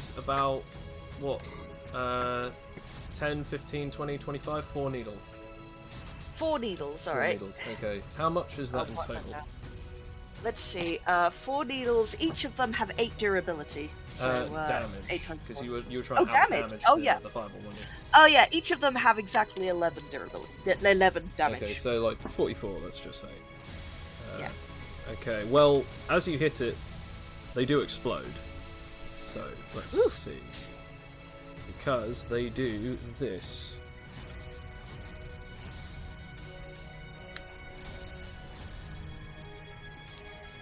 is about, what, 10, 15, 20, 25? 4 needles. 4 needles, 4 alright. needles, okay. How much is that in total? Let's see, 4 needles, each of them have 8 durability. So, damage. 8 times Because 4. you were trying to damage! damage the fireball, weren't you? Oh yeah, each of them have exactly 11 durability. 11 damage. Okay, so like 44, let's just say. Yeah. Okay, well, as you hit it, they do explode. So, let's see. Because they do this.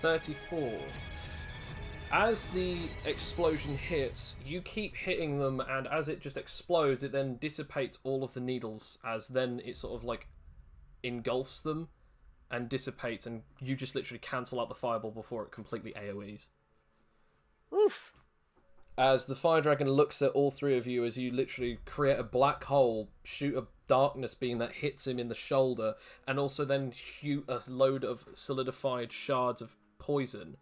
$34. As the explosion hits, you keep hitting them, and as it just explodes, it then dissipates all of the needles, as then it sort of like engulfs them and dissipates, and you just literally cancel out the fireball before it completely AoEs. Oof. As the fire dragon looks at all 3 of you, as you literally create a black hole, shoot a darkness beam that hits him in the shoulder, and also then shoot a load of solidified shards of poison,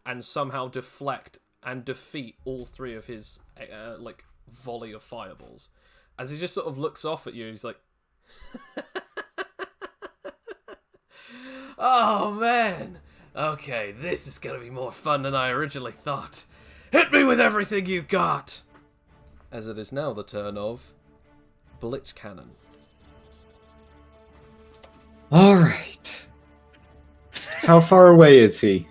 and somehow deflect and defeat all 3 of his like volley of fireballs. As he just sort of looks off at you, he's like, "Oh man, okay, this is gonna be more fun than I originally thought. Hit me with everything you got!" As it is now the turn of Blitz Cannon. Alright. How far away is he?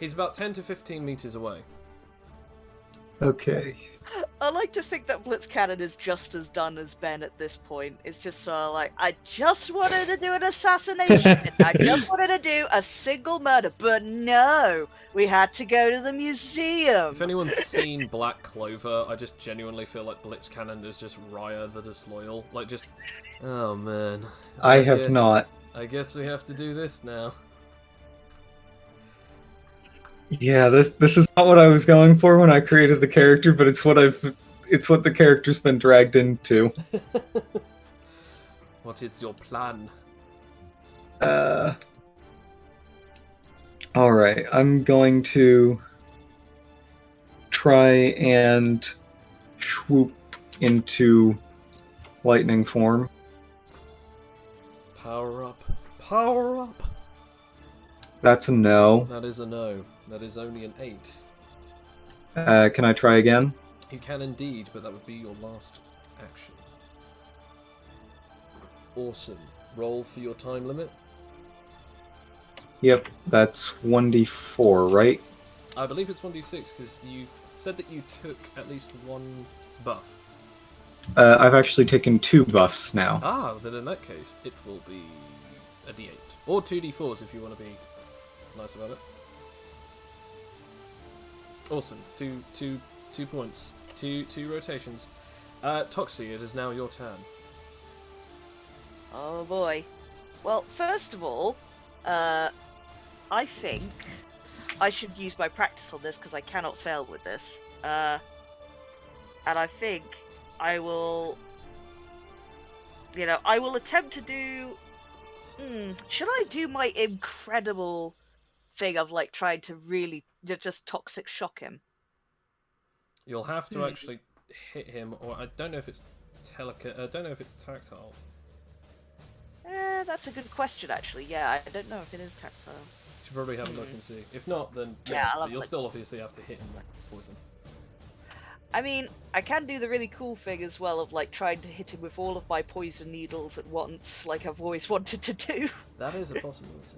He's about 10 to 15 meters away. Okay. I like to think that Blitzcannon is just as done as Ben at this point. It's just sort of like, I just wanted to do an assassination. I just wanted to do a single murder, but no, we had to go to the museum. If anyone's seen Black Clover, I just genuinely feel like Blitzcannon is just Raya the Disloyal. Like, just, oh man. I have not. I guess we have to do this now. Yeah, this is not what I was going for when I created the character, but it's what the character's been dragged into. What is your plan? Alright, I'm going to try and swoop into lightning form. Power up. Power up! That's a no. That is a no. That is only an 8. Can I try again? You can indeed, but that would be your last action. Awesome. Roll for your time limit. Yep, that's 1d4, right? I believe it's 1d6, because you've said that you took at least 1 buff. I've actually taken 2 buffs now. Ah, then in that case, it will be a d8. Or 2d4s if you want to be nice about it. Awesome. Two points. Two rotations. Toxie, it is now your turn. Oh boy. Well, first of all, I think I should use my practice on this because I cannot fail with this. And I think I will, I will attempt to do... should I do my incredible thing of, like, trying to really just toxic shock him? You'll have to actually hit him, or I don't know if it's I don't know if it's tactile. That's a good question, actually. Yeah, I don't know if it is tactile. You should probably have a look and see. If not, then you'll still obviously have to hit him with poison. I mean, I can do the really cool thing as well of, like, trying to hit him with all of my poison needles at once, like I've always wanted to do. That is a possibility.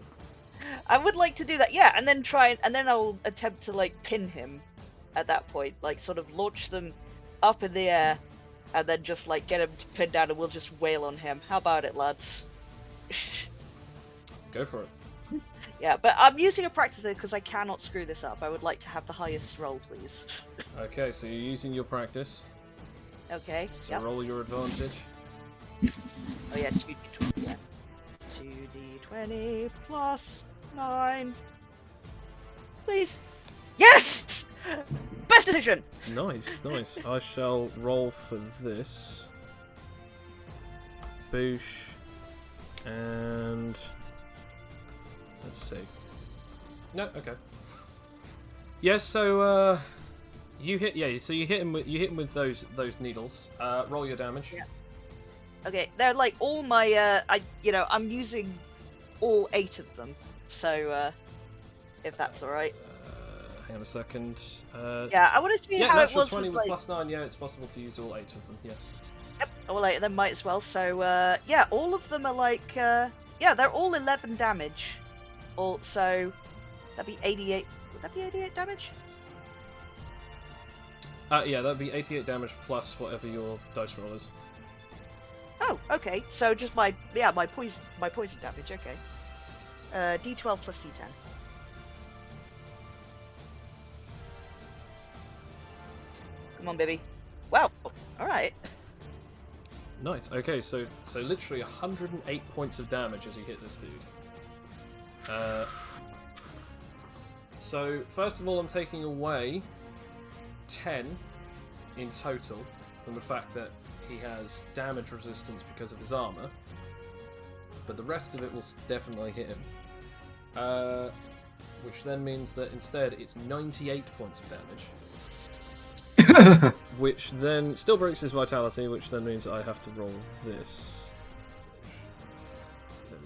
I would like to do that, yeah, and then I'll attempt to, like, pin him at that point, like, sort of launch them up in the air, and then just, like, get him pinned down, and we'll just wail on him. How about it, lads? Go for it. Yeah, but I'm using a practice there because I cannot screw this up. I would like to have the highest roll, please. Okay, so you're using your practice. Okay, So roll your advantage. Oh yeah, 2d20, yeah. 2d20 plus 9. Please. Yes! Best decision! Nice, nice. I shall roll for this. Boosh. And... let's see. No, okay. Yes, so, You hit, yeah. So you hit him with those needles. Roll your damage. Yeah. Okay, they're like all my I'm using all 8 of them. So if that's all right. Hang on a second. Yeah, I want to see how it natural was 20 with with like. +9. Yeah, it's possible to use all 8 of them. Yeah. Yep, all 8 of them might as well. So yeah, all of them are like they're all 11 damage. So that'd be 88. Would that be 88 damage? Yeah, that'd be 88 damage plus whatever your dice roll is. Oh, okay. So just my poison damage. Okay. D12 plus D10. Come on, baby. Wow. All right. Nice. Okay, so literally 108 points of damage as you hit this dude. So first of all, I'm taking away 10 in total from the fact that he has damage resistance because of his armor, but the rest of it will definitely hit him. Which then means that instead it's 98 points of damage. Which then still breaks his vitality, which then means I have to roll this.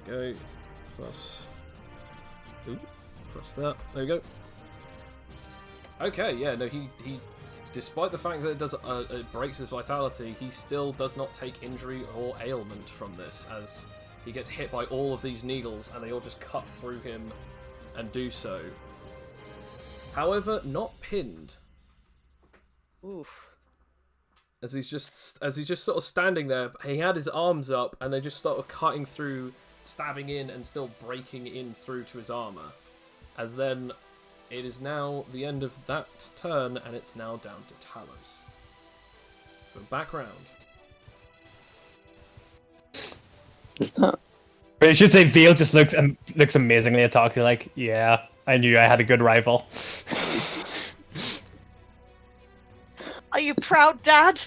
There we go. Plus that. There we go. Okay, yeah, no, he despite the fact that it breaks his vitality, he still does not take injury or ailment from this, as he gets hit by all of these needles and they all just cut through him and do so. However, not pinned. Oof. As he's just sort of standing there, he had his arms up and they just started cutting through, stabbing in and still breaking in through to his armor. As then it is now the end of that turn and it's now down to Talos. So background. Is that? But I should say Veil just looks amazingly at Toxie, like, yeah, I knew I had a good rival. Are you proud, Dad?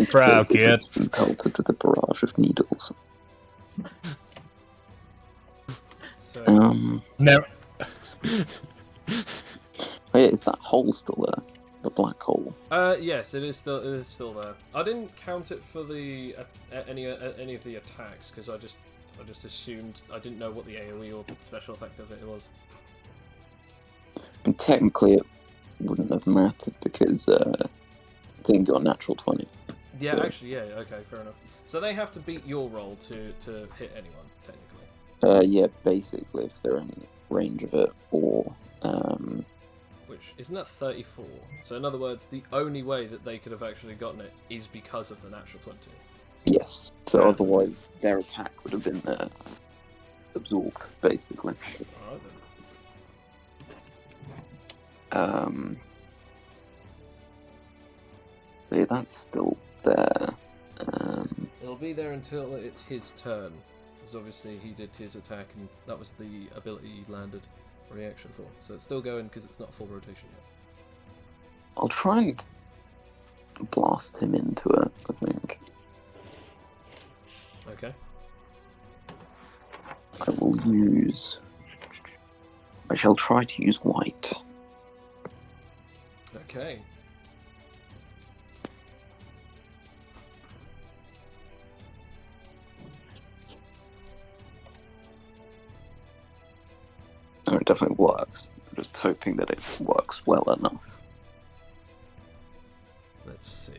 Proud kid. Pelted with a barrage of needles. So No. Oh yeah, is that hole still there? The black hole. yes, it is still there. I didn't count it for the any of the attacks because I just assumed I didn't know what the AoE or the special effect of it was. And technically it wouldn't have mattered because I think you got natural 20. Yeah, So- actually, yeah, okay, fair enough. So they have to beat your roll to hit anyone, technically. Yeah, basically if they're in range of it, or Which isn't that 34? So in other words, the only way that they could have actually gotten it is because of the natural 20. yes. So otherwise their attack would have been absorbed, basically. Alright then. So yeah, that's still there. It'll be there until it's his turn. Because obviously he did his attack and that was the ability he landed reaction for. So it's still going because it's not full rotation yet. I'll try and blast him into it, I think. Okay. I will use... I shall try to use white. Okay. Oh, it definitely works. I'm just hoping that it works well enough. Let's see.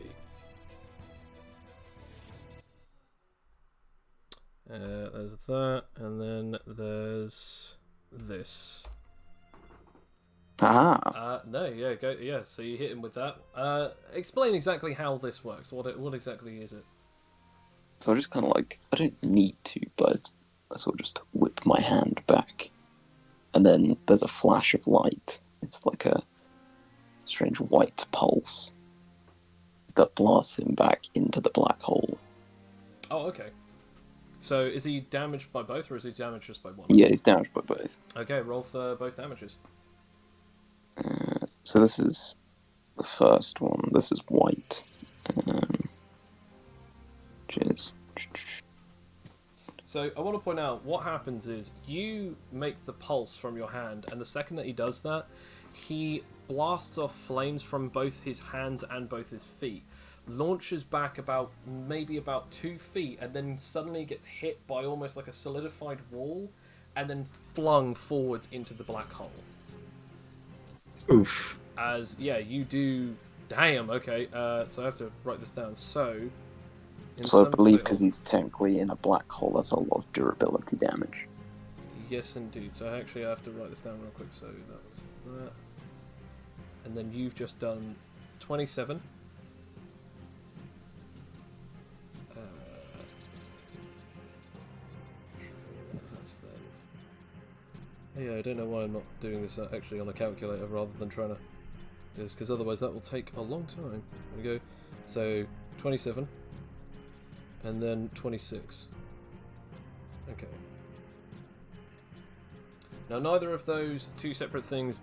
There's that, and then there's this. Ah! No, yeah, go, yeah. So you hit him with that. Explain exactly how this works. What exactly is it? So I just kind of like, I don't need to, but I sort of just whip my hand back. And then there's a flash of light. It's like a strange white pulse that blasts him back into the black hole. Oh, okay. So is he damaged by both, or is he damaged just by one? Yeah, he's damaged by both. Okay, roll for both damages. So this is the first one. This is white. Which is... So I want to point out what happens is you make the pulse from your hand, and the second that he does that, he blasts off flames from both his hands and both his feet, launches back maybe about 2 feet, and then suddenly gets hit by almost like a solidified wall, and then flung forwards into the black hole. Oof. As, yeah, you do... Damn, okay, so I have to write this down. So I believe because he's technically in a black hole, that's a lot of durability damage. Yes, indeed. So actually I have to write this down real quick. So that was that. And then you've just done 27. That's then. Yeah, I don't know why I'm not doing this actually on a calculator rather than trying to... Is because otherwise that will take a long time. There we go. So 27, and then 26. Okay. Now neither of those two separate things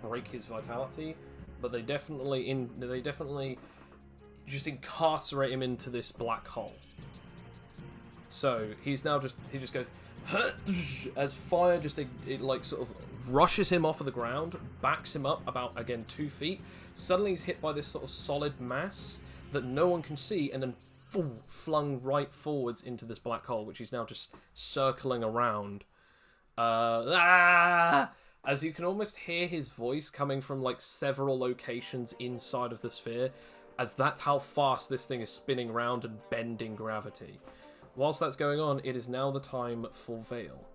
break his vitality, but they definitely just incarcerate him into this black hole. So he's now he just goes as fire just it like sort of rushes him off of the ground, backs him up about, again, 2 feet. Suddenly he's hit by this sort of solid mass that no one can see, and then flung right forwards into this black hole, which he's now just circling around. As you can almost hear his voice coming from like several locations inside of the sphere, as that's how fast this thing is spinning around and bending gravity. Whilst that's going on, it is now the time for Vale.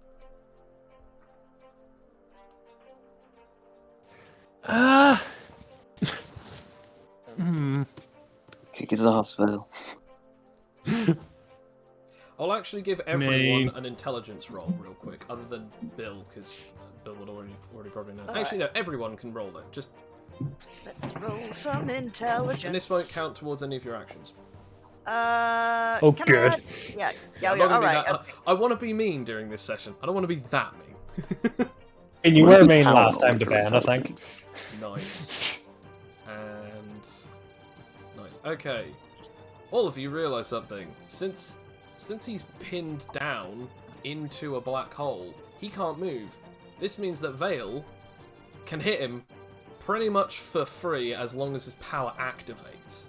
Kick his ass, Vale. I'll actually give everyone an intelligence roll real quick, other than Bill, because Bill would already probably know. Actually, no, everyone can roll it. Just let's roll some intelligence. and this won't count towards any of your actions. Oh, good. Yeah, I'm not gonna all be right. that- I want to be mean during this session. I don't want to be that mean. And you What were if he mean can't last roll time it? to Ben, I think. Nice. And nice. Okay. All of you realise something. Since he's pinned down into a black hole, he can't move. This means that Vale can hit him pretty much for free as long as his power activates.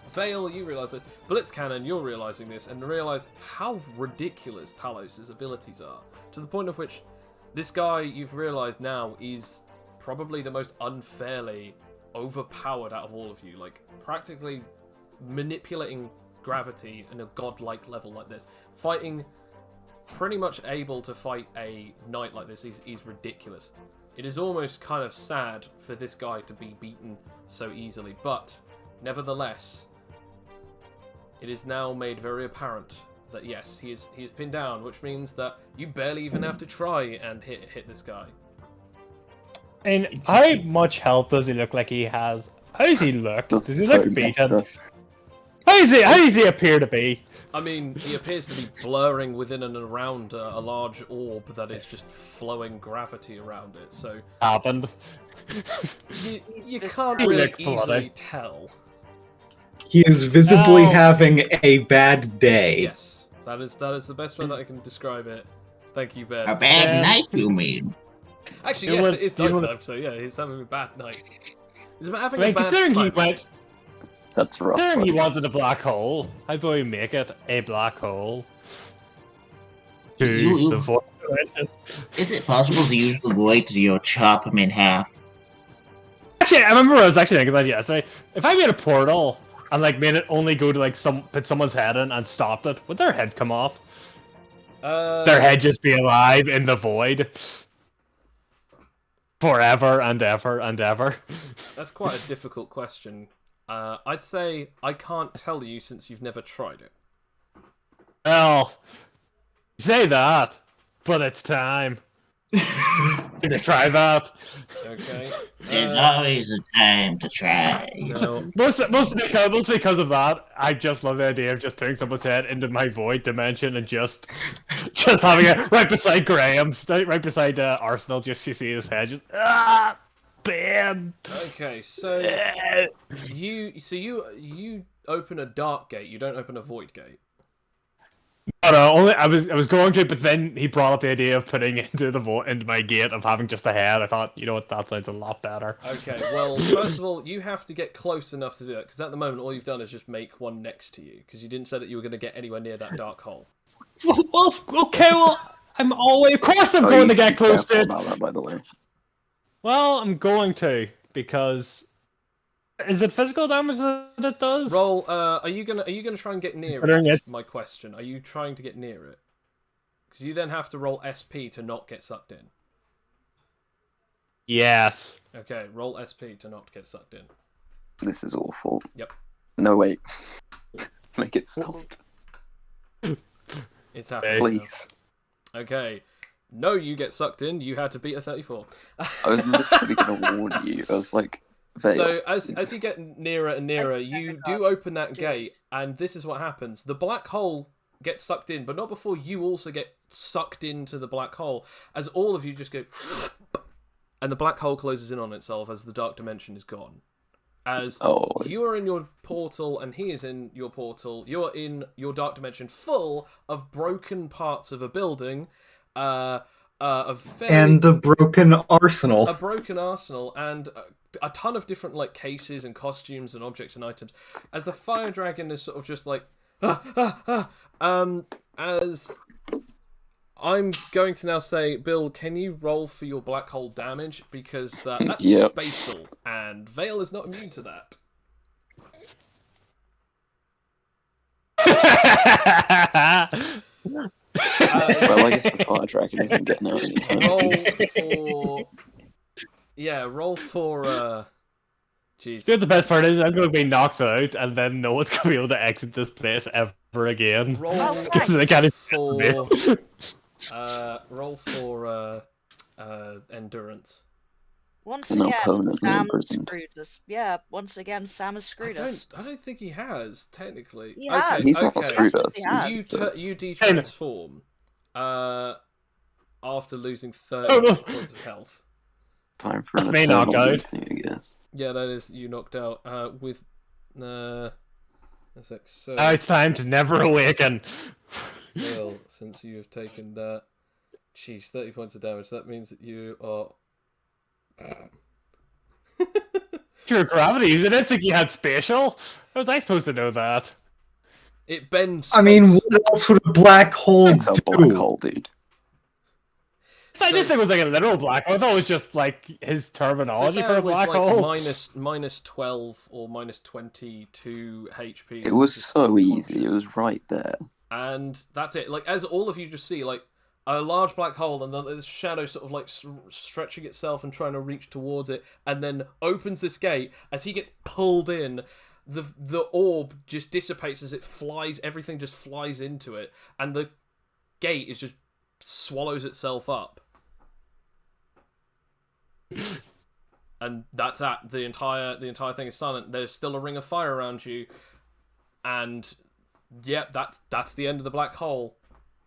Vale, you realise this. Blitzcannon, you're realising this, and realise how ridiculous Talos' abilities are. To the point of which, this guy, you've realised now, is probably the most unfairly overpowered out of all of you. Like, practically manipulating gravity in a godlike level like this. Fighting, pretty much able to fight a knight like this is ridiculous. It is almost kind of sad for this guy to be beaten so easily, but nevertheless, it is now made very apparent that yes, he is pinned down, which means that you barely even have to try and hit this guy. And how much health does he look like he has? How does he look? That's Does he so look beaten? meta. How does he appear to be? I mean, he appears to be blurring within and around a large orb that is just flowing gravity around it, so Happened. you can't really Look easily bloody. tell. He is visibly Oh. having a bad day. Yes, that is the best way that I can describe it. Thank you, Ben. A bad Um, night, you mean? Actually, You yes, want- it is do you night want- time, so yeah, he's having a bad night. He's having I mean, a bad considering he time. went, That's rough. considering he buddy. wanted a black hole, how do we make it a black hole? You- The void. Is it possible to use the void to chop him in half? Actually, I remember I was actually thinking that yesterday. If I made a portal and like made it only go to like put someone's head in and stopped it, would their head come off? Their head just be alive in the void forever and ever and ever. That's quite a difficult question. I'd say I can't tell you since you've never tried it. Well, say that, but it's time to try that. Okay. There's always a time to try. Now, Most because of that, I just love the idea of just putting someone's head into my void dimension and just having it right beside Graham, right beside Arsenal. Just you see his head, just Ben. okay, so you open a dark gate. You don't open a void gate. No, only I was going to, but then he brought up the idea of putting into my gate of having just a head. I thought, you know what, that sounds a lot better. Okay, well, first of all, you have to get close enough to do it, because at the moment all you've done is just make one next to you, because you didn't say that you were going to get anywhere near that dark hole. Well, okay, well, I'm always, of course, I'm Oh, going you to get should be close to careful it. about that, by the way. Well, I'm going to because is it physical damage that it does? Roll. Are you gonna try and get near Considering it? it's- My question. Are you trying to get near it? Because you then have to roll SP to not get sucked in. Yes. Okay, roll SP to not get sucked in. This is awful. Yep. No, wait. Make it stop, It's happening. please. Now. Okay. No, you get sucked in. You had to beat a 34. I was literally going to warn you. I was like, Vale. So as you get nearer and nearer, you do open that gate, and this is what happens. The black hole gets sucked in, but not before you also get sucked into the black hole, as all of you just go and the black hole closes in on itself as the dark dimension is gone. As you are in your portal and he is in your portal, you're in your dark dimension full of broken parts of a building, and the broken arsenal. a broken arsenal, and a ton of different like cases and costumes and objects and items. As the fire dragon is sort of just like, as I'm going to now say, Bill, can you roll for your black hole damage, because that's Yep. spatial, and Vale is not immune to that. Well, I guess the fire dragon isn't getting out anytime Roll soon. roll for jeez. The best part is I'm going to be knocked out, and then no one's going to be able to exit this place ever again. Roll Because they can't for roll for endurance. Once An again, opponent Sam imprisoned. screwed us. Yeah, once again, Sam has screwed us. I don't think he has technically. He has. He's not okay. screwed us. He has. You de-transform after losing 30 points of health. Time for That's an me knocked eternal out. meeting, I guess. Yeah, that is you knocked out with a sec. So Now it's time to never awaken. well, since you have taken that, 30 points of damage. That means that you are. Pure gravity. You didn't think you had spatial? How was I supposed to know that? It bends. I mean, what else would a black hole It's a black do? hole, dude. I didn't think it was like a literal black hole. I thought it was just like his terminology for a black hole. Minus 12 or minus 22 HP. It was just so easy. It unconscious. was right there. And that's it. Like, as all of you just see, like, a large black hole, and then this shadow sort of like stretching itself and trying to reach towards it, and then opens this gate. As he gets pulled in, the orb just dissipates as it flies. Everything just flies into it, and the gate is just swallows itself up. And that's that. The entire thing is silent. There's still a ring of fire around you, and yep, that's the end of the black hole.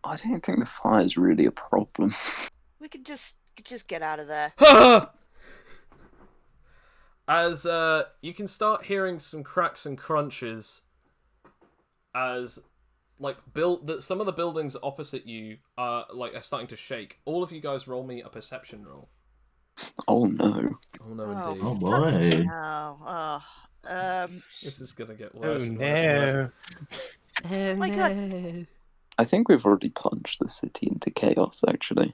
I don't think the fire's really a problem. We could just get out of there. As you can start hearing some cracks and crunches as like some of the buildings opposite you are starting to shake. All of you guys roll me a perception roll. Oh no. Oh no, Oh, indeed. Oh boy. No. This is gonna get Oh worse and worse and worse. no. My God. I think we've already plunged the city into chaos, actually.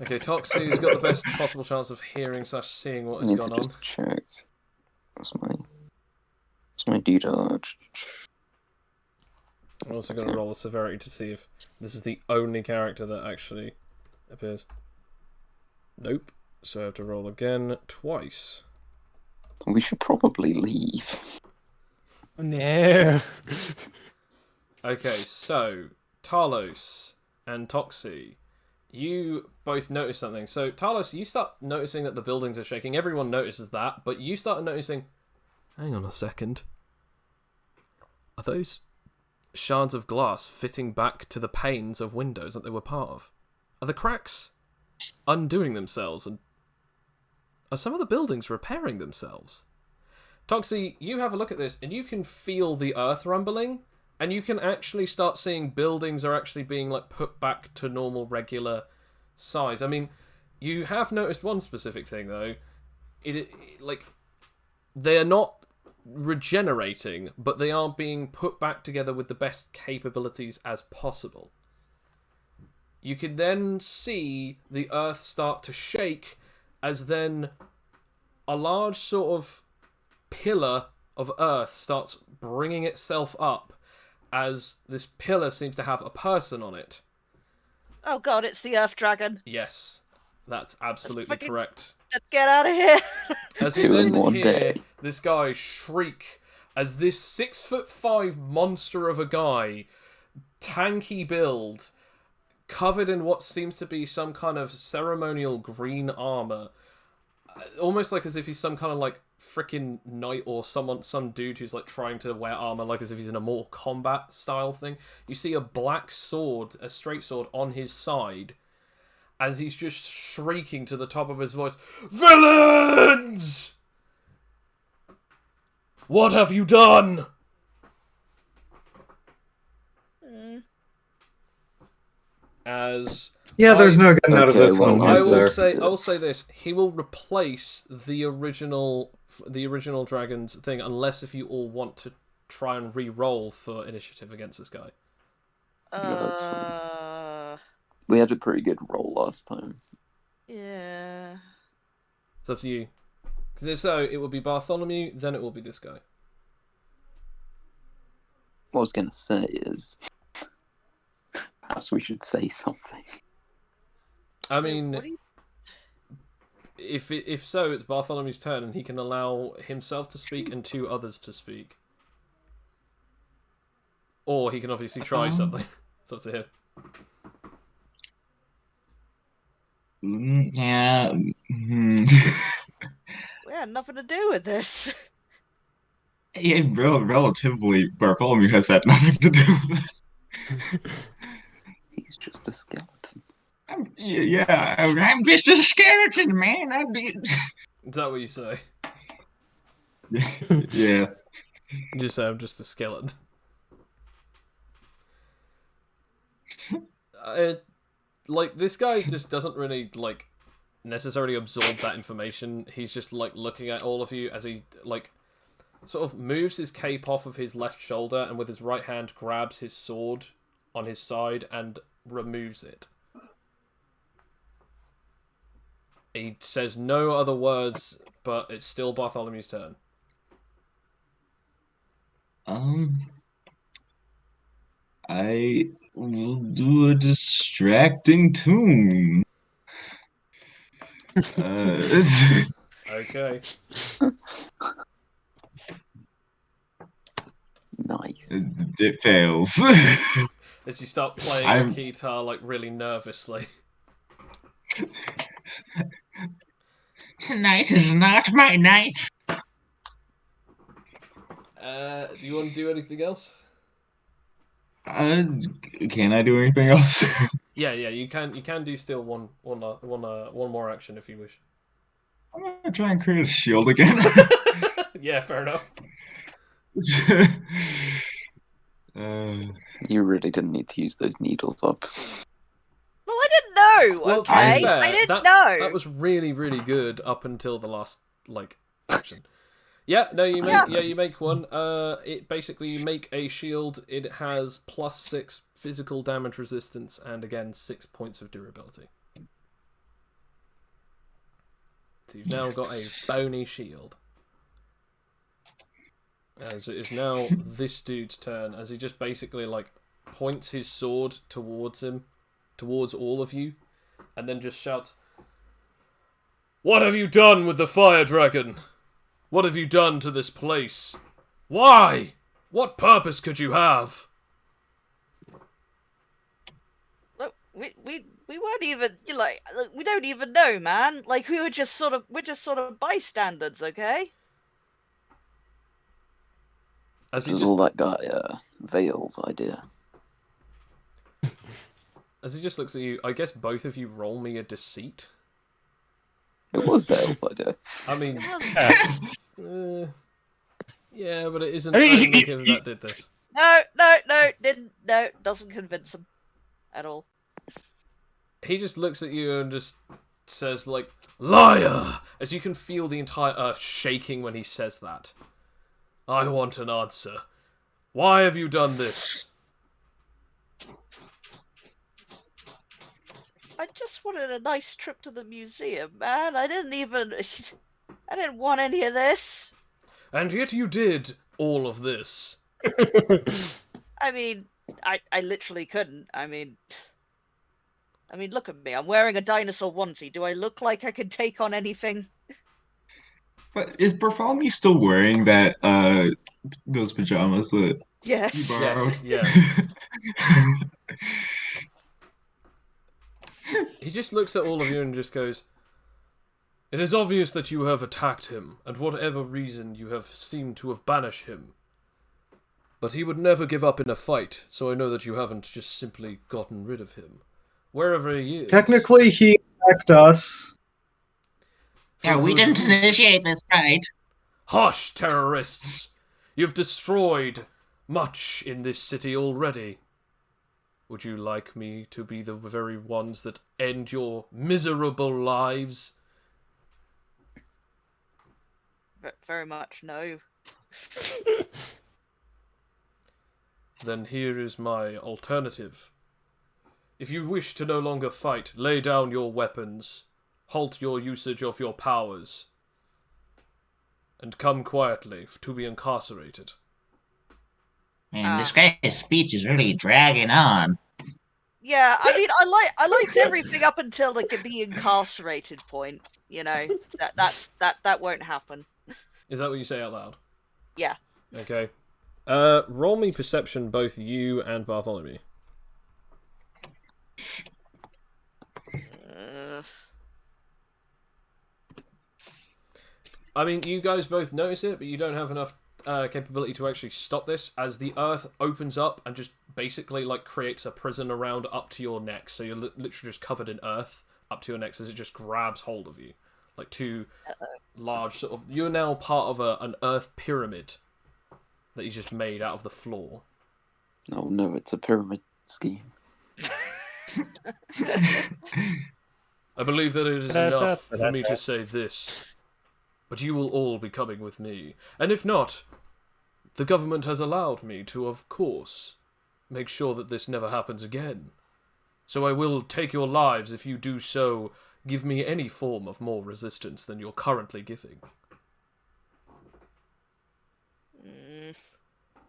Okay, Toxie's got the best possible chance of hearing / seeing what I has need gone to on. just check. What's my data? I'm also going to roll a severity to see if this is the only character that actually appears. Nope. So I have to roll again twice. We should probably leave. No. Okay, so Talos and Toxie, you both notice something. So Talos, you start noticing that the buildings are shaking. Everyone notices that, but you start noticing, hang on a second. Are those shards of glass fitting back to the panes of windows that they were part of? Are the cracks undoing themselves, and are some of the buildings repairing themselves? Toxie, you have a look at this, and you can feel the earth rumbling, And you can actually start seeing buildings are actually being like put back to normal, regular size. I mean, you have noticed one specific thing though. Like they are not regenerating, but they are being put back together with the best capabilities as possible. You can then see the earth start to shake as then a large sort of pillar of earth starts bringing itself up as this pillar seems to have a person on it. Oh god, it's the Earth Dragon. Yes, that's absolutely freaking- correct. Let's get out of here. As you Two in then one hear day. this guy shriek as this 6'5" monster of a guy, tanky build, covered in what seems to be some kind of ceremonial green armor, almost like as if he's some kind of like freaking knight or some dude who's like trying to wear armor, like as if he's in a Mortal Kombat style thing. You see a black sword, a straight sword on his side, and he's just shrieking to the top of his voice, "Villains! What have you done?" As Yeah, there's no getting out of Okay, this one. well, I is will there? say, I'll say this: he will replace the original dragon's thing, unless if you all want to try and re-roll for initiative against this guy. We had a pretty good roll last time. Yeah. It's up to you. Because if so, it will be Bartholomew, then it will be this guy. What I was going to say is, perhaps we should say something. I So, mean, what do you- if so, it's Bartholomew's turn, and he can allow himself to speak and 2 others to speak. Or he can obviously try something. It's up to him. Yeah. we had nothing to do with this. Yeah, relatively, Bartholomew has had nothing to do with this. He's just a skeleton. I'm just a skeleton, man. Is that what you say? Yeah. You just say, "I'm just a skeleton." Like, this guy just doesn't really, like, necessarily absorb that information. He's just, like, looking at all of you as he, like, sort of moves his cape off of his left shoulder and with his right hand grabs his sword on his side and removes it. He says no other words, but it's still Bartholomew's turn. I will do a distracting tune. Okay. Nice. It fails. As you start playing I'm- the guitar, like, really nervously. Tonight is not my night. Do you want to do anything else? Can I do anything else? Yeah, you can do still one more action if you wish. I'm gonna try and create a shield again. Yeah, fair enough. You really didn't need to use those needles up. Well, I didn't know. Well, to be okay, fair, I didn't that, know. That was really, really good up until the last action. Yeah, no, you make one. It basically you make a shield. It has +6 physical damage resistance and again 6 points of durability. So you've now got a bony shield. As it is now this dude's turn, as he just basically points his sword towards him, towards all of you, and then just shouts, "What have you done with the fire dragon? What have you done to this place? Why? What purpose could you have?" Look, we weren't even we don't even know, man. Like we're just sort of bystanders, okay? As It was all that guy, Vale's idea. As he just looks at you, I guess both of you roll me a deceit. It was Vale's idea. I mean, It was... yeah, but it isn't I mean, him that did this. No, doesn't convince him at all. He just looks at you and just says, like, liar! As you can feel the entire earth shaking when he says that. I want an answer. Why have you done this? I just wanted a nice trip to the museum, man. I didn't want any of this. And yet you did all of this. I mean, I literally couldn't. I mean, look at me. I'm wearing a dinosaur onesie. Do I look like I could take on anything? But is Bartholomew still wearing that those pajamas that you Yes. borrowed? Yes, yeah. He just looks at all of you and just goes, it is obvious that you have attacked him, and whatever reason you have seemed to have banished him. But he would never give up in a fight, so I know that you haven't just simply gotten rid of him. Wherever he is. Technically, he attacked us. Yeah, we good didn't reason. initiate this fight. Hush, terrorists! You've destroyed much in this city already. Would you like me to be the very ones that end your miserable lives? Very much no. Then here is my alternative. If you wish to no longer fight, lay down your weapons, halt your usage of your powers, and come quietly to be incarcerated. Man, this guy's speech is really dragging on. Yeah, I mean, I liked everything up until the be incarcerated point. You know, that won't happen. Is that what you say out loud? Yeah. Okay. Roll me perception, both you and Bartholomew. I mean, you guys both notice it, but you don't have enough capability to actually stop this, as the earth opens up and just basically like creates a prison around up to your neck. So you're literally just covered in earth up to your necks as it just grabs hold of you, like two large sort of. You're now part of an earth pyramid that you just made out of the floor. Oh no, it's a pyramid scheme. I believe that it is enough for me to say this. But you will all be coming with me. And if not, the government has allowed me to, of course, make sure that this never happens again. So I will take your lives if you do so give me any form of more resistance than you're currently giving.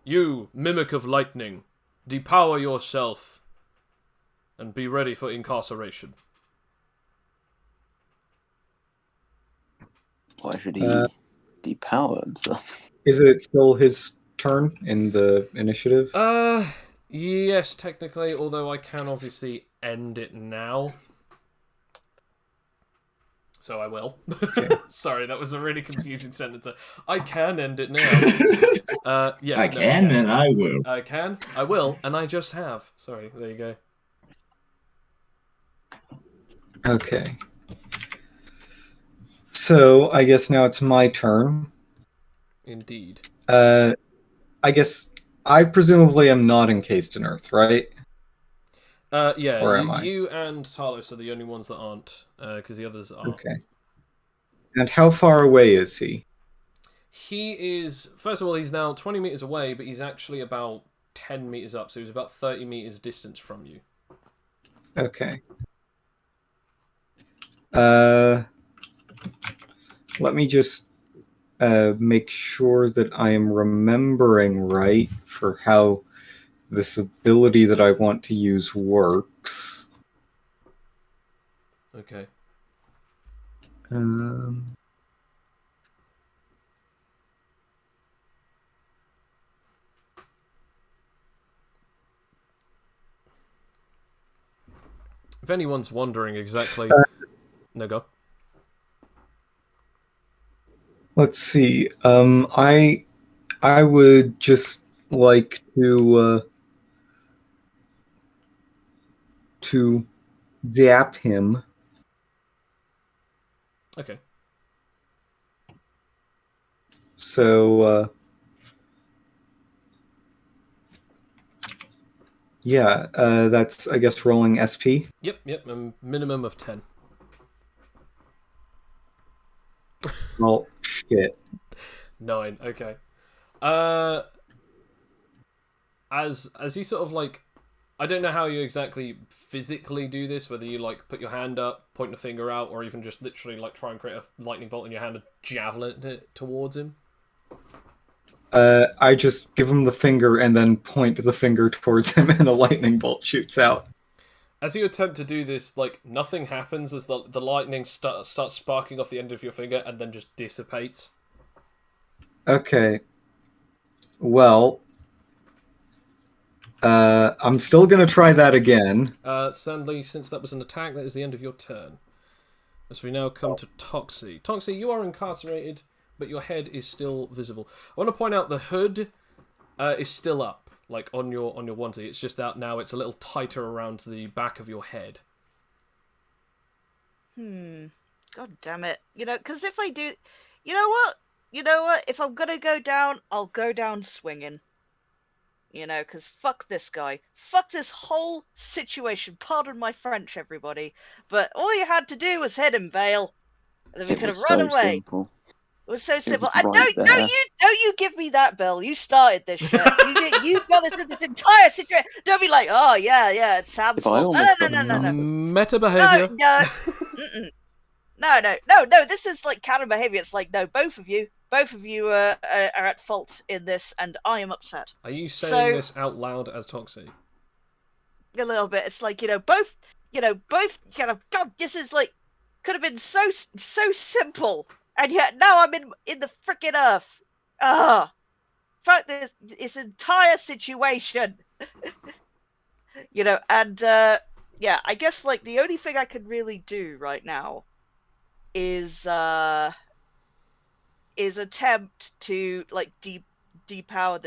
You, mimic of lightning, depower yourself and be ready for incarceration. Why should he depower himself? Is it still his turn in the initiative? Yes, technically, although I can obviously end it now. So I will. Okay. Sorry, that was a really confusing sentence. I can end it now. Yes, I can and I will. I can, I will, and I just have. Sorry, there you go. Okay. So, I guess now it's my turn. Indeed. I guess I presumably am not encased in Earth, right? Yeah, Or am I? you and Talos are the only ones that aren't, because the others are. Okay. And how far away is he? He is, first of all, he's now 20 meters away, but he's actually about 10 meters up, so he's about 30 meters distance from you. Okay. Let me just make sure that I am remembering right for how this ability that I want to use works. Okay. If anyone's wondering exactly... No, go. Let's see. I would just like to zap him. Okay. So Yeah, that's, I guess, rolling SP. Yep, a minimum of 10. Well, shit. 9, okay. As you sort of like, I don't know how you exactly physically do this, whether you like put your hand up, point the finger out, or even just literally like try and create a lightning bolt in your hand and javelin it towards him. I just give him the finger and then point the finger towards him, and a lightning bolt shoots out. As you attempt to do this, like nothing happens as the lightning starts sparking off the end of your finger and then just dissipates. Okay. Well, I'm still gonna try that again. Sadly, since that was an attack, that is the end of your turn. As we now come to Toxie. Toxie, you are incarcerated, but your head is still visible. I want to point out the hood is still up, like on your onesie. It's just out now. It's a little tighter around the back of your head. God damn it. You know, because if I do... You know what? If I'm gonna go down, I'll go down swinging. You know, because fuck this guy. Fuck this whole situation. Pardon my French, everybody. But all you had to do was hit him, Vale. And then we It could have was run so away. simple. It was so simple. was And right there. don't you give me that, Bill. You started this shit. You got us in this entire situation. Don't be like, oh yeah, it's Sam's If I fault. almost No. got a Meta behavior. No. Mm-mm. No. This is like counter behavior. It's like, no, both of you are at fault in this, and I am upset. Are you saying this out loud as Toxie? A little bit. It's like, both kind of, God, this is like, could have been so simple, and yet now I'm in the freaking earth. Fuck this entire situation. And yeah, I guess like the only thing I could really do right now is attempt to like depower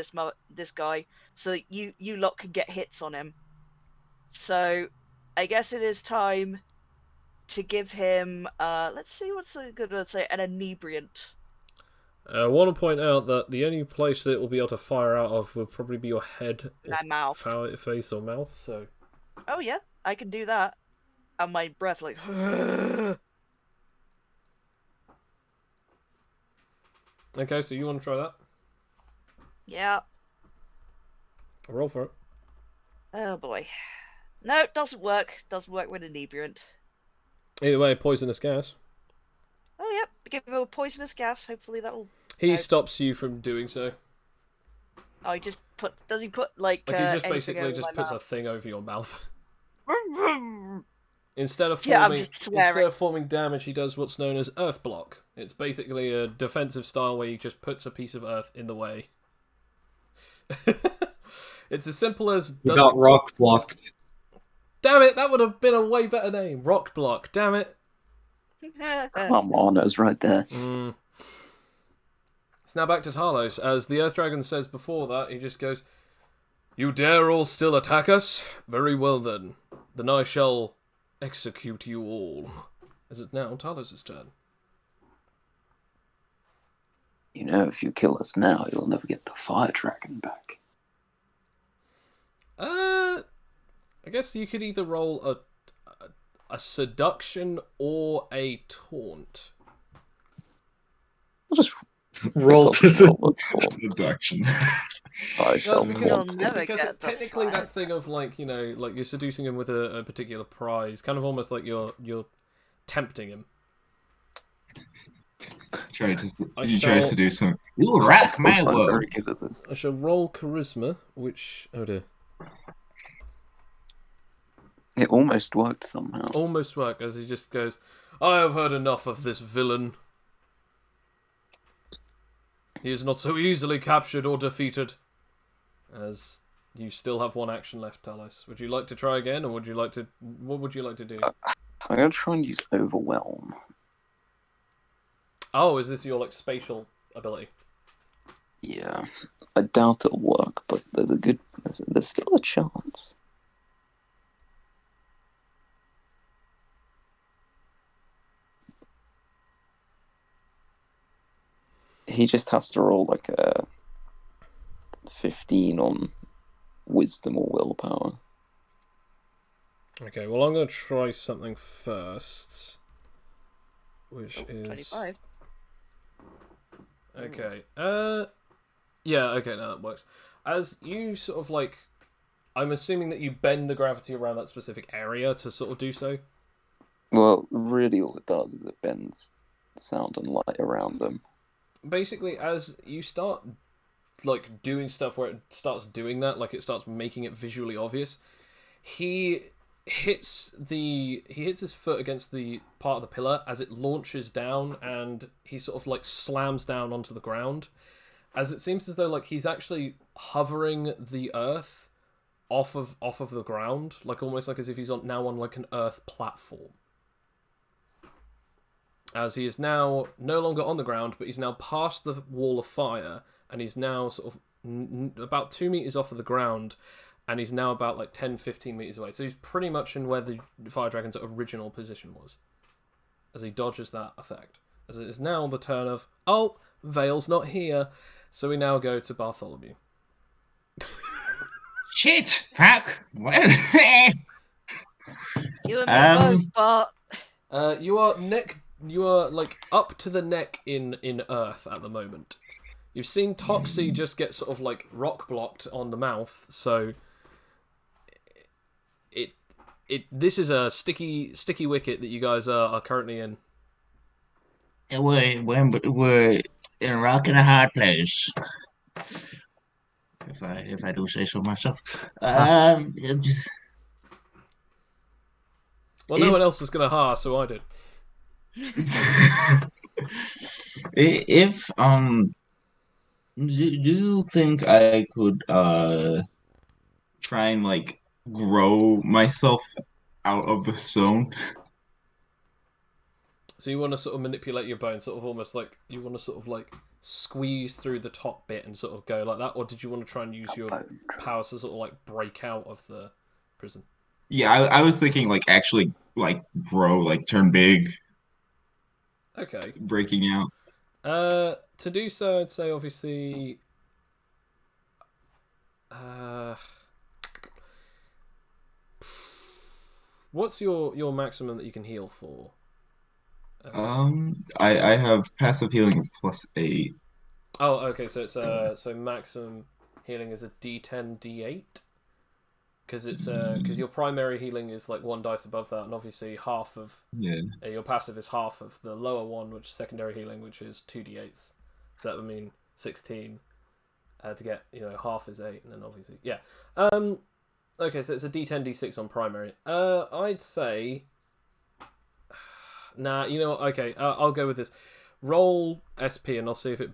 this guy so that you lot can get hits on him. So I guess it is time to give him let's see what's a good, let's say, an inebriant. I want to point out that the only place that it will be able to fire out of will probably be your head, My mouth. face, or mouth. So. Oh yeah, I can do that. And my breath like Okay, so you want to try that? yeah. I'll roll for it. Oh boy. No, it doesn't work. Doesn't work with inebriant. Either way, poisonous gas. Oh yep, give him a poisonous gas. Hopefully that'll. He stops you from doing so. Oh, he just put. Does he put like? He just anything basically over just my puts a mouth? thing over your mouth. Yeah, Instead of forming damage, he does what's known as earth block. It's basically a defensive style where he just puts a piece of earth in the way. It's as simple as. You got rock blocked. Damn it! That would have been a way better name. Rock block. Damn it. Come on, it was right there. It's now back to Talos. As the Earth Dragon says before that, he just goes, "You dare all still attack us? Very well then. Then I shall execute you all." As it's now Talos' turn. You know, if you kill us now, you'll never get the fire dragon back. I guess you could either roll a seduction or a taunt. I'll just Roll to Seduction. I shall because- taunt You'll him. never because get it's the technically fire. that thing of like, like you're seducing him with a particular prize, kind of almost like you're tempting him. Tries to do some. You rock my Of course, I'm world. very good at this. I shall roll charisma, which dear, It almost worked somehow. almost work as he just goes, "I have heard enough of this villain. He is not so easily captured or defeated." As you still have one action left, Talos. Would you like to try again, or would you like to? What would you like to do? I'm gonna try and use overwhelm. Oh, is this your like spatial ability? Yeah, I doubt it'll work, but there's still a chance. He just has to roll like a 15 on wisdom or willpower. Okay, well, I'm going to try something first. Which is... 25. Okay. Yeah, okay, no, that works. As you sort of, like... I'm assuming that you bend the gravity around that specific area to sort of do so? Well, really, all it does is it bends sound and light around them. Basically, as you start, like, doing stuff where it starts doing that, like, it starts making it visually obvious, he hits his foot against the part of the pillar as it launches down, and he sort of, like, slams down onto the ground, as it seems as though, like, he's actually hovering the earth off of the ground, like, almost like as if he's now on, like, an earth platform. As he is now no longer on the ground, but he's now past the wall of fire, and he's now sort of about 2 meters off of the ground, and he's now about like 10-15 meters away. So he's pretty much in where the fire dragon's original position was, as he dodges that effect. As it is now the turn of, oh, Vale's not here, so we now go to Bartholomew. Shit, fuck. What? You and me both, Bart. You are like up to the neck in earth at the moment. You've seen Toxie just get sort of like rock blocked on the mouth, so this is a sticky wicket that you guys are currently in. We're in a rock and a hard place. If I do say so myself. Just, Well, no one else was gonna so I did. If do you think I could try and like grow myself out of the stone? So you want to sort of manipulate your bone, sort of almost like you want to sort of like squeeze through the top bit and sort of go like that, or did you want to try and use your powers to sort of like break out of the prison? Yeah, I was thinking like actually like grow, like turn big, Okay. breaking out. To do so, I'd say obviously. What's your maximum that you can heal for? I have passive healing of +8. Oh, okay. So it's so maximum healing is a D10 D8 because it's because your primary healing is like 1 dice above that, and obviously half of your passive is half of the lower one, which is secondary healing, which is 2d8s. So that would mean 16 to get half is 8, and then obviously okay, so it's a D10 D6 on primary. I'd say. Nah, you know what? Okay, I'll go with this. Roll SP and I'll see if it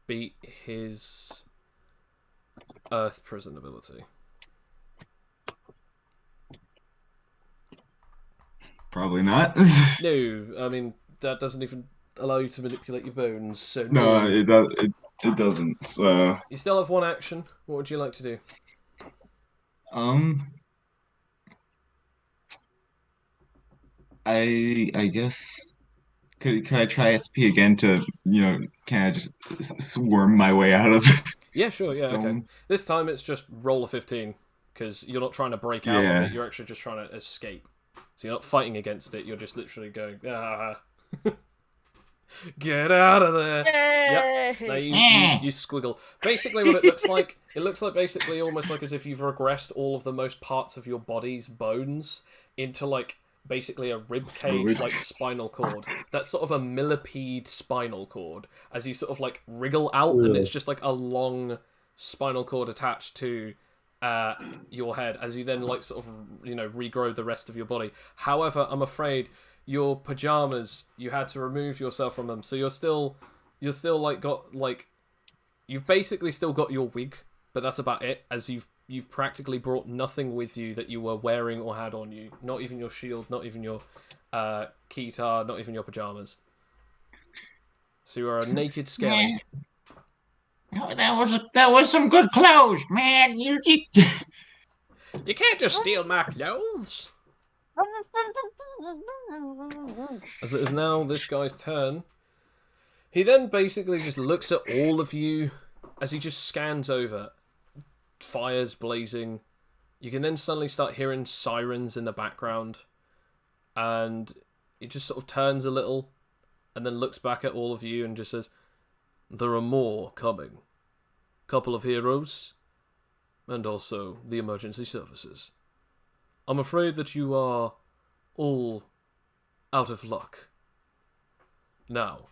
beat his Earth Prison ability. Probably not. No, I mean that doesn't even allow you to manipulate your bones. So No, it does. It doesn't. So you still have one action. What would you like to do? I guess could I try SP again to can I just swarm my way out of Yeah, sure. Yeah, stone? okay. This time it's just roll a 15 because you're not trying to break out of it. You're actually just trying to escape. So you're not fighting against it. You're just literally going, get out of there. Yay! Yep. Now you squiggle. Basically, what it looks like basically almost like as if you've regressed all of the most parts of your body's bones into like basically a rib cage like spinal cord. That's sort of a millipede spinal cord as you sort of like wriggle out, and it's just like a long spinal cord attached to your head as you then like sort of regrow the rest of your body. However, I'm afraid your pajamas, you had to remove yourself from them, so you're still like got like you've basically still got your wig, but that's about it, as you've practically brought nothing with you that you were wearing or had on you. Not even your shield, not even your keytar, not even your pajamas. So you are a naked skelly. Oh, that was some good clothes, man. You can't just steal my clothes. As it is now this guy's turn, he then basically just looks at all of you as he just scans over. Fires blazing, You can then suddenly start hearing sirens in the background, and it just sort of turns a little, and then looks back at all of you and just says, "There are more coming. Couple of heroes, and also the emergency services. I'm afraid that you are all out of luck. Now,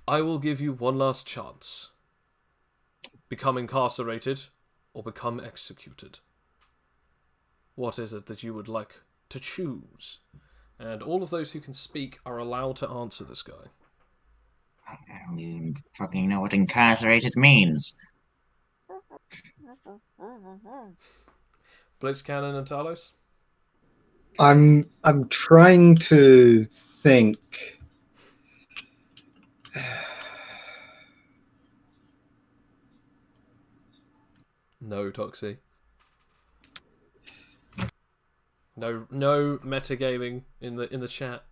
I will give you one last chance. Become incarcerated, or become executed. What is it that you would like to choose?" And all of those who can speak are allowed to answer this guy. I don't even fucking know what incarcerated means. Blitzcannon and Talos? I'm trying to think. No, Toxie. No metagaming in the chat.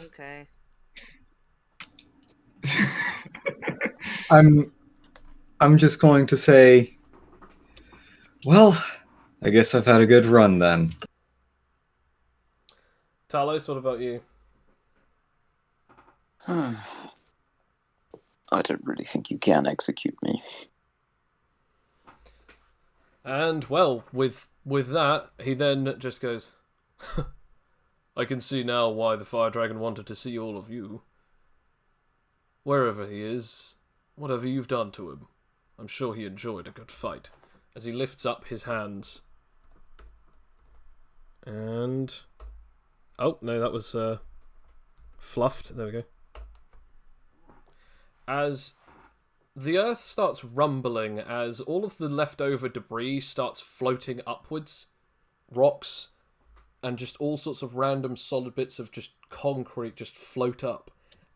Okay. I'm just going to say, well, I guess I've had a good run then. Talos, what about you? I don't really think you can execute me. And, well, with that, he then just goes, "I can see now why the Fire Dragon wanted to see all of you. Wherever he is, whatever you've done to him, I'm sure he enjoyed a good fight." As he lifts up his hands. And... oh, no, that was fluffed. There we go. As the earth starts rumbling, as all of the leftover debris starts floating upwards, rocks, and just all sorts of random solid bits of just concrete just float up,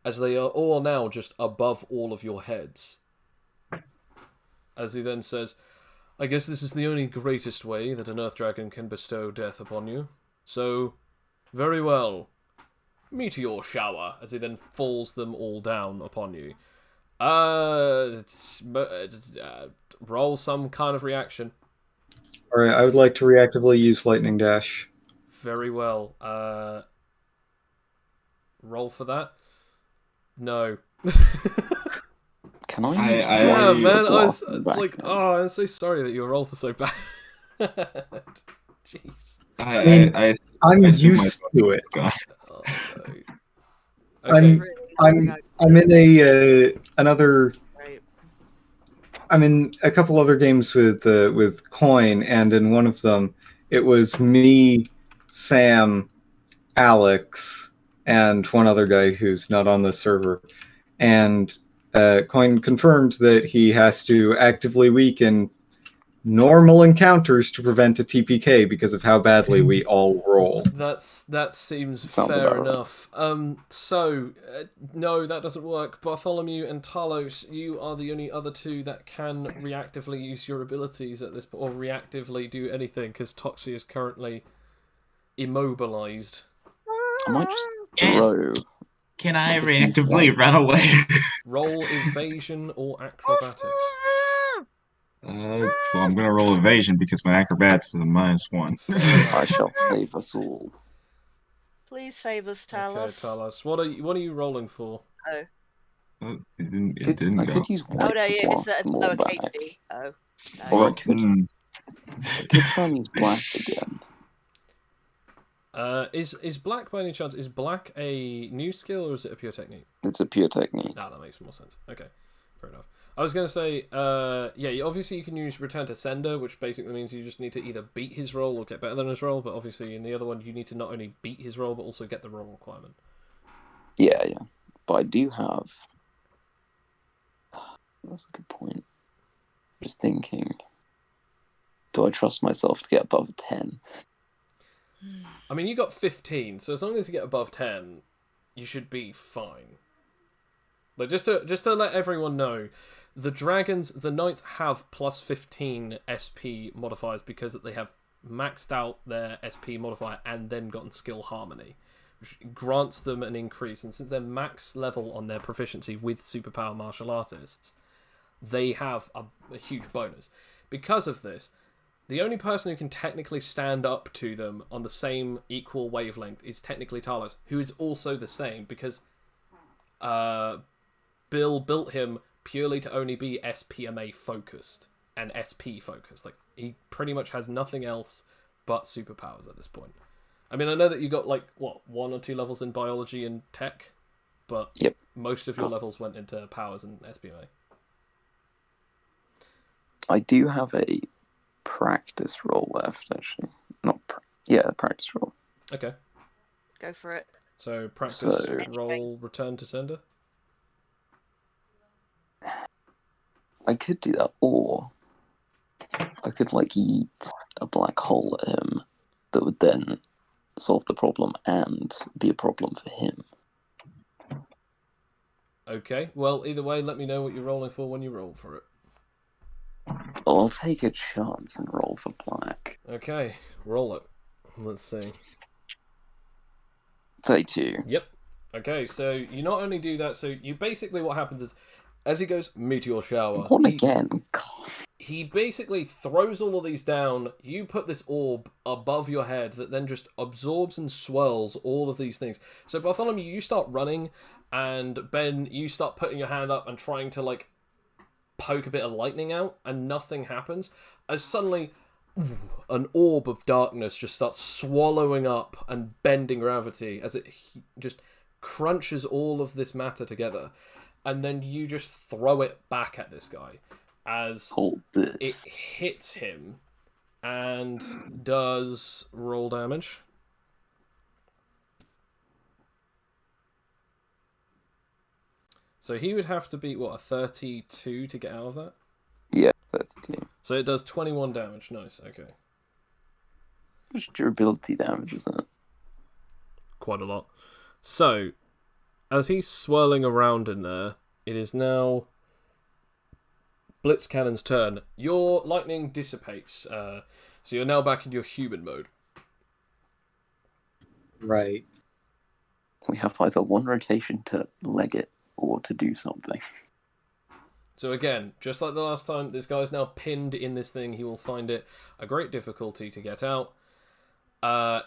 as they are all now just above all of your heads. As he then says, "I guess this is the only greatest way that an Earth Dragon can bestow death upon you. So, very well. Meteor shower," as he then falls them all down upon you. Roll some kind of reaction. Alright, I would like to reactively use Lightning Dash. Very well. Roll for that. No. Can I? Yeah, I- man. I was blast in the back like, then? oh, I'm so sorry that your rolls are so bad. Jeez. I'm I think used my to it. God. Oh, no. Okay. I'm in a another. Right. I'm in a couple other games with Coin, and in one of them, it was me, Sam, Alex, and one other guy who's not on the server. And Coin confirmed that he has to actively weaken normal encounters to prevent a TPK because of how badly we all roll. That seems Sounds fair about right. enough. No, that doesn't work. Bartholomew and Talos, you are the only other two that can reactively use your abilities at this point, or reactively do anything, because Toxie is currently immobilized. I might just throw. Can I What did you reactively want? run away? Roll evasion or acrobatics. Well, I'm gonna roll evasion because my acrobatics is a -1. I shall save us all. Please save us, Okay, Talos. Talos. What are you rolling for? Oh. Oh, it didn't I go. could use Oh white no, to yeah, blast it's them all lowercase back. d. Oh. No. Or I could, Mm. I could try and use black again. Is black by any chance? Is black a new skill or is it a pure technique? It's a pure technique. Nah, that makes more sense. Okay, fair enough. I was gonna say, obviously you can use Return to Sender, which basically means you just need to either beat his roll or get better than his roll. But obviously in the other one, you need to not only beat his roll but also get the roll requirement. Yeah. But I do have. That's a good point. Just thinking. Do I trust myself to get above 10? I mean, you got 15, so as long as you get above 10, you should be fine. Like just to let everyone know, the knights have plus 15 SP modifiers because they have maxed out their SP modifier and then gotten skill harmony, which grants them an increase. And since they're max level on their proficiency with superpower martial artists, they have a huge bonus. because of this, the only person who can technically stand up to them on the same equal wavelength is technically Talos, who is also the same, because Bill built him purely to only be SPMA focused and SP focused. Like, he pretty much has nothing else but superpowers at this point. I mean, I know that you got, like, what, 1 or 2 levels in biology and tech, but Yep. most of your levels went into powers and SPMA. I do have a practice roll left, actually. Practice roll. Okay. Go for it. So, practice So- roll, return to sender? I could do that, or I could, like, eat a black hole at him that would then solve the problem and be a problem for him. Okay, well, either way, let me know what you're rolling for when you roll for it. I'll take a chance and roll for black. Okay, roll it. Let's see. 32. Yep. Okay, so you not only do that, so you basically, what happens is, as he goes, meteor shower. One again. He basically throws all of these down. You put this orb above your head that then just absorbs and swirls all of these things. So Bartholomew, you start running, and Ben, you start putting your hand up and trying to, like, poke a bit of lightning out, and nothing happens. As suddenly, an orb of darkness just starts swallowing up and bending gravity as it just crunches all of this matter together. And then you just throw it back at this guy as Hold it this. hits him and does roll damage. So he would have to beat, what, a 32 to get out of that? Yeah, 32. So it does 21 damage. Nice, okay. Which durability damage is it? Quite a lot. So, as he's swirling around in there, it is now Blitzcannon's turn. Your lightning dissipates, so you're now back in your human mode. Right. We have either one rotation to leg it or to do something. So again, just like the last time, this guy's now pinned in this thing. He will find it a great difficulty to get out.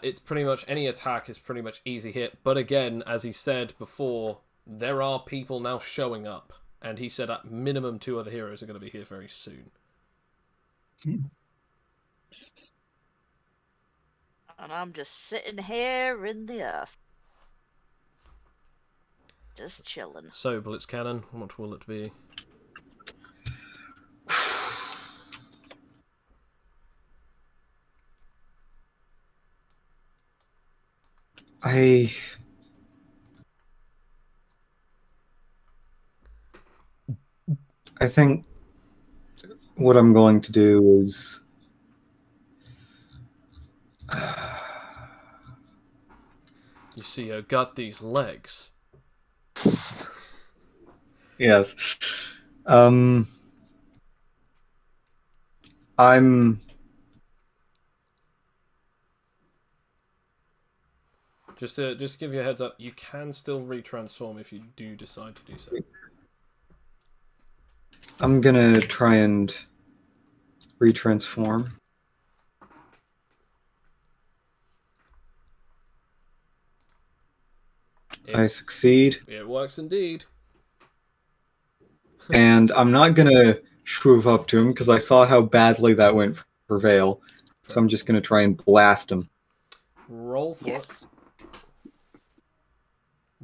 It's pretty much, any attack is pretty much easy hit. But again, as he said before, there are people now showing up. And he said at minimum 2 other heroes are going to be here very soon. And I'm just sitting here in the earth. Just chilling. So, Blitzcannon, what will it be? I think what I'm going to do is You see, I got these legs. yes. I'm Just to give you a heads up, you can still retransform if you do decide to do so. I'm gonna try and retransform. I succeed. It works indeed. And I'm not gonna shove up to him because I saw how badly that went for Vale. So I'm just gonna try and blast him. Roll for Yes. it.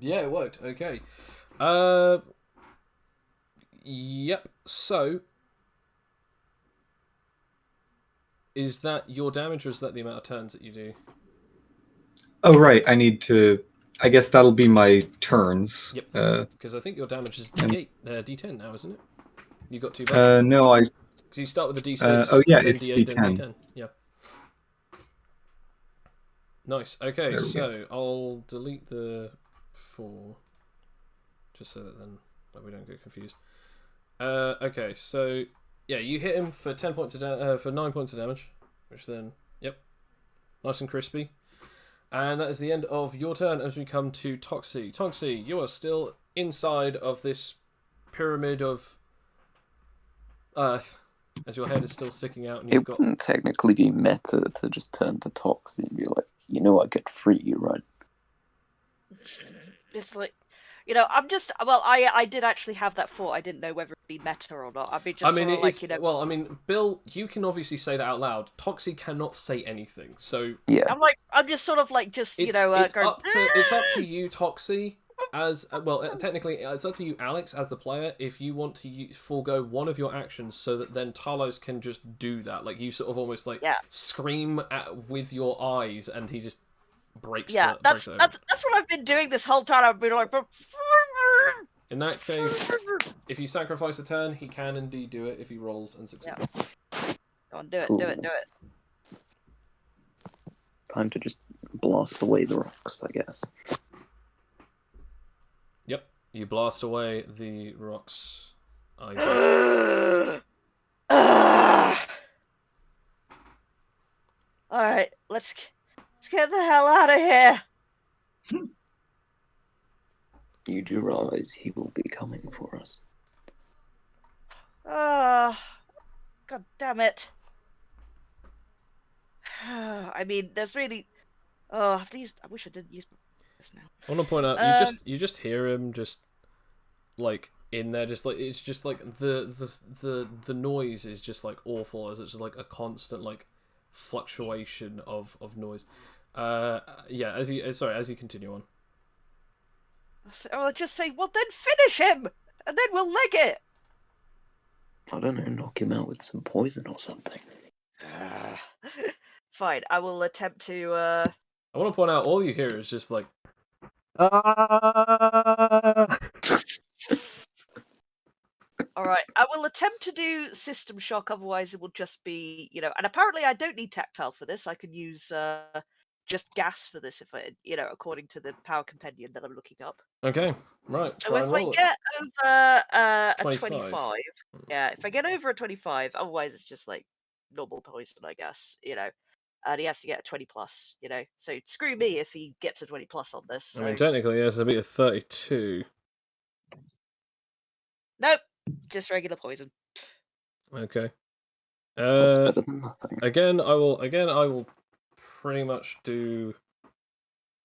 Yeah, it worked. Okay. Yep. So, is that your damage, or is that the amount of turns that you do? Oh right, I need to. I guess that'll be my turns. Yep. Uh, Because I think your damage is D8, D10 now, isn't it? You got 2 bucks. no, I. Because you start with the D6. Oh yeah, then it's D8, then D10. D10. Yeah. Nice. Okay, There we so I'll delete the 4, just so that then we don't get confused. Okay, so yeah, you hit him for 10 points of for 9 points of damage, which then, yep, nice and crispy. And that is the end of your turn as we come to Toxie. Toxie, you are still inside of this pyramid of Earth. as your head is still sticking out, and It you've got. wouldn't technically be meta to just turn to Toxie and be like, I get free, right? Just like, I'm just well, I did actually have that thought. I didn't know whether it'd be meta or not. I'd be just I mean, sort of like, well, I mean, Bill, you can obviously say that out loud. Toxie cannot say anything, so Yeah. I'm just sort of like, just it's going. it's up to you, Toxie. As well, technically, it's up to you, Alex, as the player, if you want to forego one of your actions, so that then Talos can just do that. Like you sort of almost like scream with your eyes, and he just breaks. Yeah, that's what I've been doing this whole time. I've been like. In that case, if you sacrifice a turn, he can indeed do it if he rolls and succeeds. Yeah. Go on, do it, Cool. do it, do it. Time to just blast away the rocks, I guess. Yep, you blast away the rocks. Alright, let's get the hell out of here. You do realize he will be coming for us. God damn it. I mean, there's really. I wish I didn't use this now. I want to point out, you just hear him just like in there, just like it's just like the noise is just like awful, as it's just like a constant like fluctuation of noise. Yeah, as you continue on. I'll just say, well, then finish him, and then we'll leg it. I don't know, knock him out with some poison or something. Fine, I will attempt to. I want to point out, all you hear is just like. Alright, I will attempt to do System Shock, otherwise it will just be, and apparently I don't need tactile for this. I can use just gas for this, if I, according to the power compendium that I'm looking up. Okay, right. So if I get over a 25, yeah, if I get over a 25, otherwise it's just like normal poison, I guess, and he has to get a 20 plus, so screw me if he gets a 20 plus on this. So. I mean, technically, he has to be a 32. Nope, just regular poison. Okay. That's better than nothing. Again, I will pretty much do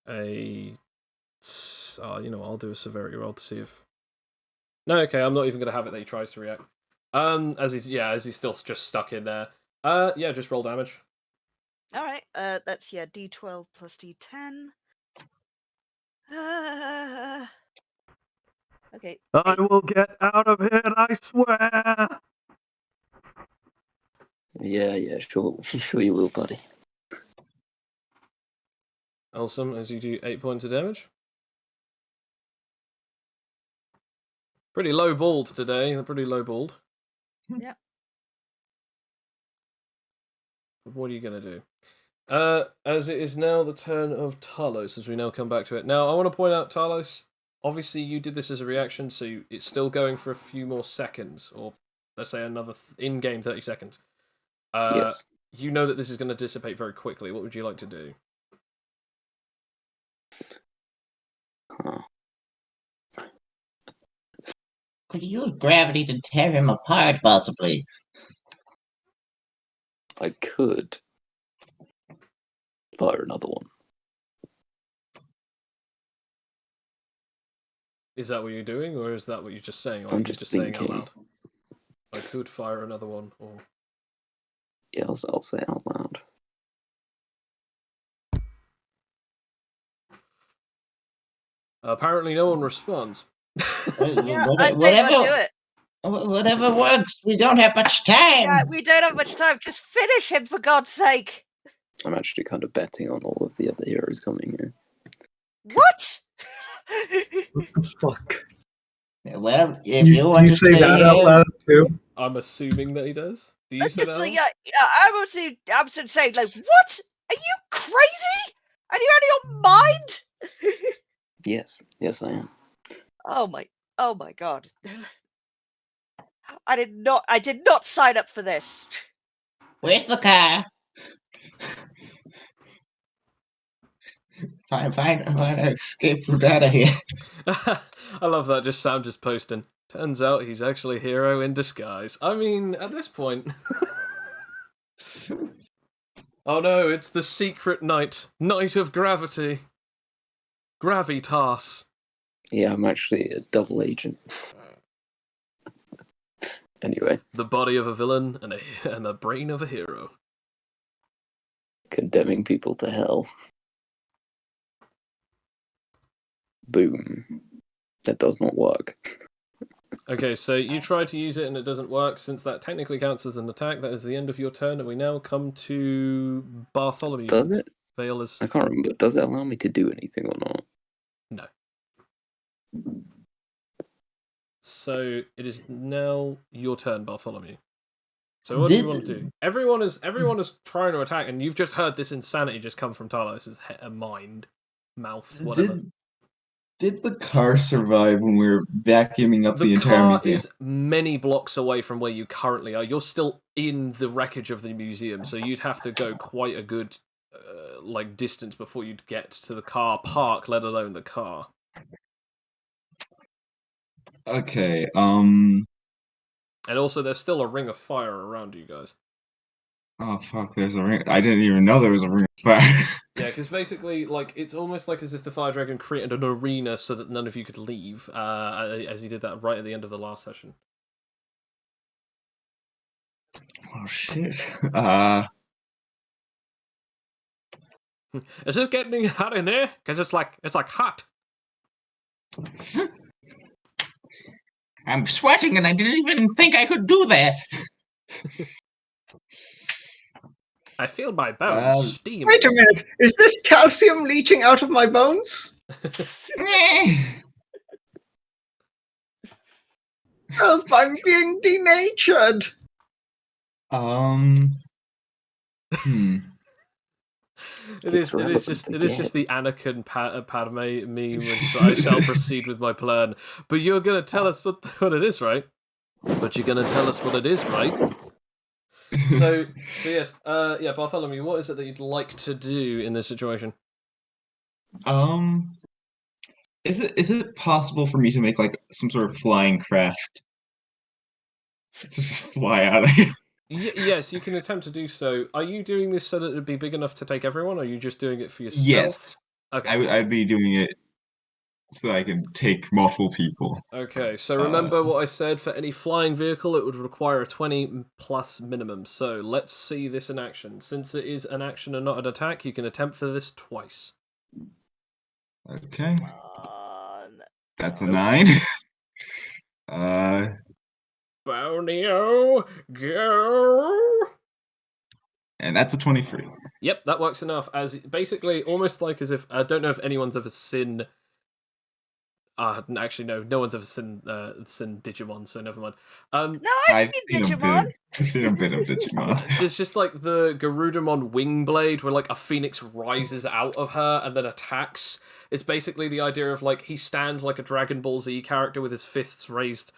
a. I'll do a severity roll to see if. No, okay, I'm not even gonna have it that he tries to react. As he's still just stuck in there. Yeah, just roll damage. All right, that's D12 plus D10. Okay. I will get out of here, I swear. Yeah, sure, sure you will, buddy. Awesome, as you do 8 points of damage. Pretty low balled today. Pretty low balled. Yeah. What are you gonna do? As it is now the turn of Talos, as we now come back to it. Now, I want to point out, Talos, obviously you did this as a reaction, so it's still going for a few more seconds, or let's say another in-game 30 seconds. Yes. You know that this is going to dissipate very quickly. What would you like to do? Huh. Could you use gravity to tear him apart, possibly? I could fire another one. Is that what you're doing, or is that what you're just saying? Or I'm are you just saying out thinking. loud? I could fire another one, or... Yeah, I'll say it out loud. Apparently no one responds. Yeah, I say we'll do it. Whatever works. We don't have much time. Yeah, we don't have much time. Just finish him, for God's sake. I'm actually kind of betting on all of the other heroes coming here. What? What the fuck? Well, if you want to say that out loud too? I'm assuming that he does. Do you say that? Honestly, yeah, I'm saying, like, what? Are you crazy? Are you out of your mind? Yes, I am. Oh my God. I did not sign up for this. Where's the car? Find our escape route out of here. I love that. Just Sam just posting. Turns out he's actually a hero in disguise. I mean, at this point... Oh no, it's the secret knight. Knight of Gravity. Gravitas. Yeah, I'm actually a double agent. Anyway, The body of a villain and the brain of a hero. condemning people to hell. Boom. That does not work. Okay, so you try to use it and it doesn't work. Since that technically counts as an attack, that is the end of your turn, and we now come to Bartholomew. Does it? Vale is... I can't remember. Does it allow me to do anything or not? No. So it is now your turn, Bartholomew. So what do you want to do? Everyone is trying to attack, and you've just heard this insanity just come from Talos' mouth, whatever. Did the car survive when we were vacuuming up the entire car museum? is many blocks away from where you currently are. You're still in the wreckage of the museum, so you'd have to go quite a good distance before you'd get to the car park, let alone the car. Okay, And also, there's still a ring of fire around you guys. oh fuck, there's a ring. I didn't even know there was a ring of fire. Yeah, because basically, it's almost like as if the Fire Dragon created an arena so that none of you could leave, as he did that right at the end of the last session. Oh shit. Is it getting hot in there? Because it's like hot. I'm sweating and I didn't even think I could do that. I feel my bones steaming. Wait a minute, is this calcium leaching out of my bones? Help, I'm being denatured! It is just the Anakin Padme meme, which I shall proceed with my plan. But you're gonna tell us what it is, right? But you're gonna tell us what it is, right? So yes, Bartholomew, what is it that you'd like to do in this situation? Is it possible for me to make some sort of flying craft? To just fly out of here. Yes, you can attempt to do so. Are you doing this so that it'd be big enough to take everyone, or are you just doing it for yourself? Yes. Okay. I'd be doing it so I can take multiple people. Okay, so remember what I said, for any flying vehicle it would require a 20 plus minimum. So let's see this in action. Since it is an action and not an attack, you can attempt for this twice. Okay. That's a 9. Bonio, go! And that's a 23. Yep, that works enough. As basically, almost like as if, I don't know if anyone's ever seen... actually, no one's ever seen Digimon, so never mind. No, I've seen Digimon. I've seen a bit of Digimon. There's just like the Garudamon wing blade, where like a phoenix rises out of her and then attacks. It's basically the idea of he stands like a Dragon Ball Z character with his fists raised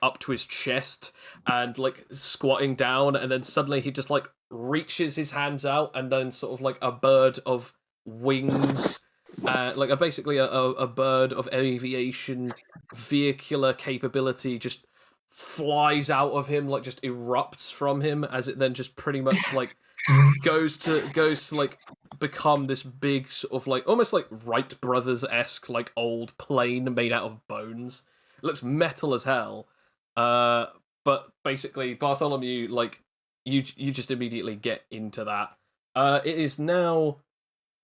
up to his chest and squatting down, and then suddenly he just reaches his hands out, and then sort of a bird of wings. Basically a bird of aviation vehicular capability just flies out of him, just erupts from him, as it then just pretty much goes to become this big sort of almost Wright Brothers-esque old plane made out of bones. It looks metal as hell. But basically Bartholomew, you just immediately get into that. It is now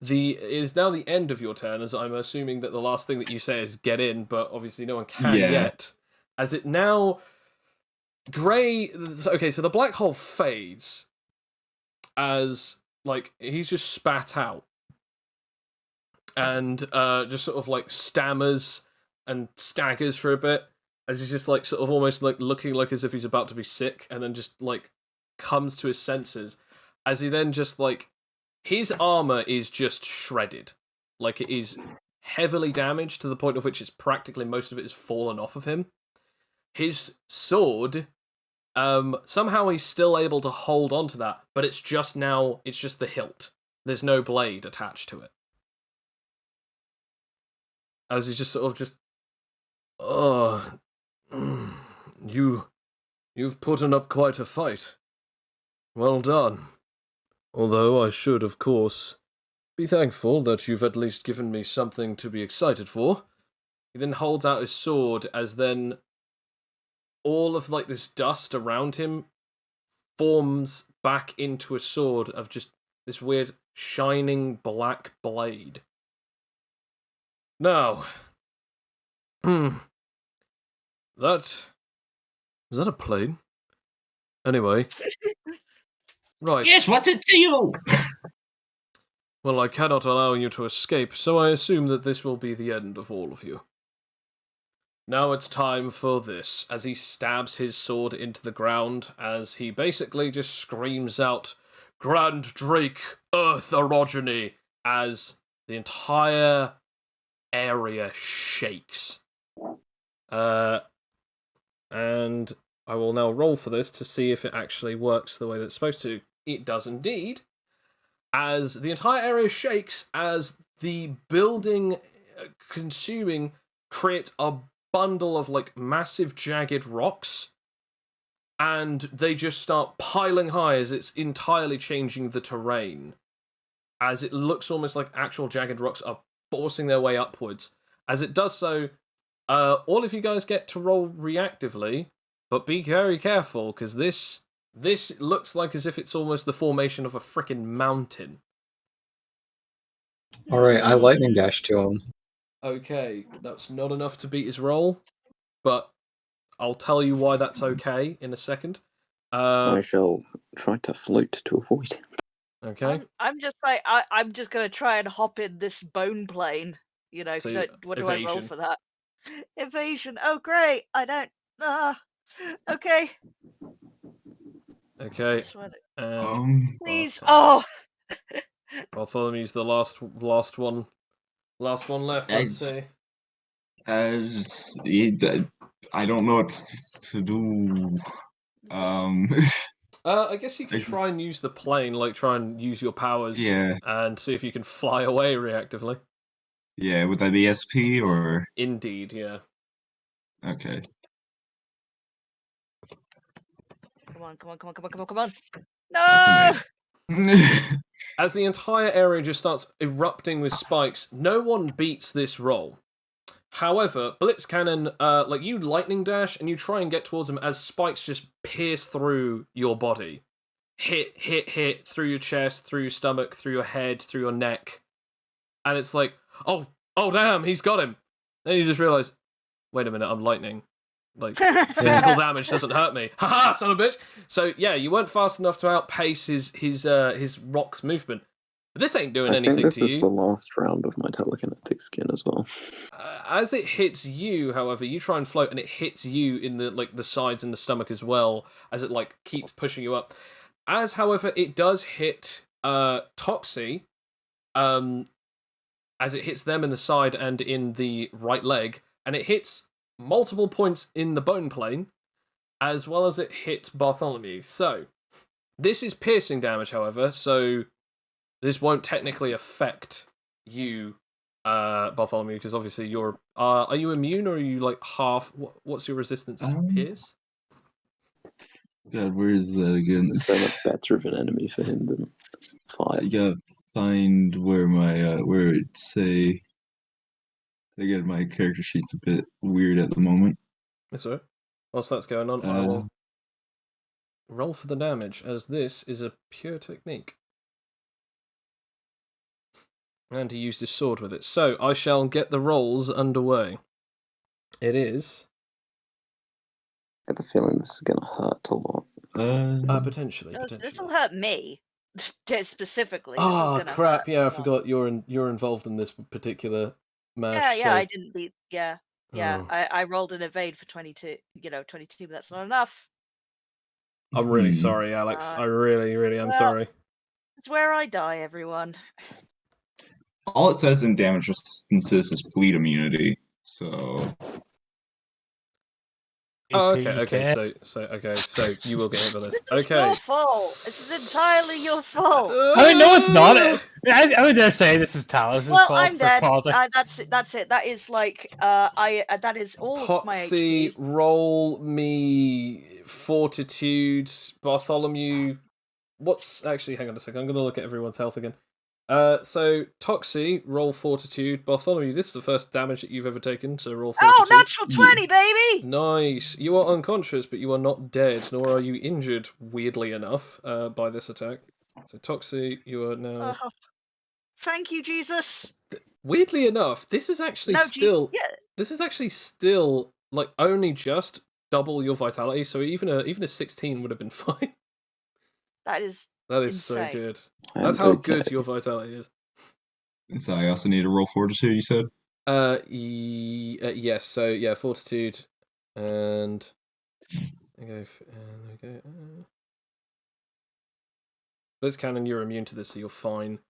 the end of your turn, as I'm assuming that the last thing that you say is get in, but obviously no one can yet. As it now... Okay, so the black hole fades as, he's just spat out. And just sort of, stammers and staggers for a bit, as he's just, sort of almost, looking as if he's about to be sick, and then just, comes to his senses, as he then just, his armor is just shredded. It is heavily damaged to the point of which it's practically most of it has fallen off of him. His sword, somehow he's still able to hold on to that, but it's just the hilt. There's no blade attached to it. As he's just sort of just... You've put up quite a fight. Well done. Although I should, of course, be thankful that you've at least given me something to be excited for. He then holds out his sword as then all of like this dust around him forms back into a sword of just this weird shining black blade. Now, that is that a plane? Anyway, right. Yes, what's it to you? Well, I cannot allow you to escape, so I assume that this will be the end of all of you. Now it's time for this, as he stabs his sword into the ground, as he basically just screams out, Grand Drake, Earth Orogeny, as the entire area shakes. And I will now roll for this to see if it actually works the way that it's supposed to. It does indeed. As the entire area shakes, as the building consuming creates a bundle of like massive jagged rocks, and they just start piling high as it's entirely changing the terrain. As it looks almost like actual jagged rocks are forcing their way upwards. As it does so, all of you guys get to roll reactively, but be very careful, because this looks like as if it's almost the formation of a freaking mountain. Alright, I lightning dash to him. Okay, that's not enough to beat his roll, but I'll tell you why that's okay in a second. I shall try to float to avoid it. Okay. I'm just like I'm just gonna try and hop in this bone plane. You know, So what do I roll evasion. for that? Evasion. Oh great! I don't. Okay. Okay. Swear to- And Please. Oh. Bartholomew's the last one. Last one left. Let's see. I don't know what to do. I guess you could try and use the plane, like try and use your powers, Yeah. and see if you can fly away reactively. Yeah, would that be SP or? Indeed, yeah. Okay. Come on. No! As the entire area just starts erupting with spikes, no one beats this roll. However, Blitz Cannon, like you lightning dash and you try and get towards them as spikes just pierce through your body. Hit through your chest, through your stomach, through your head, through your neck. And it's like, oh damn, he's got him. Then you just realize, wait a minute, I'm lightning. Like, physical damage doesn't hurt me. Haha, son of a bitch! So, yeah, you weren't fast enough to outpace his rock's movement. But this ain't doing anything to you. I think this is the last round of my telekinetic skin as well. As it hits you, however, you try and float, and it hits you in the sides and the stomach as well, as it like keeps pushing you up. As, however, it does hit Toxie, as it hits them in the side and in the right leg, and it hits multiple points in the bone plane, as well as it hits Bartholomew. So, this is piercing damage, however, so this won't technically affect you, Bartholomew, because obviously you're... are you immune, or are you like half... What's your resistance to pierce? God, where is that again? This is so much better of an enemy for him than fire. I gotta find where my where it say. Again, my character sheet's a bit weird at the moment. That's all right. Whilst that's going on, I will roll for the damage, as this is a pure technique. And he used his sword with it. So, I shall get the rolls underway. It is... I get the feeling this is gonna hurt a lot. potentially. This will hurt me. Specifically. This is Oh, gonna crap, hurt yeah, I forgot you're involved in this particular match. Yeah, so... I didn't beat... Yeah. Oh. I rolled an evade for 22, 22, but that's not enough. I'm really sorry, Alex. I really am sorry. It's where I die, everyone. All it says in damage resistance is bleed immunity, so... Oh, okay, PK. so you will get hit by this. This is Okay. your fault. This is entirely your fault. I mean, no, it's not. I would dare say this is Talos' Well, fault I'm for dead. causing. That's it. That's it. That is like that is all of my Toxie, HP. roll me fortitude. Bartholomew, what's actually? Hang on a second. I'm gonna look at everyone's health again. So Toxie, roll fortitude. Bartholomew, this is the first damage that you've ever taken, so roll Oh, fortitude. natural 20, baby! Nice. You are unconscious, but you are not dead, nor are you injured. Weirdly enough, by this attack. So Toxie, you are now. Oh, thank you, Jesus. Weirdly enough, this is actually No, still. yeah. This is actually still like only just double your vitality. So even a 16 would have been fine. That is That is insane. so good. I am That's how okay. good your vitality is. So I also need to roll fortitude, you said? Yes. So yeah, fortitude, and there we go. Blitzcannon, you're immune to this, so you're fine.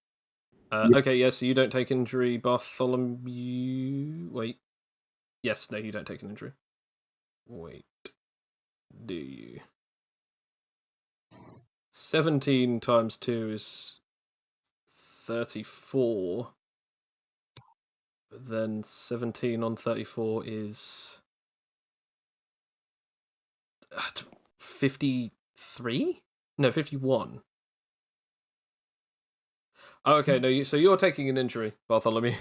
Okay, yeah. So you don't take injury, Bartholomew. Wait. Yes. No, you don't take an injury. Wait. Do you? 17 times 2 is 34. But then 17 on 34 is 53? No, 51. Oh, okay, no, so you're taking an injury, Bartholomew.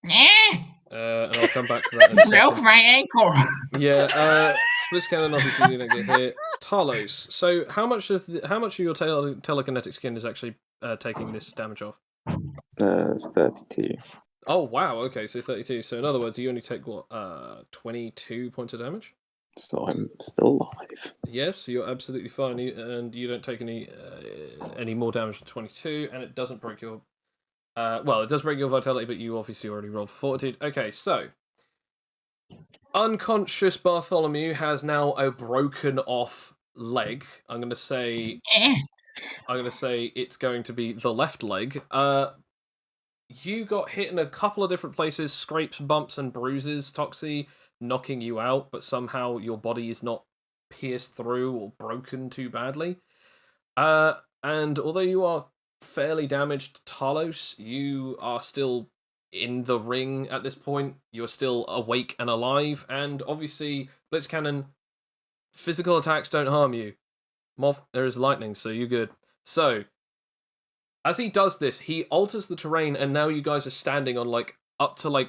Eh, And I'll come back to that in a broke second. my ankle. Yeah, Blitzcannon obviously you don't get hit. Talos, so how much of your telekinetic skin is actually taking this damage off? It's 32. Oh wow, okay, so 32. So in other words, you only take what, 22 points of damage? So I'm still alive. Yes, so you're absolutely fine, and you don't take any more damage than 22, and it doesn't break your. Well, it does break your vitality, but you obviously already rolled fortitude. Okay, so unconscious Bartholomew has now a broken off leg. I'm gonna say it's going to be the left leg. You got hit in a couple of different places, scrapes, bumps, and bruises, Toxie, knocking you out, but somehow your body is not pierced through or broken too badly. And although you are fairly damaged, Talos, you are still in the ring at this point. You're still awake and alive, and obviously, Blitzcannon, physical attacks don't harm you. There is lightning, so you're good. So, as he does this, he alters the terrain, and now you guys are standing on up to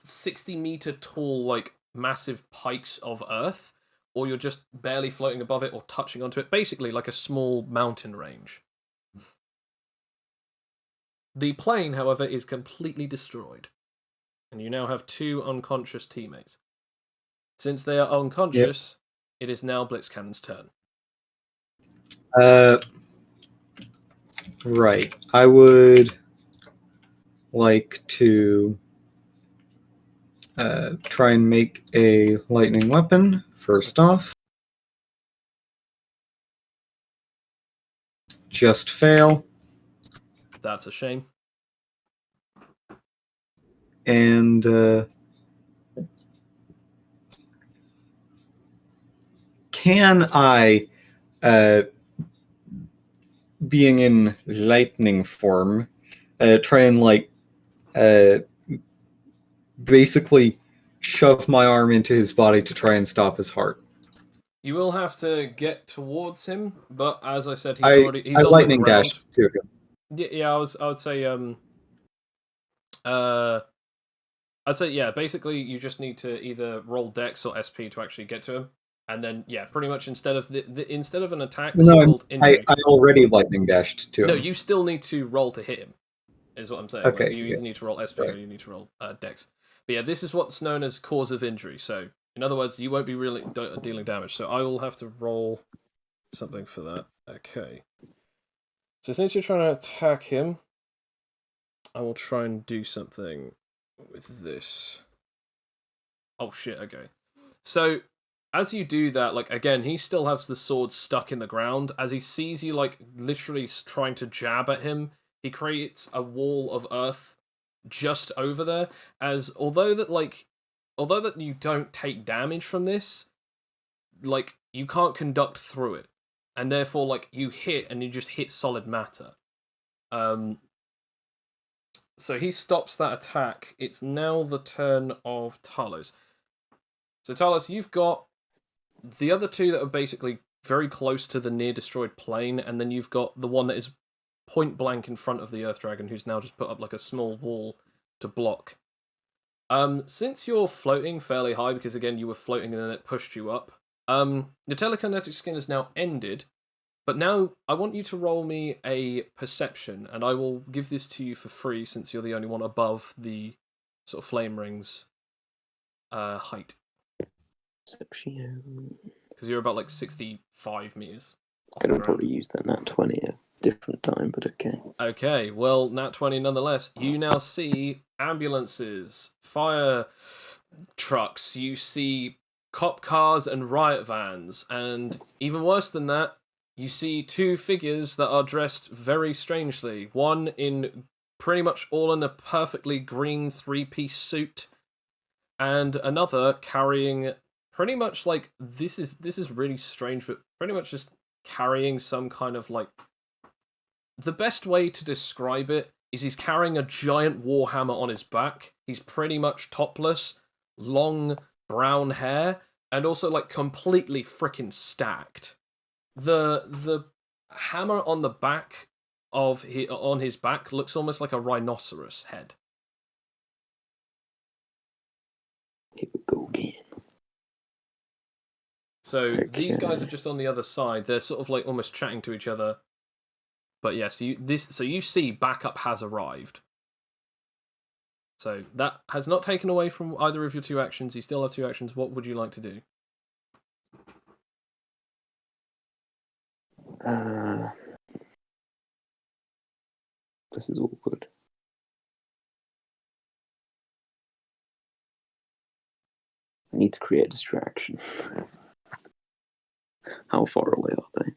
60-meter tall massive pikes of earth, or you're just barely floating above it or touching onto it, basically like a small mountain range. The plane, however, is completely destroyed, and you now have 2 unconscious teammates. Since they are unconscious, it is now Blitzcannon's turn. Right. I would like to try and make a lightning weapon, first off. Just fail. That's a shame. And can I, being in lightning form, try and basically shove my arm into his body to try and stop his heart? You will have to get towards him, but as I said, he's I on the lightning ground. dashed to him. Yeah, I would say I'd say yeah. Basically, you just need to either roll Dex or SP to actually get to him, and then yeah, pretty much instead of instead of an attack, this is called injury. I already lightning dashed to him. No, you still need to roll to hit him. Is what I'm saying. Okay, you either need to roll SP or you need to roll Dex. But yeah, this is what's known as cause of injury. So in other words, you won't be really dealing damage. So I will have to roll something for that. Okay. So since you're trying to attack him, I will try and do something with this. Oh shit, okay. So as you do that, again, he still has the sword stuck in the ground. As he sees you literally trying to jab at him, he creates a wall of earth just over there. Although that you don't take damage from this, like you can't conduct through it, and therefore like you hit and you just hit solid matter. So he stops that attack. It's now the turn of Talos. So Talos, you've got the other two that are basically very close to the near destroyed plane, and then you've got the one that is point blank in front of the Earth Dragon, who's now just put up like a small wall to block. Since you're floating fairly high, because again you were floating and then it pushed you up, your telekinetic skin has now ended. But now I want you to roll me a perception, and I will give this to you for free since you're the only one above the sort of flame ring's height. Perception. Because you're about like 65 meters. Could have probably used that nat 20 a different time, but okay. Okay, well, nat 20 nonetheless. You now see ambulances, fire trucks, you see cop cars and riot vans, and even worse than that, you see two figures that are dressed very strangely. One in pretty much all in a perfectly green three-piece suit, and another carrying pretty much like this is really strange, but pretty much just carrying some kind of like, the best way to describe it is he's carrying a giant warhammer on his back. He's pretty much topless, long brown hair, and also like completely freaking stacked. The hammer on the back of on his back looks almost like a rhinoceros head. Here we go again. So these guys are just on the other side. They're sort of like almost chatting to each other. But yes, you see backup has arrived. So that has not taken away from either of your two actions. You still have two actions. What would you like to do? This is awkward. I need to create a distraction. How far away are they?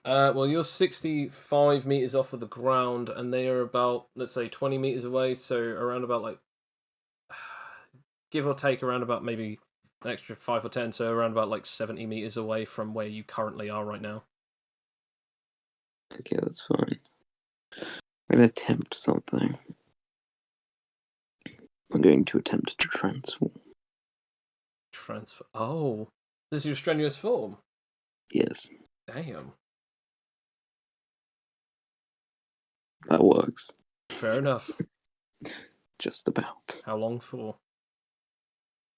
Well, you're 65 meters off of the ground, and they are about, let's say, 20 meters away. So around about like, give or take, around about maybe an extra 5 or 10. So around about like 70 meters away from where you currently are right now. Okay, that's fine. I'm going to attempt something. I'm going to attempt to transform. Oh, this is your strenuous form? Yes. Damn. That works. Fair enough. Just about. How long for?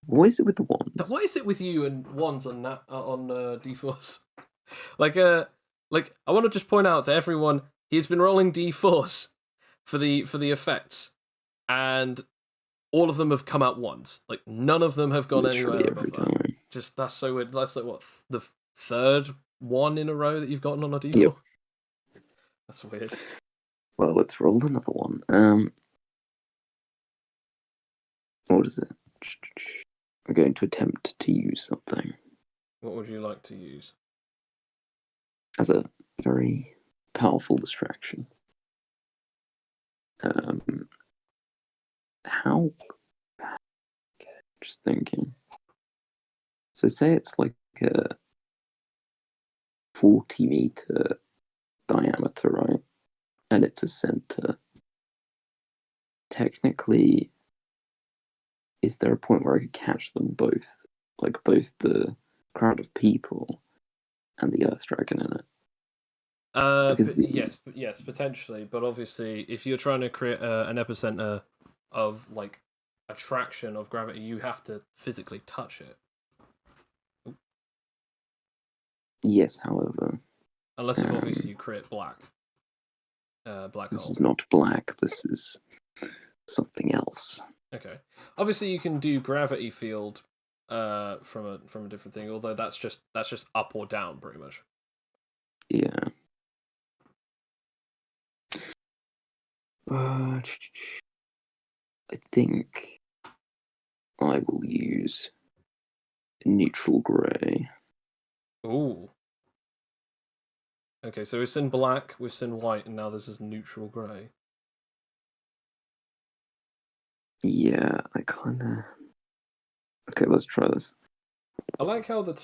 What is it with the wands? What is it with you and wands on that D-Force? like I want to just point out to everyone, he's been rolling D-Force for the effects, and all of them have come out once. Like none of them have gone Literally anywhere every above that. time. Just that's so weird. That's like what, the third one in a row that you've gotten on a D4. Yep. That's weird. Well, let's roll another one. What is it? I'm going to attempt to use something What would you like to use? as a very powerful distraction. How? Just thinking. So say it's like a 40-meter diameter, right? And it's a center. Technically, is there a point where I could catch them both? Like both the crowd of people and the Earth Dragon in it? Yes, potentially. But obviously, if you're trying to create an epicenter of like attraction of gravity, you have to physically touch it. Yes, however, Unless if obviously you create black this hole. is not black. This is something else. Okay. Obviously, you can do gravity field from a different thing. Although that's just up or down, pretty much. Yeah. I think I will use neutral grey. Ooh. Okay, so we've seen black, we've seen white, and now this is neutral grey. Yeah, I kinda... Okay, let's try this. I like how the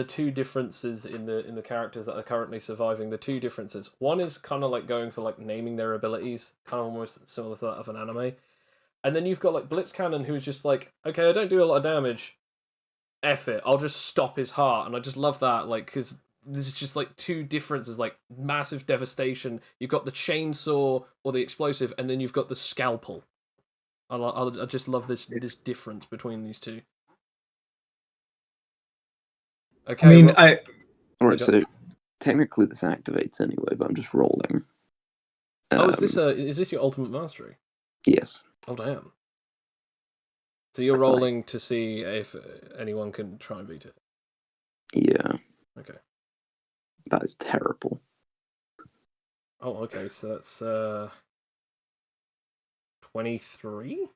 two differences in the characters that are currently surviving. The two differences. One is kind of like going for like naming their abilities, kind of almost similar to that of an anime. And then you've got like Blitzcannon, who's just like, okay, I don't do a lot of damage. F it, I'll just stop his heart, and I just love that, like, because this is just like two differences, like massive devastation. You've got the chainsaw or the explosive, and then you've got the scalpel. I just love this difference between these two. Okay, I mean, well, Alright, so technically this activates anyway, but I'm just rolling. is this your ultimate mastery? Yes. Oh damn! So you're That's like- rolling to see if anyone can try and beat it. Yeah. Okay. That is terrible. Oh, okay. So that's 23.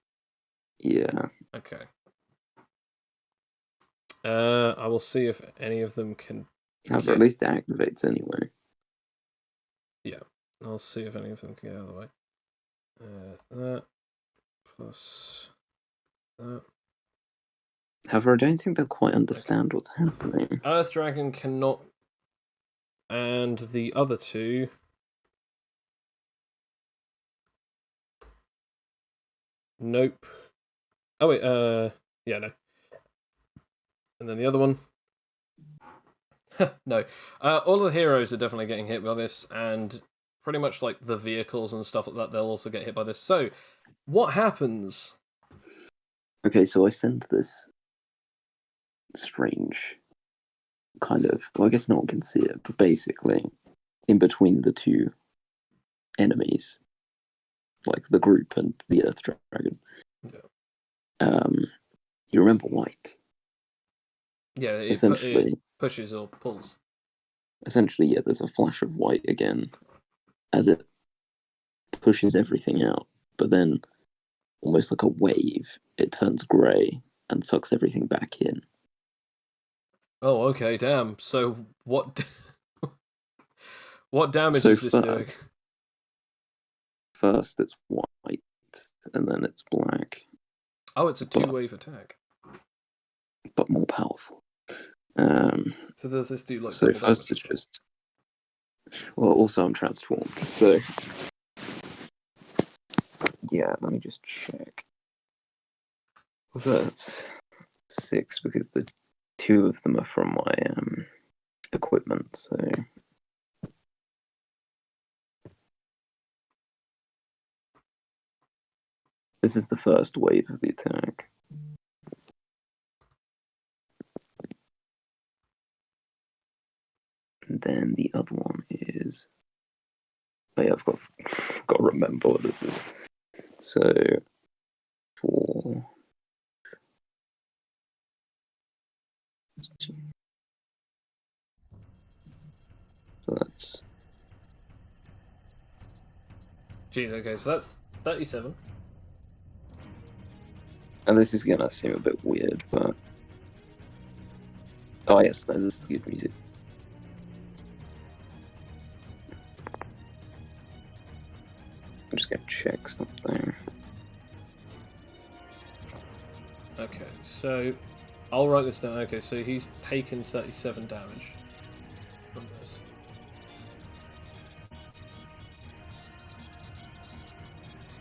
Yeah. Okay. I will see if any of them can. However, at least it activates anyway. Yeah, I'll see if any of them can get out of the way. That plus that. However, I don't think they'll quite understand what's happening. Earth Dragon cannot, and the other two. Nope. Oh wait. Yeah, no. And then the other one. No. All of the heroes are definitely getting hit by this, and pretty much like the vehicles and stuff like that, they'll also get hit by this. So, what happens? Okay, so I send this strange kind of, well, I guess no one can see it, but basically in between the two enemies, like the group and the Earth Dragon. Yeah. You remember White? Yeah, Essentially, it pushes or pulls. Essentially, yeah, there's a flash of white again as it pushes everything out, but then almost like a wave, it turns grey and sucks everything back in. Oh, okay, damn. So what? What damage is this doing? First, it's white, and then it's black. Oh, it's a two-wave attack. But more powerful. So does this do like? So first, it's just. Well, also I'm transformed. So yeah, let me just check. Was that 6 because the 2 of them are from my equipment. So this is the first wave of the attack. And then the other one is. Oh yeah, I've got to remember what this is. So 4. So that's. Jeez, okay, so that's 37. And this is gonna seem a bit weird, but. Oh yes, no, this is good music. I'm just gonna check something. Okay, so I'll write this down. Okay, so he's taken 37 damage from this.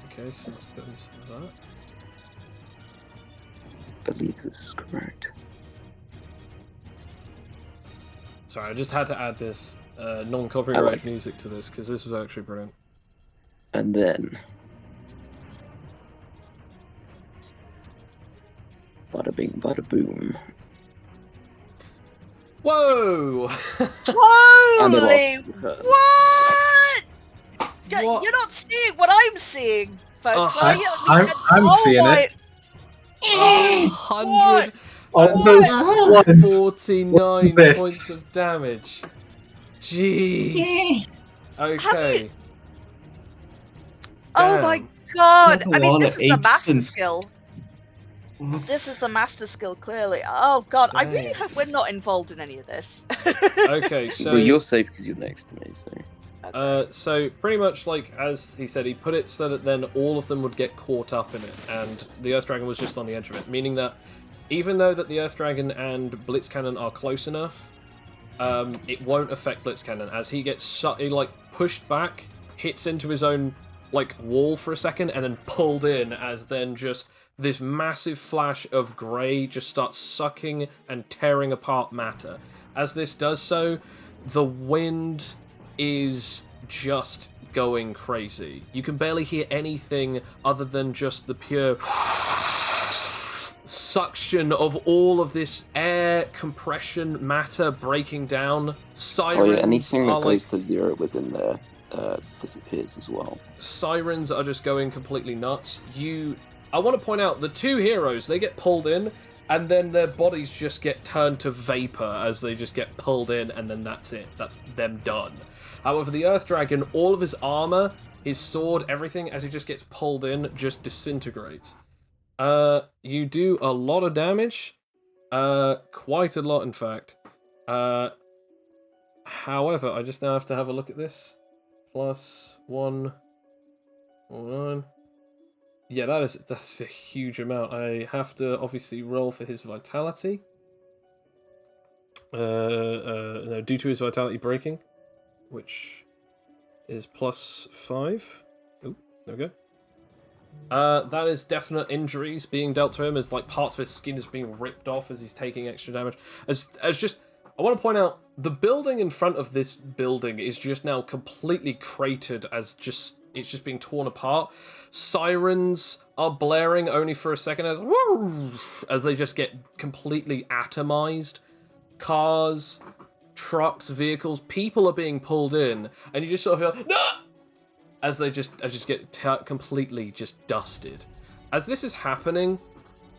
Okay, so let's put him to that. I believe this is correct. Sorry, I just had to add this non-copyright music to this because this was actually brilliant. And then. Bada bing, bada boom. Whoa! Holy! What? What? You're not seeing what I'm seeing, folks. I'm seeing it. 149 This. points of damage. Jeez. Okay. Oh my Damn. god! That's a I mean, lot this of is the apes master and- skill. This is the master skill, clearly. Oh god, I really Dang. hope we're not involved in any of this. Okay, so Well, you're safe because you're next to me, so. so pretty much like as he said, he put it so that then all of them would get caught up in it, and the Earth Dragon was just on the edge of it, meaning that even though that the Earth Dragon and Blitzcannon are close enough, it won't affect Blitzcannon as he gets pushed back, hits into his own wall for a second, and then pulled in as then just this massive flash of grey just starts sucking and tearing apart matter. As this does so, the wind is just going crazy. You can barely hear anything other than just the pure suction of all of this air, compression, matter breaking down. Sirens anything that are goes to zero within there disappears as well. Sirens are just going completely nuts. I want to point out the two heroes, they get pulled in, and then their bodies just get turned to vapor as they just get pulled in, and then that's it. That's them done. However, the Earth Dragon, all of his armor, his sword, everything, as he just gets pulled in, just disintegrates. You do a lot of damage. Quite a lot, in fact. However, I just now have to have a look at this. +1, 9. Yeah, that's a huge amount. I have to obviously roll for his vitality. No, due to his vitality breaking, which is +5. Oh, there we go. That is definite injuries being dealt to him as parts of his skin is being ripped off as he's taking extra damage. I want to point out the building in front of this building is just now completely cratered as it's just being torn apart. Sirens are blaring only for a second as they just get completely atomized. Cars, trucks, vehicles, people are being pulled in, and you just sort of feel no! As they just get completely just dusted. As this is happening,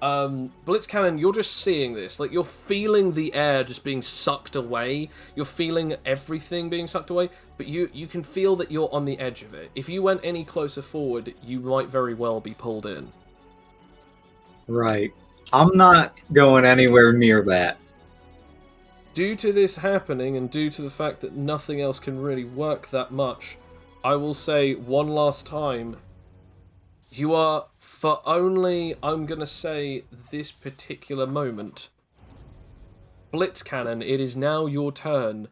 Blitzcannon, you're just seeing this. You're feeling the air just being sucked away. You're feeling everything being sucked away, but you can feel that you're on the edge of it. If you went any closer forward, you might very well be pulled in. Right. I'm not going anywhere near that. Due to this happening, and due to the fact that nothing else can really work that much, I will say one last time, you are, for only, I'm going to say, this particular moment, Blitzcannon, it is now your turn,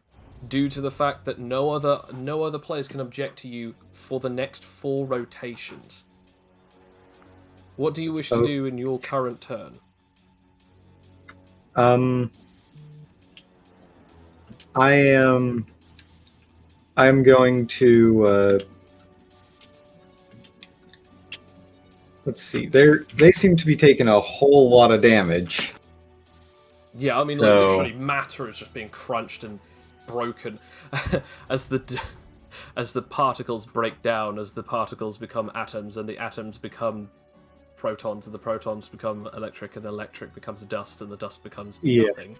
due to the fact that no other players can object to you for the next 4 rotations. What do you wish to do in your current turn? I'm going to let's see. They seem to be taking a whole lot of damage. Yeah, I mean, literally matter is just being crunched and broken as the particles break down, as the particles become atoms, and the atoms become protons, and the protons become electric, and the electric becomes dust, and the dust becomes nothing.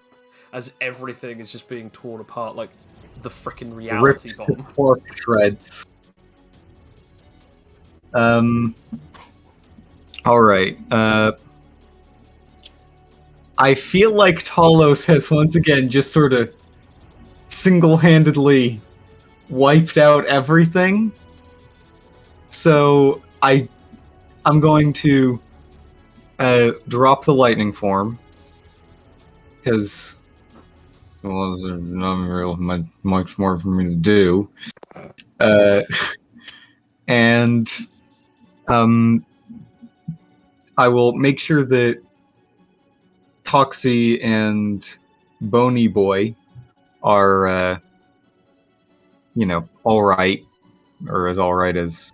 As everything is just being torn apart like the frickin' reality bomb. Pork shreds. Alright. I feel like Talos has once again just sort of single-handedly wiped out everything. So I'm going to drop the lightning form. Because, well, there's not real much more for me to do. And I will make sure that Toxie and Bony Boy are, all right, or as all right as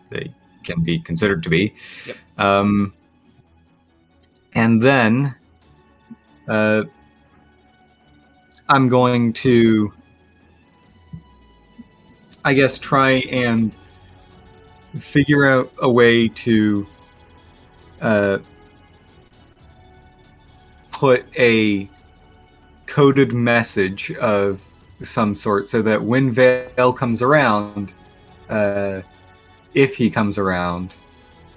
they can be considered to be. Yep. And then I'm going to, I guess, try and figure out a way to put a coded message of some sort so that when Vale comes around, if he comes around,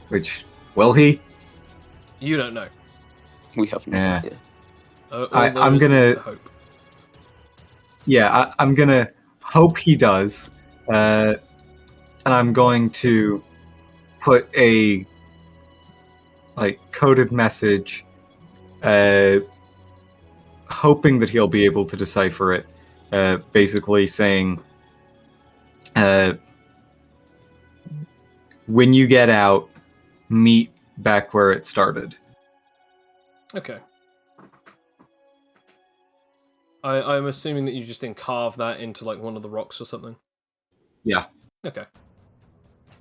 which, will he? You don't know. We have no idea. I'm gonna hope. Yeah, I'm gonna hope he does, and I'm going to put a coded message hoping that he'll be able to decipher it, basically saying, when you get out, meet back where it started. Okay. I'm assuming that you just didn't carve that into like one of the rocks or something. Yeah. Okay.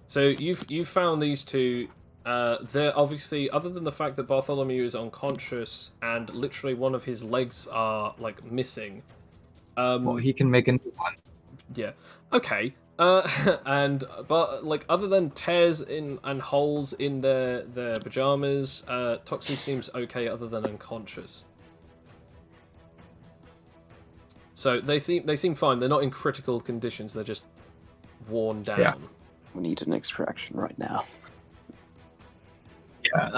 So you've found these two. They're obviously, other than the fact that Bartholomew is unconscious and literally one of his legs are like missing. Well, he can make a new one. Yeah. Okay. But like other than tears in and holes in their pajamas, Toxie seems okay other than unconscious. So they seem fine. They're not in critical conditions. They're just worn down. Yeah. We need an extraction right now. Yeah.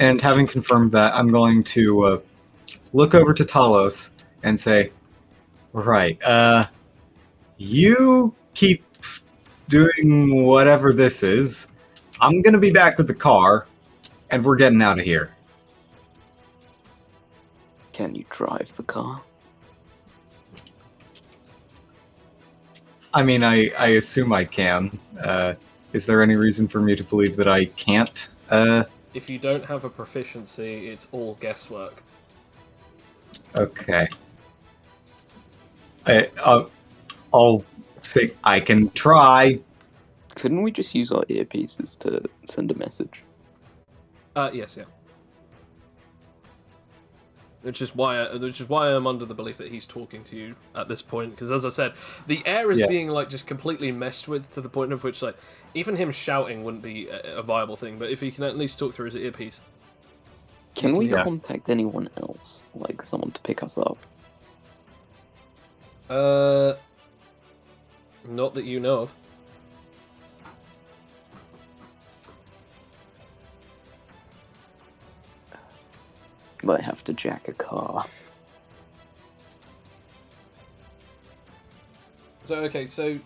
And having confirmed that, I'm going to look over to Talos and say, right, you keep doing whatever this is. I'm gonna be back with the car, and we're getting out of here. Can you drive the car? I mean, I assume I can. Is there any reason for me to believe that I can't? If you don't have a proficiency, it's all guesswork. Okay. I'll say I can try. Couldn't we just use our earpieces to send a message? Yes, yeah. Which is why I'm under the belief that he's talking to you at this point, because as I said, the air is being like just completely messed with to the point of which like even him shouting wouldn't be a viable thing. But if he can at least talk through his earpiece, Can we Yeah. contact anyone else, like someone to pick us up? not that you know of. Might have to jack a car. So okay, so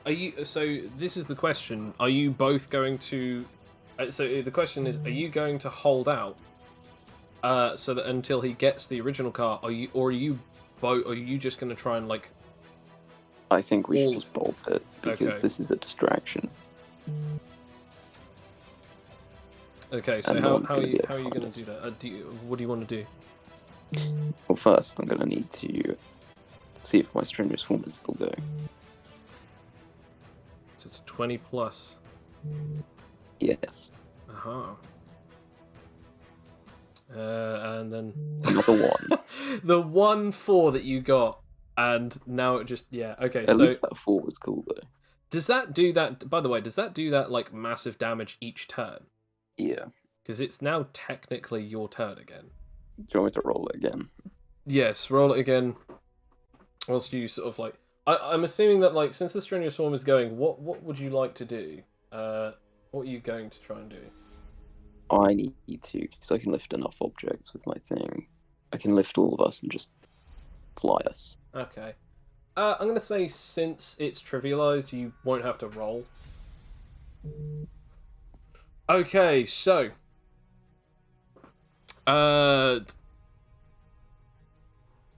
are you? So this is the question: are you both going to? So the question is: are you going to hold out? So that until he gets the original car, are you, or are you both? Are you just going to try and like? I think we should All- just bolt it, because Okay. this is a distraction. Okay, so And no how one's are gonna you be able how are to you find going us. to do that? What do you want to do? Well, first, I'm gonna need to see if my strenuous form is still going. So it's a 20 plus. Yes. Uh-huh. And then Another one. the 1-4 that you got, and now it just okay. At so least that 4 was cool, though. does that do that? By the way, does that do that like massive damage each turn? Yeah. Because it's now technically your turn again. Do you want me to roll it again? Yes, roll it again. Whilst you sort of like, I'm assuming that like since the strenuous swarm is going, what would you like to do? What are you going to try and do? I need to, because I can lift enough objects with my thing. I can lift all of us and just fly us. Okay. I'm gonna say since it's trivialized, you won't have to roll. Okay, so.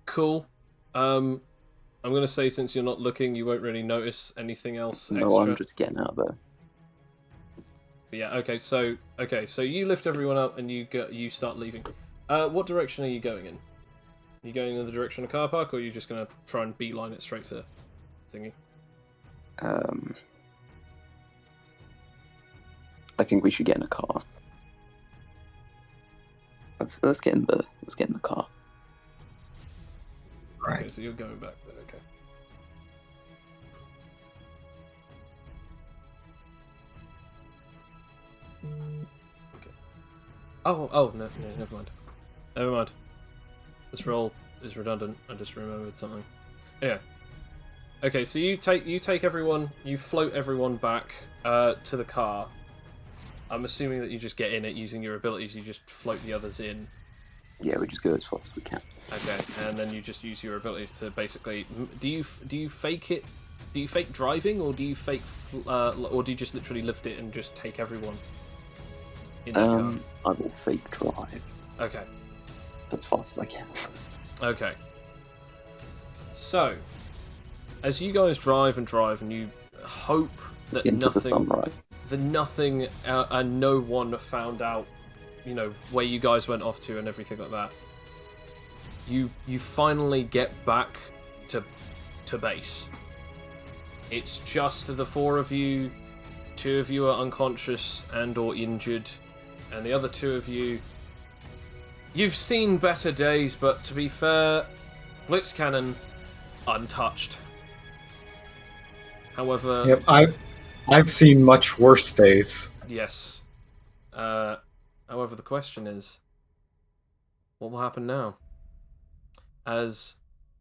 Cool. I'm gonna say since you're not looking, you won't really notice anything else No, extra. I'm just getting out there. Yeah. Okay. So you lift everyone up and you start leaving. What direction are you going in? You going in the direction of car park, or are you just gonna try and beeline it straight for thingy? I think we should get in a car. Let's get in the car. Right. Okay, so you're going back there. Okay. Okay. Oh no, never mind. Never mind. This roll is redundant. I just remembered something. Yeah. Okay, so you take everyone, you float everyone back to the car. I'm assuming that you just get in it using your abilities. You just float the others in. Yeah, we just go as fast as we can. Okay, and then you just use your abilities to basically. Do you fake it? Do you fake driving, or do you fake, or do you just literally lift it and just take everyone in the car? I will fake drive. Okay. as fast as I can. Okay. So, as you guys drive and you hope that Into the nothing, sunrise. and no one found out, you know, where you guys went off to and everything like that. You finally get back to base. It's just the four of you. 2 of you are unconscious and or injured, and the other 2 of you, you've seen better days, but to be fair, Blitzcannon, untouched. However, Yep, I've seen much worse days. yes. However, the question is, what will happen now? As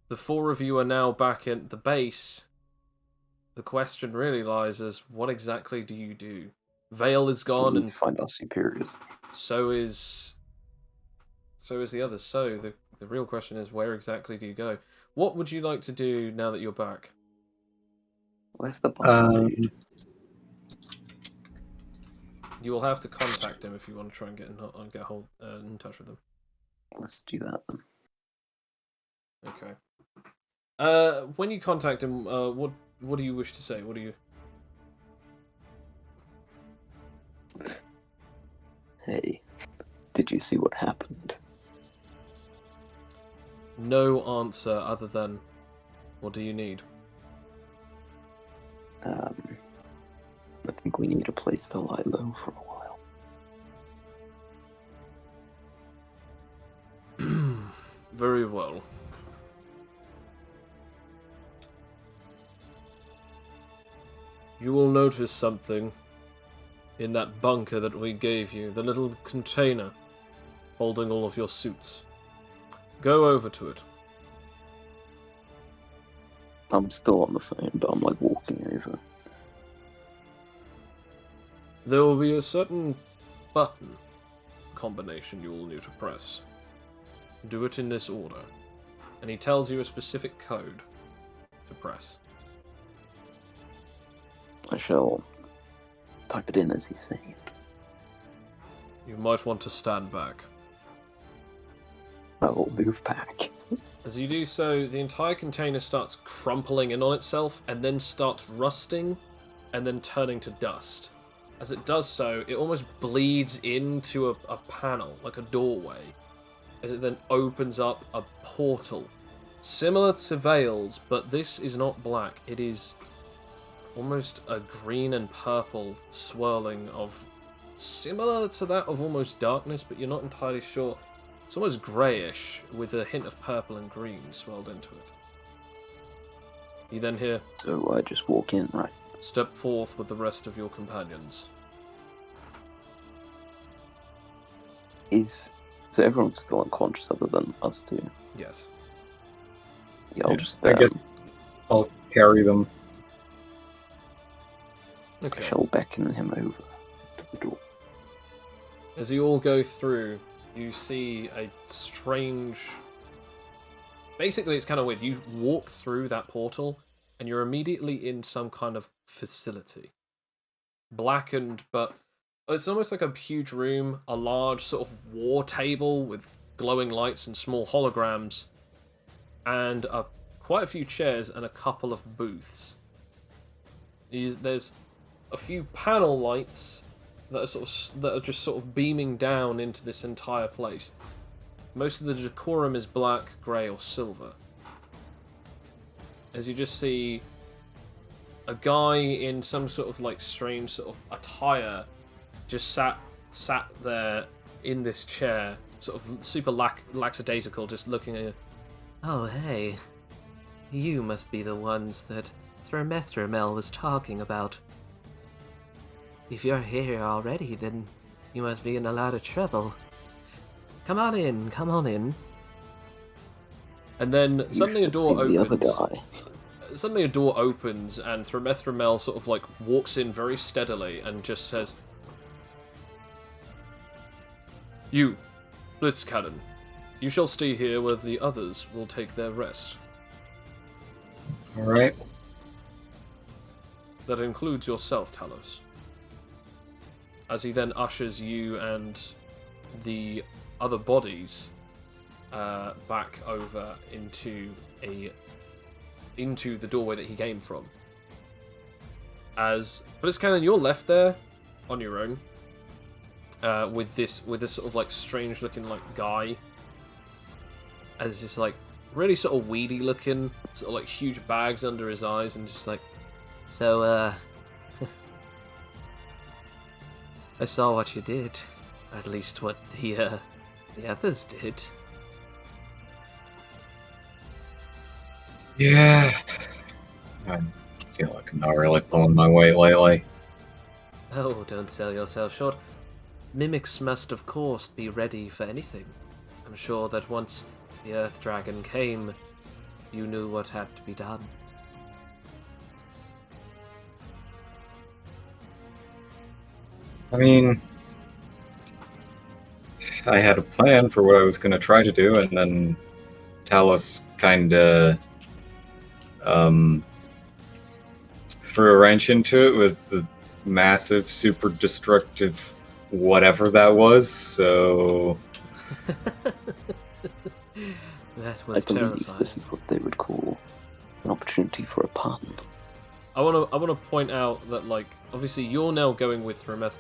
the 4 of you are now back at the base, the question really lies as, what exactly do you do? Vale is We gone, need and to find our superiors. so is the others. So the real question is, where exactly do you go? What would you like to do now that you're back? Where's the bunker, dude? You will have to contact him if you want to try and get in touch with him. Let's do that then. Okay. When you contact him, what do you wish to say? What do you? Hey, did you see what happened? No answer other than, what do you need? I think we need a place to lie low for a while. Very well. You will notice something in that bunker that we gave you, the little container holding all of your suits. Go over to it. I'm still on the phone, but I'm like walking over. There will be a certain button combination you will need to press. Do it in this order. And he tells you a specific code to press. I shall type it in as he's saying it. You might want to stand back. I will move back. As you do so, the entire container starts crumpling in on itself and then starts rusting and then turning to dust. As it does so, it almost bleeds into a panel, like a doorway, as it then opens up a portal. Similar to Vale's, but this is not black. It is almost a green and purple swirling of, similar to that of almost darkness, but you're not entirely sure. It's almost greyish, with a hint of purple and green swirled into it. You then hear, So I just walk in, right? step forth with the rest of your companions. So everyone's still unconscious other than us two? Yes. Yeah, I'll Yeah, just... I guess I'll carry them. I Okay. shall beckon him over to the door. As you all go through, you see a strange... Basically, it's kind of weird. You walk through that portal, and you're immediately in some kind of facility. Blackened, but it's almost like a huge room, a large sort of war table with glowing lights and small holograms, and quite a few chairs and a couple of booths. There's a few panel lights that are just sort of beaming down into this entire place. Most of the decorum is black, grey, or silver. As you just see a guy in some sort of like strange sort of attire just sat there in this chair, sort of super lackadaisical, just looking at you. Oh, hey. You must be the ones that Thermethromel was talking about. If you're here already, then you must be in a lot of trouble. Come on in, come on in. And then suddenly a door The other opens. guy. Suddenly a door opens and Thermethromel sort of like walks in very steadily and just says, "You, Blitzcannon, you shall stay here where the others will take their rest. Alright. That includes yourself, Talos." As he then ushers you and the other bodies back over into the doorway that he came from. But it's kind of you're left there on your own with this sort of like strange looking like guy, as this like really sort of weedy looking, sort of like huge bags under his eyes, and just like, so I saw what you did, or at least what the others did. Yeah. I feel like I'm not really pulling my weight lately. Oh, don't sell yourself short. Mimics must, of course, be ready for anything. I'm sure that once the Earth Dragon came, you knew what had to be done. I mean, I had a plan for what I was going to try to do, and then Talos kind of threw a wrench into it with the massive, super destructive whatever that was, so... That was I believe terrifying. this is what they would call an opportunity for a pun. I want to point out that, like, obviously you're now going with Rameth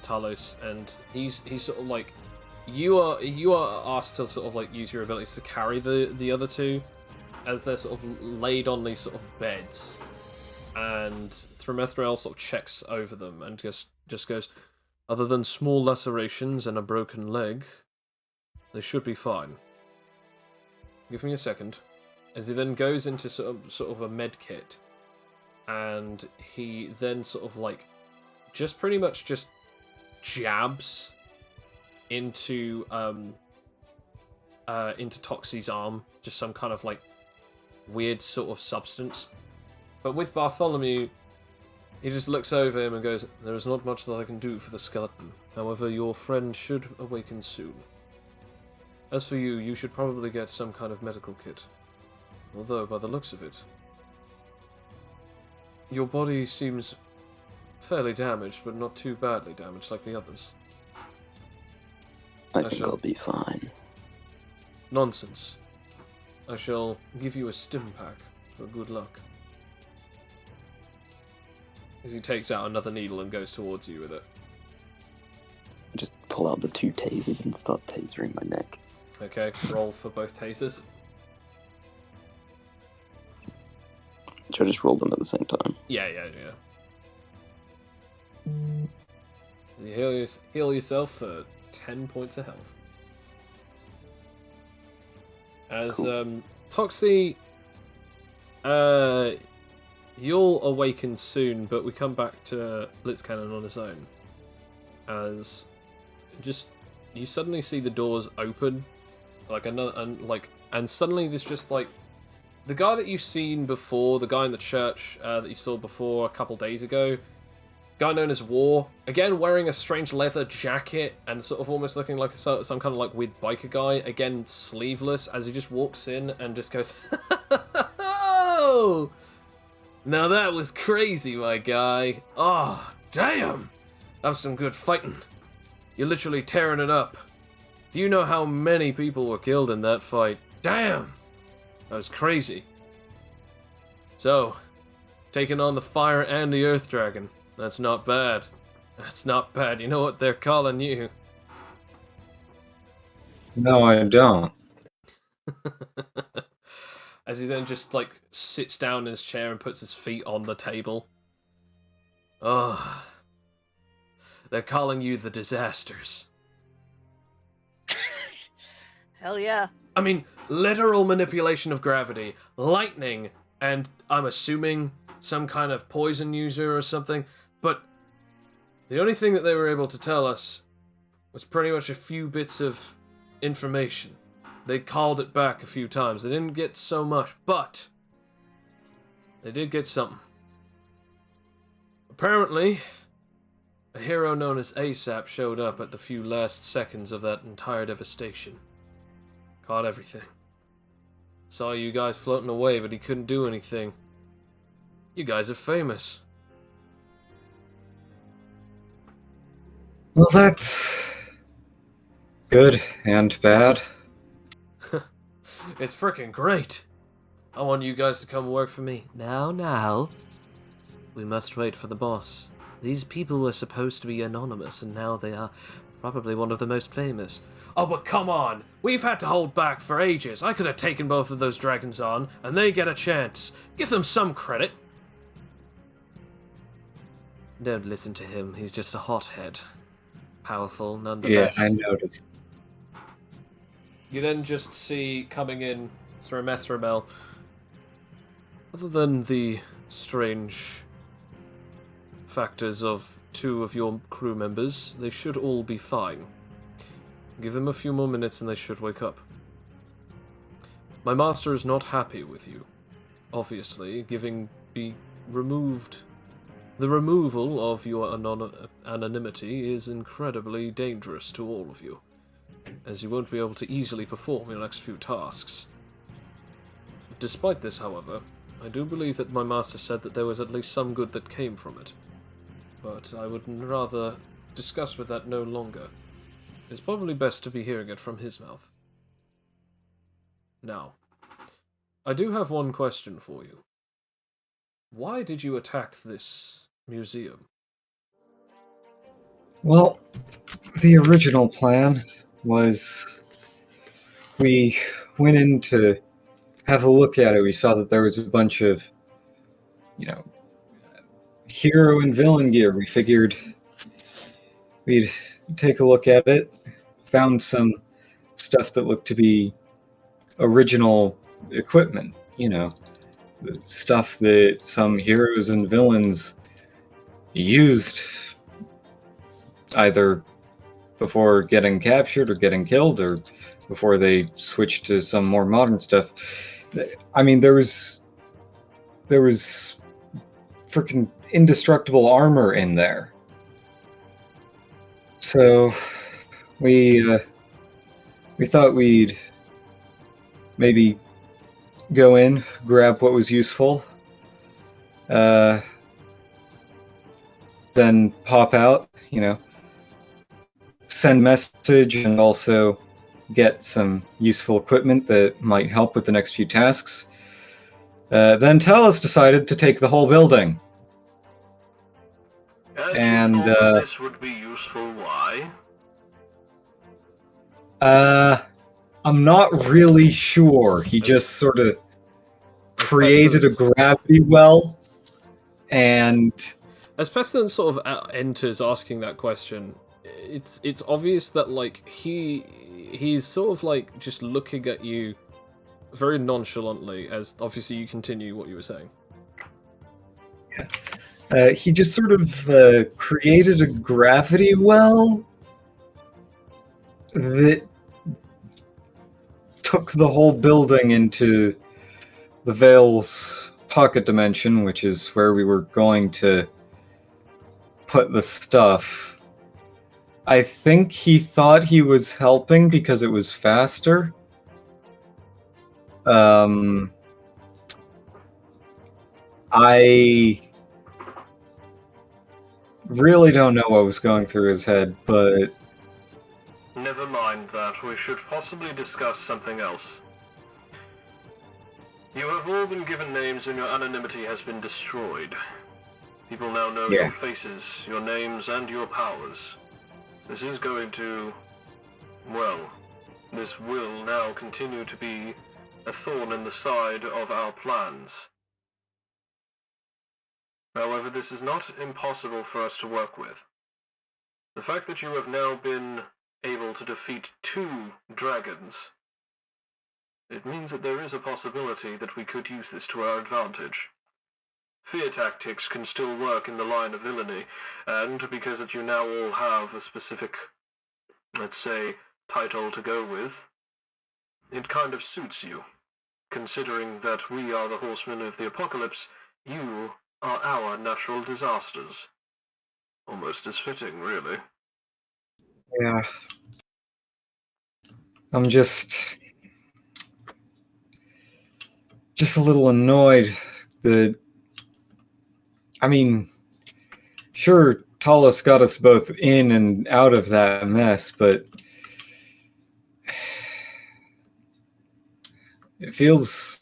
Talos, and he's sort of like, you are asked to sort of like use your abilities to carry the other two, as they're sort of laid on these sort of beds, and Thramethrael sort of checks over them and just goes, other than small lacerations and a broken leg, they should be fine. Give me a second. As he then goes into sort of a med kit, and he then sort of like just pretty much just jabs into Toxie's arm, just some kind of like weird sort of substance. But with Bartholomew, he just looks over him and goes, "There is not much that I can do for the skeleton. However, your friend should awaken soon. As for you, you should probably get some kind of medical kit. Although, by the looks of it, your body seems fairly damaged, but not too badly damaged like the others." I think I'll be fine. Nonsense. I shall give you a stim pack for good luck. As he takes out another needle and goes towards you with it. I just pull out the 2 tasers and start tasering my neck. Okay, roll for both tasers. Should I just roll them at the same time? Yeah. You heal yourself for 10 points of health. As Cool. Toxie, you'll awaken soon, but we come back to Blitzcannon on his own. As just you suddenly see the doors open, and suddenly there's just like the guy that you've seen before, the guy in the church that you saw before a couple days ago, guy known as War, again wearing a strange leather jacket and sort of almost looking like some kind of like weird biker guy, again sleeveless, as he just walks in and just goes, "Oh, now that was crazy, my guy. Oh, damn, that was some good fighting. You're literally tearing it up. Do you know how many people were killed in that fight? Damn, that was crazy. So, taking on the fire and the earth dragon. That's not bad. That's not bad. You know what they're calling you?" No, I don't. As he then just like sits down in his chair and puts his feet on the table. Oh, they're calling you the disasters. Hell yeah. I mean, literal manipulation of gravity, lightning, and I'm assuming some kind of poison user or something, but the only thing that they were able to tell us was pretty much a few bits of information. They called it back a few times. They didn't get so much, but they did get something. Apparently, a hero known as ASAP showed up at the few last seconds of that entire devastation. Caught everything. Saw you guys floating away, but he couldn't do anything. You guys are famous. Well, that's Good and bad. It's freaking great. I want you guys to come work for me. Now. We must wait for the boss. These people were supposed to be anonymous, and now they are probably one of the most famous. Oh, but come on! We've had to hold back for ages. I could have taken both of those dragons on, and they get a chance. Give them some credit. Don't listen to him. He's just a hothead. Powerful, nonetheless. Yeah, I noticed. You then just see coming in through Methramel, other than the strange factors of 2 of your crew members, they should all be fine. Give them a few more minutes and they should wake up. My master is not happy with you. Obviously, the removal of your anonymity is incredibly dangerous to all of you, as you won't be able to easily perform your next few tasks. Despite this, however, I do believe that my master said that there was at least some good that came from it. But I would rather discuss with that no longer. It's probably best to be hearing it from his mouth. Now, I do have one question for you. Why did you attack this museum? Well, the original plan was we went in to have a look at it. We saw that there was a bunch of, hero and villain gear. We figured we'd take a look at it, found some stuff that looked to be original equipment, the stuff that some heroes and villains used either before getting captured or getting killed or before they switched to some more modern stuff. I mean, there was freaking indestructible armor in there. So we thought we'd maybe go in, grab what was useful, then pop out, send message, and also get some useful equipment that might help with the next few tasks. Then Talos decided to take the whole building. And you thought that this would be useful. Why? I'm not really sure. He just sort of created a gravity well, and as Pestilence sort of enters asking that question, it's obvious that he's sort of just looking at you very nonchalantly as obviously you continue what you were saying. He just sort of created a gravity well that took the whole building into the Veil's pocket dimension, which is where we were going to put the stuff. I think he thought he was helping because it was faster. I really don't know what was going through his head, but Never mind that. We should possibly discuss something else. You have all been given names and your anonymity has been destroyed. People now know your faces, your names, and your powers. This is going to... well, this will now continue to be a thorn in the side of our plans. However, this is not impossible for us to work with. The fact that you have now been able to defeat 2 dragons, it means that there is a possibility that we could use this to our advantage. Fear tactics can still work in the line of villainy, and because that you now all have a specific, let's say, title to go with, it kind of suits you. Considering that we are the horsemen of the apocalypse, you are our natural disasters. Almost as fitting, really. yeah. I'm just a little annoyed that, I mean, sure, Talos got us both in and out of that mess, but It feels.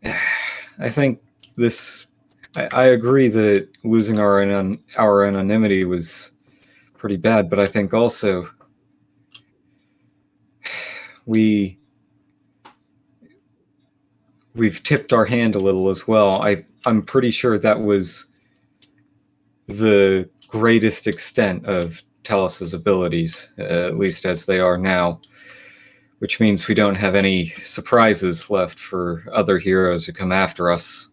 I think this. I agree that losing our anonymity was pretty bad, but I think also we've tipped our hand a little as well. I'm pretty sure that was the greatest extent of Talus's abilities, at least as they are now, which means we don't have any surprises left for other heroes who come after us.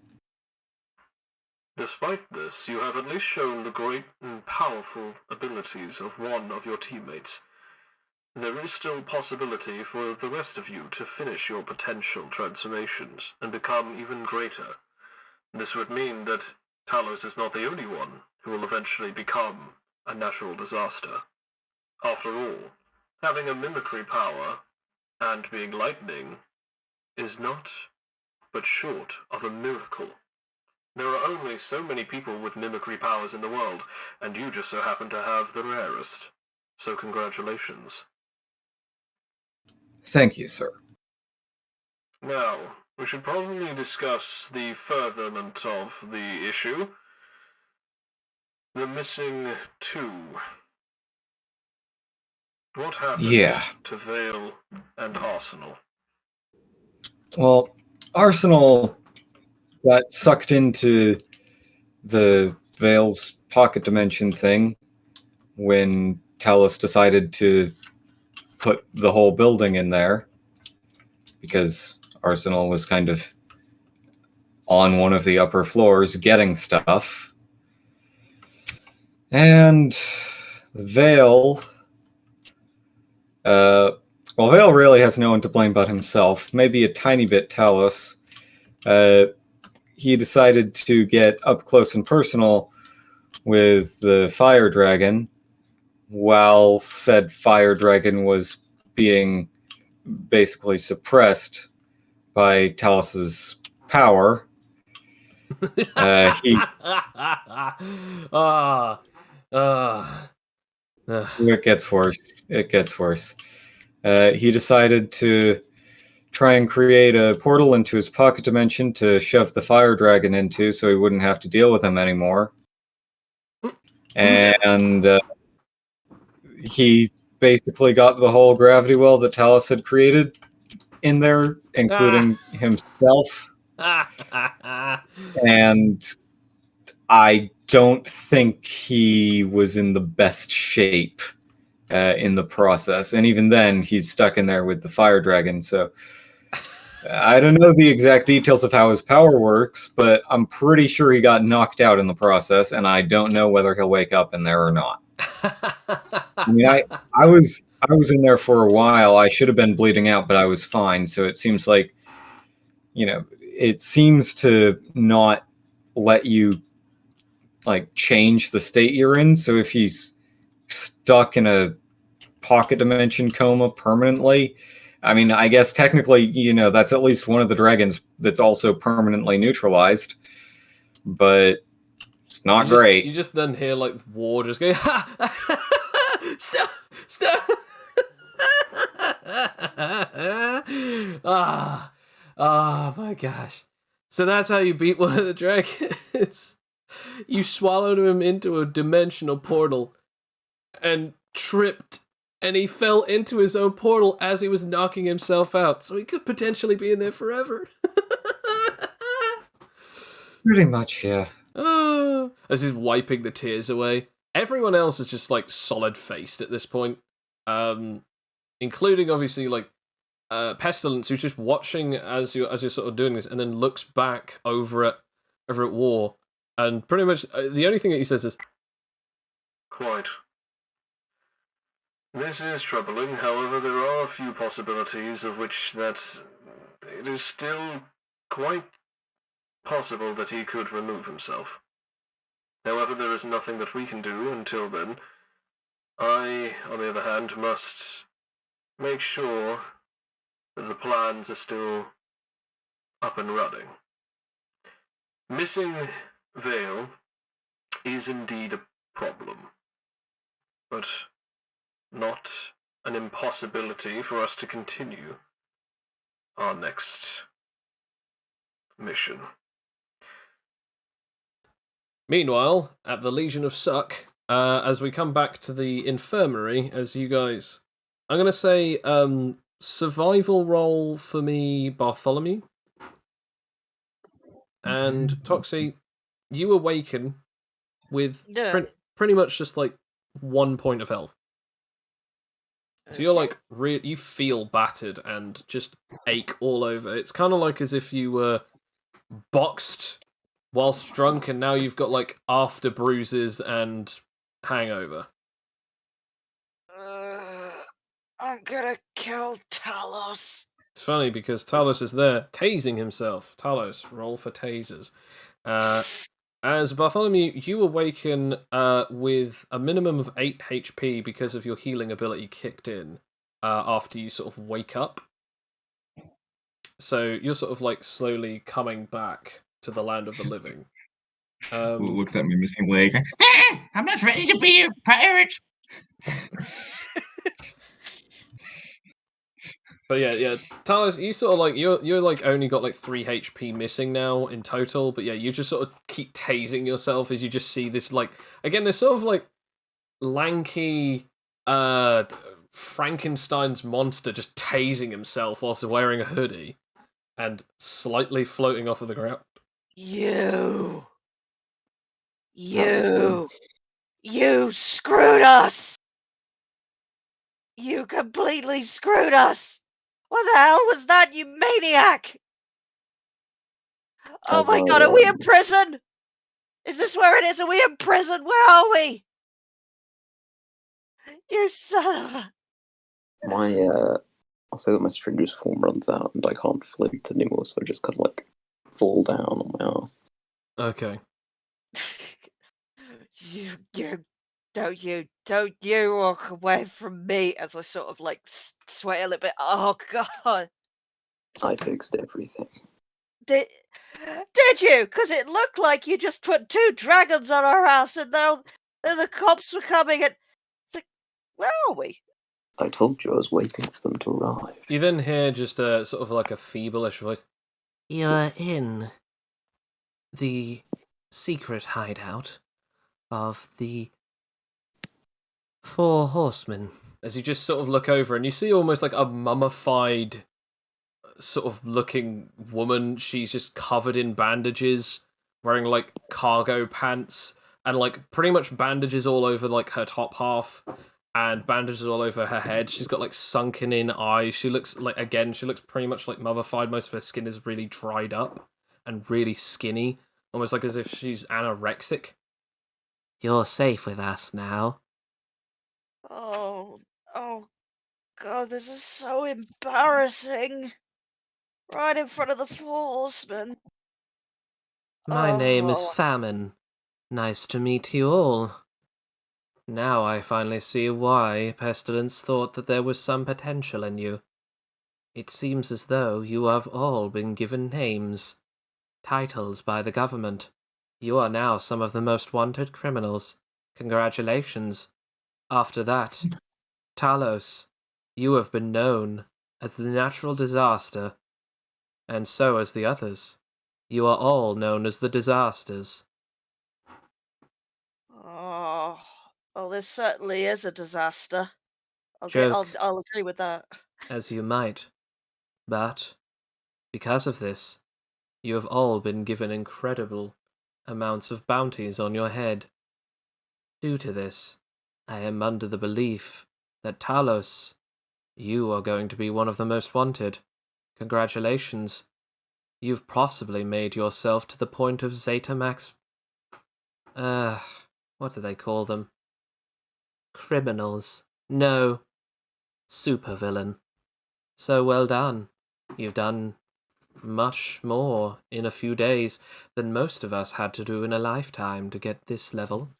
Despite this, you have at least shown the great and powerful abilities of one of your teammates. There is still possibility for the rest of you to finish your potential transformations and become even greater. This would mean that Talos is not the only one who will eventually become a natural disaster. After all, having a mimicry power and being lightning is not but short of a miracle. There are only so many people with mimicry powers in the world, and you just so happen to have the rarest. So congratulations. Thank you, sir. Now, we should probably discuss the furtherment of the issue. The missing two. What happened to Vale and Arsenal? Well, Arsenal got sucked into the Vale's pocket dimension thing when Talos decided to put the whole building in there, because Arsenal was kind of on one of the upper floors getting stuff. And Vale, well, Vale really has no one to blame but himself, maybe a tiny bit Talos. He decided to get up close and personal with the fire dragon, while said fire dragon was being basically suppressed by Talos's power. It gets worse. It gets worse. He decided to try and create a portal into his pocket dimension to shove the fire dragon into, so he wouldn't have to deal with him anymore. And he basically got the whole gravity well that Talos had created in there, including himself. And I don't think he was in the best shape in the process. And even then, he's stuck in there with the fire dragon. So I don't know the exact details of how his power works, but I'm pretty sure he got knocked out in the process, and I don't know whether he'll wake up in there or not. I mean, I was in there for a while. I should have been bleeding out, but I was fine. So it seems like, it seems to not let you like change the state you're in. So if he's stuck in a pocket dimension coma permanently, I mean, I guess technically, that's at least one of the dragons that's also permanently neutralized, but it's not great. You just then hear like war just going, stop. Oh my gosh. So that's how you beat one of the dragons. You swallowed him into a dimensional portal and tripped, and he fell into his own portal as he was knocking himself out, so he could potentially be in there forever. Pretty much, yeah. As he's wiping the tears away. Everyone else is just like solid-faced at this point, including obviously like Pestilence, who's just watching as you're sort of doing this, and then looks back over at War, and pretty much the only thing that he says is, "Quite. This is troubling. However, there are a few possibilities of which that it is still quite possible that he could remove himself. However, there is nothing that we can do until then. I, on the other hand, must make sure that the plans are still up and running. Missing Vale is indeed a problem, but not an impossibility for us to continue. our next mission. Meanwhile, at the Legion of Suck, as we come back to the infirmary, as you guys, I'm gonna say survival roll for me, Bartholomew, and Toxie, you awaken with Yeah. pretty much just like 1 point of health. So you're like, you feel battered and just ache all over. It's kind of like as if you were boxed whilst drunk, and now you've got like after bruises and hangover. I'm gonna kill Talos. It's funny because Talos is there tasing himself. Talos, roll for tasers. As Bartholomew, you awaken with a minimum of 8 HP because of your healing ability kicked in after you sort of wake up. So you're sort of like slowly coming back to the land of the living. Looks at my missing leg. I'm not ready to be a pirate. But yeah, Talos, you sort of like you're like only got like 3 HP missing now in total. But yeah, you just sort of keep tasing yourself as you just see this like again this sort of like lanky Frankenstein's monster just tasing himself whilst wearing a hoodie and slightly floating off of the ground. You screwed us. You completely screwed us. What the hell was that, you maniac? Oh my god, are we in prison? Is this where it is? Are we in prison? Where are we? You son of a... I'll say that my stranger's form runs out and I can't float anymore, so I just kind of like fall down on my ass. Okay. Don't you walk away from me as I sort of like sway a little bit. Oh god. I fixed everything. Did you? Because it looked like you just put 2 dragons on our house and now the cops were coming and... Where are we? I told you I was waiting for them to arrive. You then hear just a sort of like a feebleish voice. You're in the secret hideout of the 4 horsemen. As you just sort of look over and you see almost like a mummified sort of looking woman. She's just covered in bandages, wearing like cargo pants and like pretty much bandages all over like her top half and bandages all over her head. She's got like sunken in eyes. She looks pretty much like mummified. Most of her skin is really dried up and really skinny, almost like as if she's anorexic. You're safe with us now. Oh god, this is so embarrassing. Right in front of the 4 horsemen. My name is Famine. Nice to meet you all. Now I finally see why Pestilence thought that there was some potential in you. It seems as though you have all been given names, titles by the government. You are now some of the most wanted criminals. Congratulations. After that, Talos, you have been known as the natural disaster, and so as the others. You are all known as the disasters. Oh, well, this certainly is a disaster. Joke. I'll agree with that. As you might. But, because of this, you have all been given incredible amounts of bounties on your head. Due to this, I am under the belief that Talos, you are going to be one of the most wanted. Congratulations. You've possibly made yourself to the point of Zeta Max... what do they call them? Criminals. No. Supervillain. So well done. You've done much more in a few days than most of us had to do in a lifetime to get this level.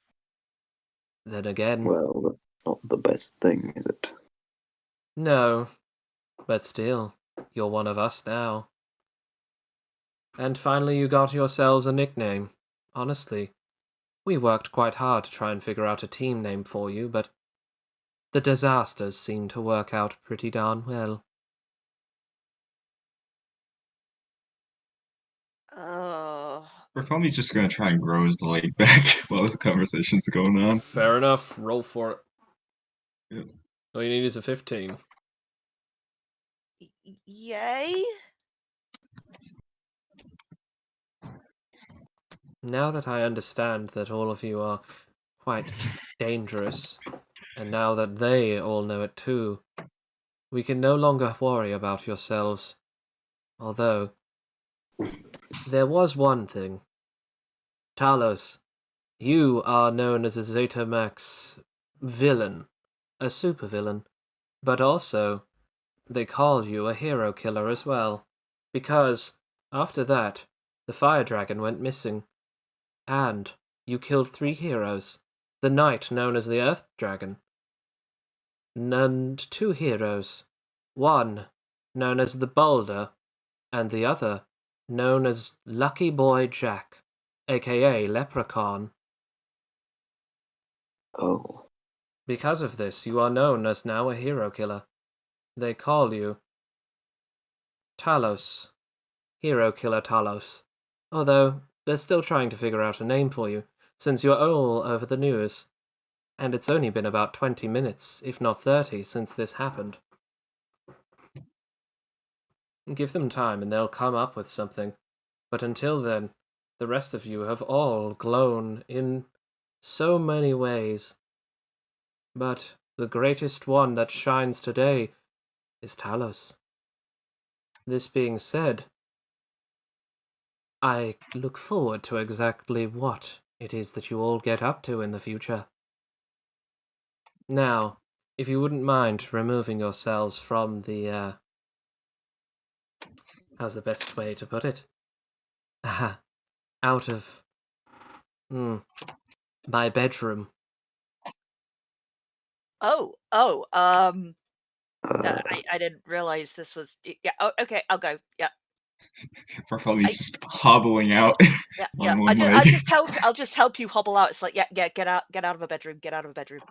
Then again... Well, that's not the best thing, is it? No. But still, you're one of us now. And finally you got yourselves a nickname. Honestly, we worked quite hard to try and figure out a team name for you, but the disasters seem to work out pretty darn well. Oh. Bartholomew's just gonna try and grow his leg back while this conversation's going on. Fair enough. Roll for it. Yeah. All you need is a 15. Yay? Now that I understand that all of you are quite dangerous, and now that they all know it too, we can no longer worry about yourselves. Although, there was one thing. Talos, you are known as a Zeta Max villain, a supervillain, but also they call you a hero killer as well, because after that, the fire dragon went missing, and you killed 3 heroes, the knight known as the Earth Dragon, and 2 heroes, one known as the Boulder, and the other known as Lucky Boy Jack, aka Leprechaun. Oh, Because of this, you are known as now a hero killer. They call you Talos. Hero Killer Talos. Although, they're still trying to figure out a name for you, since you're all over the news. And it's only been about 20 minutes, if not 30, since this happened. Give them time and they'll come up with something. But until then, the rest of you have all glown in so many ways. But the greatest one that shines today is Talos. This being said, I look forward to exactly what it is that you all get up to in the future. Now, if you wouldn't mind removing yourselves from the, how's the best way to put it? Out of, my bedroom. Oh, uh, I didn't realize this was. Yeah. Oh, okay, I'll go. Yeah. Bartholomew's I- just hobbling out Yeah. on Yeah. one leg. I'll just help you hobble out. It's like, yeah, get out of a bedroom. Get out of a bedroom.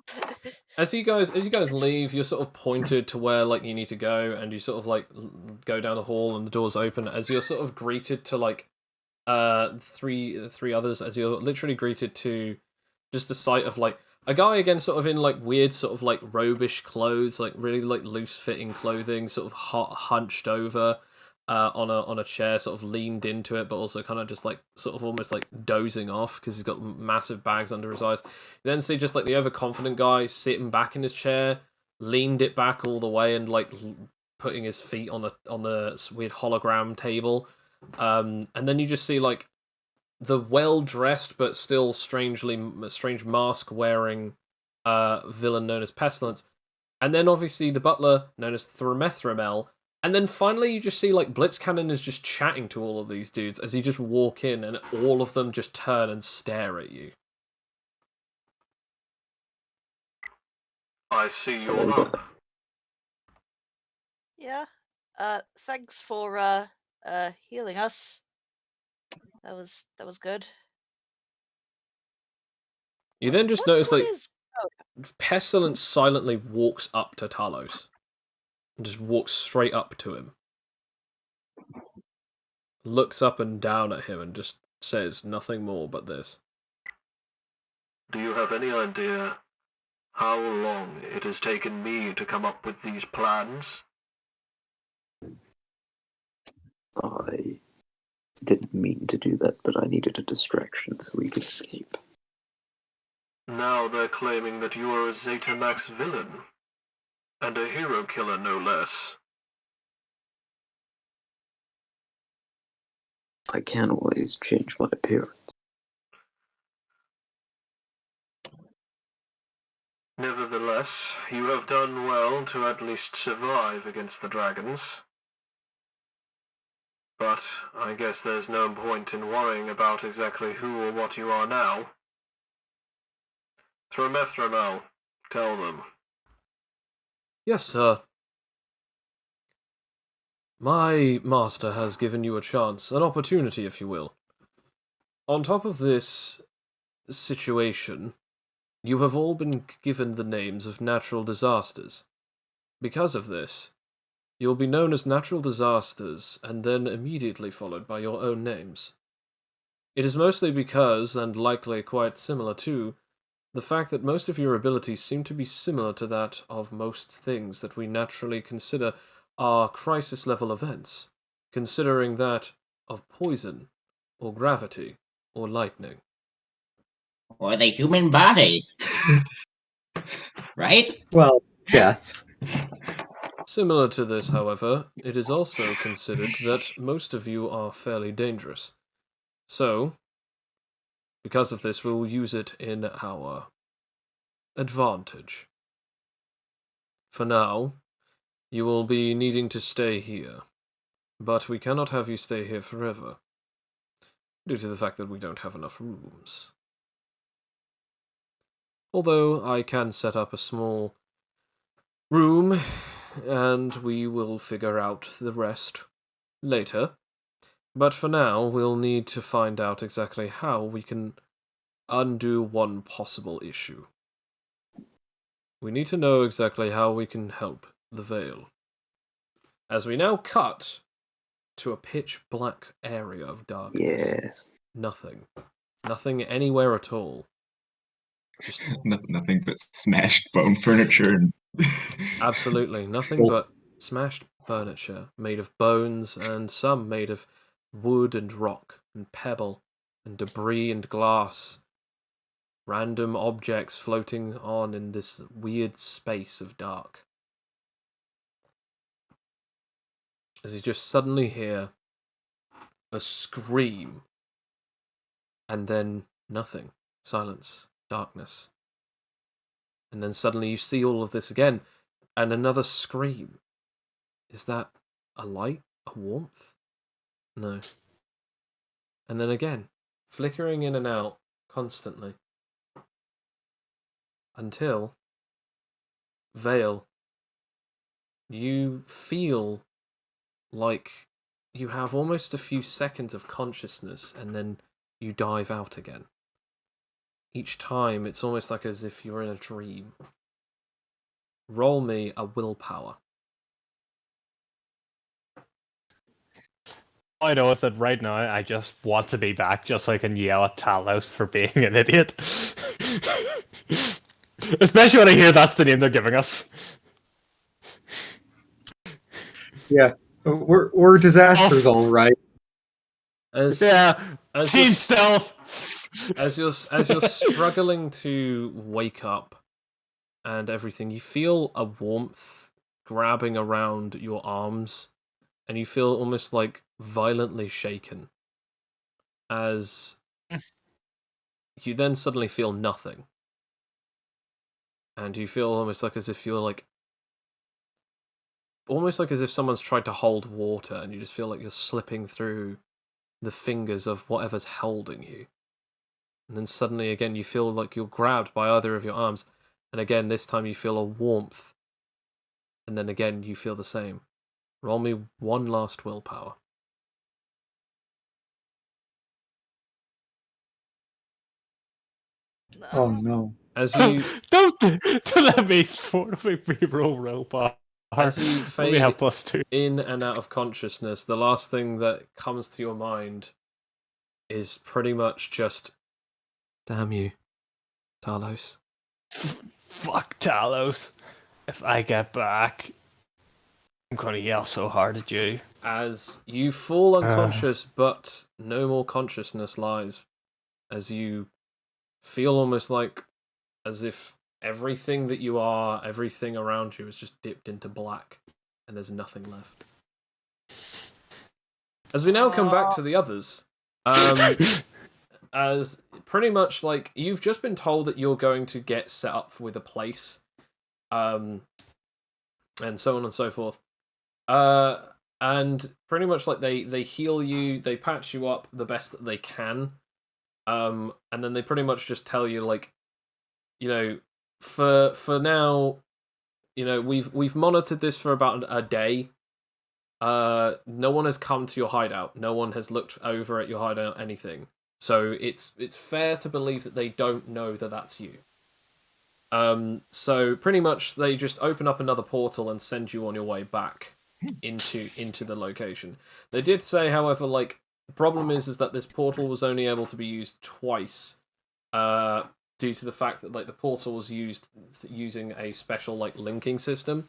As you guys leave, you're sort of pointed to where like you need to go, and you sort of like go down the hall, and the doors open. As you're sort of greeted to like three others, as you're literally greeted to just the sight of like a guy again, sort of in like weird sort of like robish clothes, like really like loose fitting clothing, sort of hunched over. On a chair, sort of leaned into it, but also kind of just like sort of almost like dozing off because he's got massive bags under his eyes. You then see just like the overconfident guy sitting back in his chair, leaned it back all the way, and like putting his feet on the weird hologram table. And then you just see like the well dressed but still strange mask wearing villain known as Pestilence, and then obviously the butler known as Thromethramel. And then finally, you just see like Blitzcannon is just chatting to all of these dudes as you just walk in, and all of them just turn and stare at you. I see you're up. Yeah. Thanks for healing us. That was good. You then just What- notice what like is- oh, Pestilence silently walks up to Talos and just walks straight up to him, looks up and down at him, and just says nothing more but this. Do you have any idea how long it has taken me to come up with these plans? I didn't mean to do that, but I needed a distraction so we could escape. Now they're claiming that you are a Zeta Max villain. And a hero killer, no less. I can't always change my appearance. Nevertheless, you have done well to at least survive against the dragons. But I guess there's no point in worrying about exactly who or what you are now. Thromethramel, tell them. Yes, sir. My master has given you a chance, an opportunity, if you will. On top of this situation, you have all been given the names of natural disasters. Because of this, You'll be known as natural disasters, and then immediately followed by your own names. It is mostly because, and likely quite similar to, the fact that most of your abilities seem to be similar to that of most things that we naturally consider are crisis-level events, considering that of poison, or gravity, or lightning. Or the human body. Right? Well, death. Similar to this, however, it is also considered that most of you are fairly dangerous. So, because of this, we will use it in our advantage. For now, you will be needing to stay here, but we cannot have you stay here forever, due to the fact that we don't have enough rooms. Although I can set up a small room, and we will figure out the rest later. But for now, we'll need to find out exactly how we can undo one possible issue. We need to know exactly how we can help the Veil. As we now cut to a pitch black area of darkness. Yes. Nothing. Nothing anywhere at all. Just Nothing but smashed bone furniture and absolutely nothing but smashed furniture made of bones and some made of wood and rock and pebble and debris and glass. Random objects floating on in this weird space of dark. As you just suddenly hear a scream, and then nothing. Silence. Darkness. And then suddenly you see all of this again, and another scream. Is that a light? A warmth? No. And then again, flickering in and out constantly. Until, Vale, you feel like you have almost a few seconds of consciousness and then you dive out again. Each time, it's almost like as if you're in a dream. Roll me a willpower. I know is that right now I just want to be back just so I can yell at Talos for being an idiot. Especially when I hear that's the name they're giving us. Yeah, we're disasters, all right. As Team you're, stealth. as you're struggling to wake up and everything, you feel a warmth grabbing around your arms, and you feel almost like violently shaken. As you then suddenly feel nothing. And you feel almost like as if you're like... almost like as if someone's tried to hold water, and you just feel like you're slipping through the fingers of whatever's holding you. And then suddenly again you feel like you're grabbed by either of your arms, and again this time you feel a warmth. And then again you feel the same. Roll me one last willpower. Oh no. As you Don't let me roll willpower. As you Let me fade have +2. in and out of consciousness, the last thing that comes to your mind is pretty much just, damn you, Talos. Fuck Talos. If I get back, I'm gonna yell so hard at you. As you fall unconscious, but no more consciousness lies, as you feel almost like as if everything that you are, everything around you is just dipped into black, and there's nothing left. As we now come back to the others, as pretty much like you've just been told that you're going to get set up with a place, and so on and so forth. And pretty much like they heal you, they patch you up the best that they can, and then they pretty much just tell you like, you know, for now, you know, we've monitored this for about a day. No one has come to your hideout. No one has looked over at your hideout, anything. So it's fair to believe that they don't know that that's you. So pretty much they just open up another portal and send you on your way back. into the location. They did say, however, like the problem is that this portal was only able to be used twice, due to the fact that like the portal was used using a special like linking system,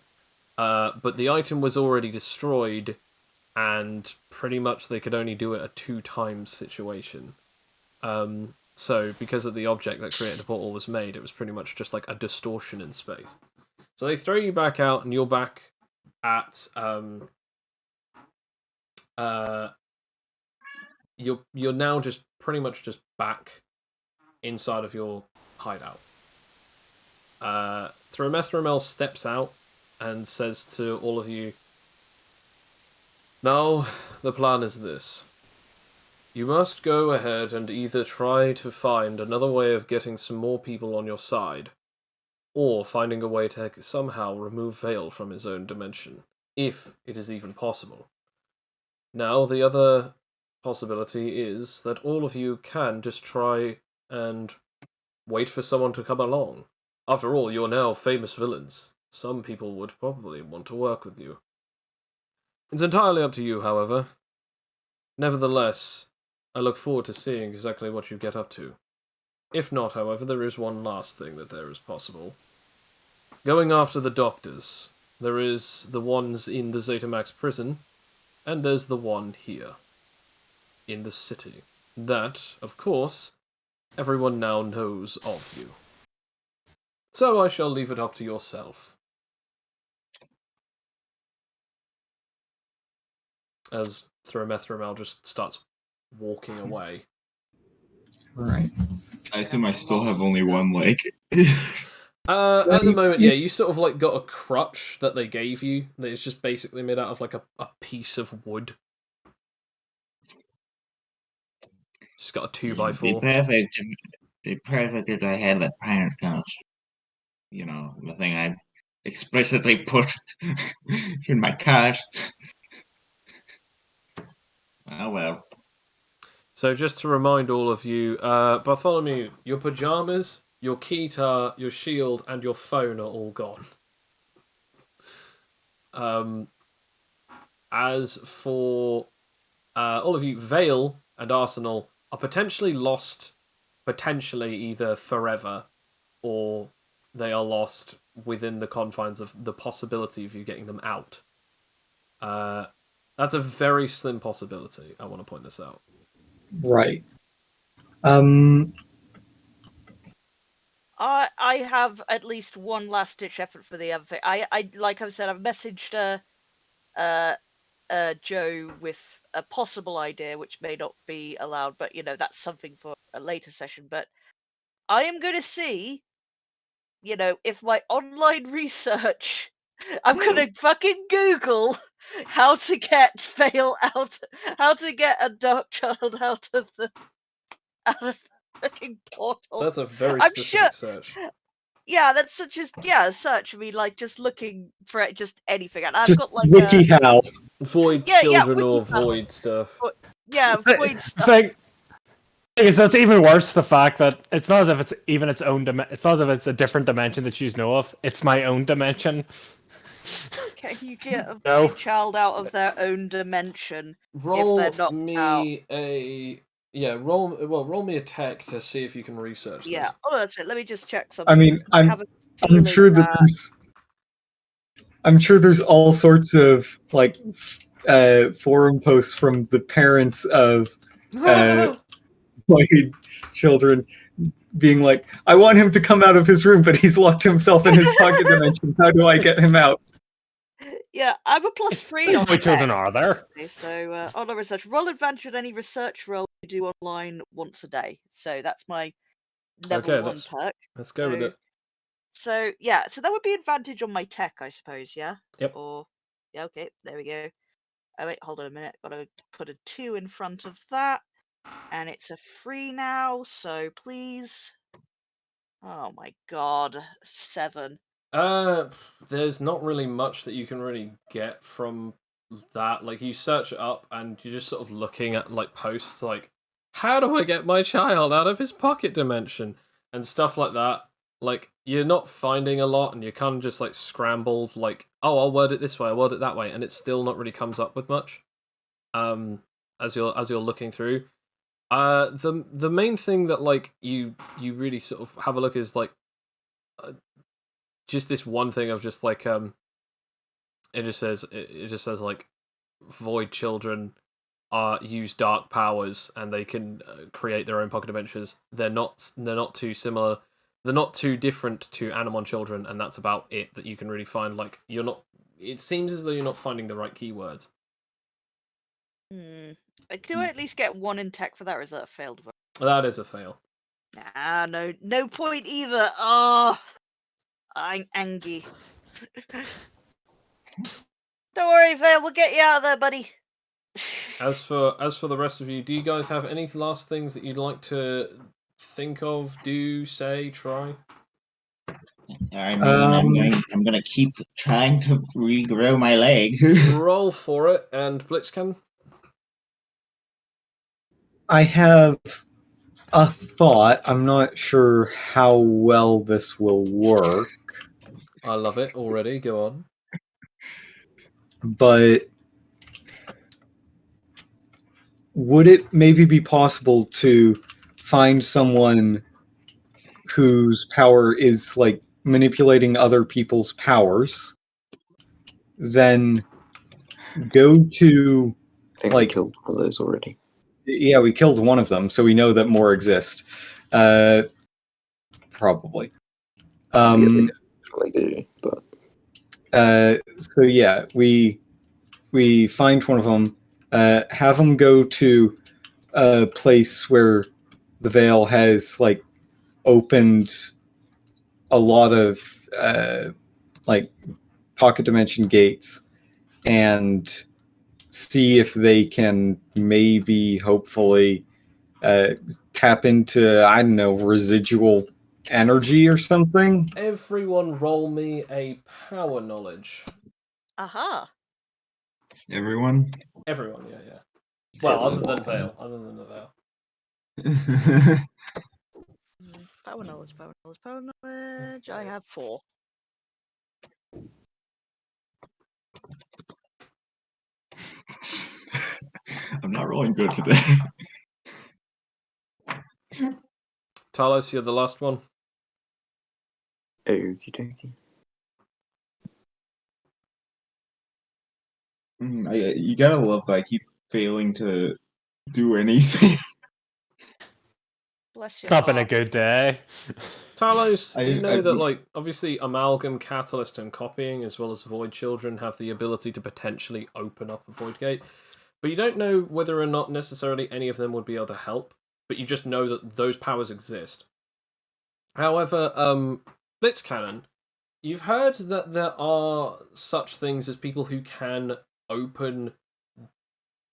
but the item was already destroyed, and pretty much they could only do it a 2 times situation. So because of the object that created the portal was made, it was pretty much just like a distortion in space. So they throw you back out, and you're back at you're now just pretty much just back inside of your hideout. Thromethromel steps out and says to all of you, "Now, the plan is this. You must go ahead and either try to find another way of getting some more people on your side, or finding a way to somehow remove Vale from his own dimension, if it is even possible. Now, the other possibility is that all of you can just try and wait for someone to come along. After all, you're now famous villains. Some people would probably want to work with you. It's entirely up to you, however. Nevertheless, I look forward to seeing exactly what you get up to. If not, however, there is one last thing that there is possible. Going after the doctors. There is the ones in the Zetamax prison, and there's the one here, in the city. That, of course, everyone now knows of you. So I shall leave it up to yourself." As Thromethromel just starts walking away. Right. I assume I still have only one leg. At the moment, yeah, you sort of like got a crutch that they gave you that is just basically made out of like a piece of wood. Just got a 2x4. Be perfect if I had that pirate house. You know, the thing I explicitly put in my card. Oh well. So just to remind all of you, Bartholomew, your pajamas, your keytar, your shield, and your phone are all gone. As for all of you, Vale and Arsenal are potentially lost, potentially either forever, or they are lost within the confines of the possibility of you getting them out. That's a very slim possibility. I want to point this out. Right. I have at least one last ditch effort for the other thing. I like I said, I've messaged Joe with a possible idea, which may not be allowed, but you know that's something for a later session. But I am going to see, you know, if my online research, I'm going to fucking Google how to get Vale out, how to get a dark child out of the fucking portal. That's a very I'm specific sure. search. Yeah, that's such as search. I mean, like just looking for it, just anything. And I've Just got like WikiHow. Void Yeah, children or WikiHow. void stuff. void stuff. Thing is, that's even worse. The fact that it's not as if it's even its own it's not as if it's a different dimension that you know of. It's my own dimension. Can you get a No. child out of their own dimension Roll if they're knocked me out? roll me a tech to see if you can research this. Yeah. Oh, that's it. Let me just check something. I mean, I have a I'm feeling sure that there's all sorts of like forum posts from the parents of void children being like, "I want him to come out of his room, but he's locked himself in his pocket dimension. How do I get him out?" Yeah, I'm a +3 on Void children tech. are there. Okay, so on the research, roll advantage on any research roll you do online once a day. So that's my level 1 perk. Let's go with it. So yeah, so that would be advantage on my tech, I suppose. Yeah. Yep. Or yeah, okay, there we go. Oh wait, hold on a minute. Gotta put a 2 in front of that, and it's a 3 now. So please. Oh my god, 7. There's not really much that you can really get from that. Like, you search it up and you're just sort of looking at like posts like, how do I get my child out of his pocket dimension and stuff like that. Like, you're not finding a lot, and you're kind of just like scrambled. Like, oh, I'll word it this way, I'll word it that way, and it still not really comes up with much. As you're looking through, the main thing that like you really sort of have a look is like just this one thing of just like it just says like void children use dark powers and they can create their own pocket adventures. They're not too similar. They're not too different to Animon children, and that's about it that you can really find. Like, you're not. It seems as though you're not finding the right keywords. Do I at least get one in tech for that, or is that a failed vote? That is a fail. Ah, no point either. Oh, I'm angry. Don't worry, Vale. We'll get you out of there, buddy. As for the rest of you, do you guys have any last things that you'd like to think of, do, say, try? I mean, I'm gonna keep trying to regrow my leg. Roll for it, and Blitzcan. I have a thought. I'm not sure how well this will work, I love it already. Go on. but would it maybe be possible to find someone whose power is like manipulating other people's powers, then go to I think like we killed one of those already. yeah, we killed one of them, so we know that more exist. Probably. Yeah, they definitely do, but So yeah, we find one of them, have them go to a place where the Veil has like opened a lot of like pocket dimension gates, and see if they can maybe hopefully tap into, I don't know, residual energy or something. Everyone, roll me a power knowledge. Aha. Everyone. Everyone, yeah. Well, other than Vale, other than the Vale. Power knowledge. I have 4. I'm not rolling good today. Talos, you're the last one. okie dokie. You gotta love that I keep failing to do anything. Bless your It's not been a heart. good day. Talos, you know I that, would- like, obviously Amalgam, Catalyst, and Copying, as well as Void Children, have the ability to potentially open up a Void Gate. But you don't know whether or not necessarily any of them would be able to help, but you just know that those powers exist. However, Blitzcannon, you've heard that there are such things as people who can open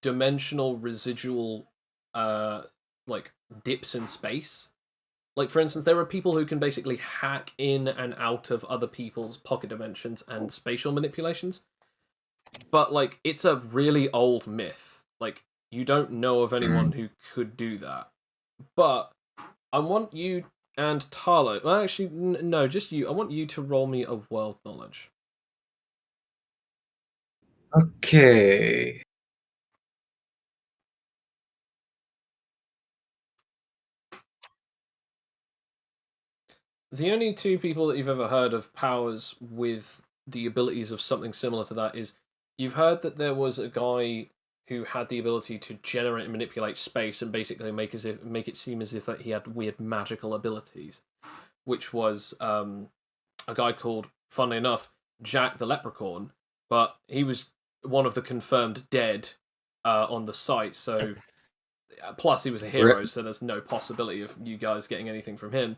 dimensional residual, like, dips in space. Like, for instance, there are people who can basically hack in and out of other people's pocket dimensions and spatial manipulations. But, like, it's a really old myth. Like, you don't know of anyone who could do that. But I want you and Tarlo... Well, actually, no, just you. I want you to roll me a world knowledge. Okay. The only two people that you've ever heard of powers with the abilities of something similar to that is you've heard that there was a guy who had the ability to generate and manipulate space and basically make it seem as if that he had weird magical abilities, which was a guy called, funnily enough, Jack the Leprechaun, but he was one of the confirmed dead on the site. So plus he was a hero, so there's no possibility of you guys getting anything from him.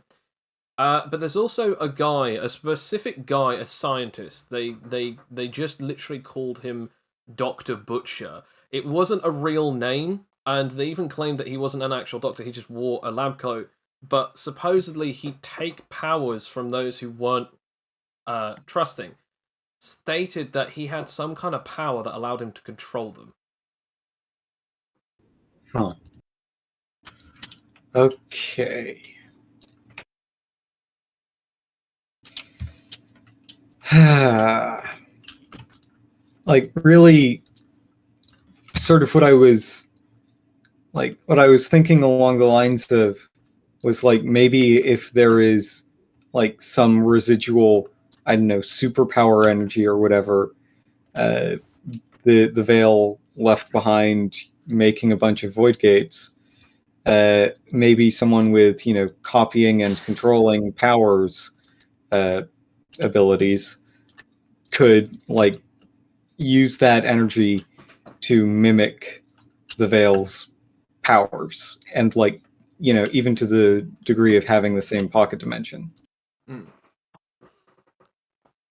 But there's also a specific guy, a scientist. They just literally called him Dr. Butcher. It wasn't a real name, and they even claimed that he wasn't an actual doctor, he just wore a lab coat. But supposedly he'd take powers from those who weren't trusting. Stated that he had some kind of power that allowed him to control them. Huh. Okay. like really sort of what I was thinking along the lines of was like maybe if there is like some residual, I don't know, superpower energy or whatever, the veil left behind making a bunch of void gates. Maybe someone with copying and controlling powers abilities could like use that energy to mimic the veil's powers and like even to the degree of having the same pocket dimension.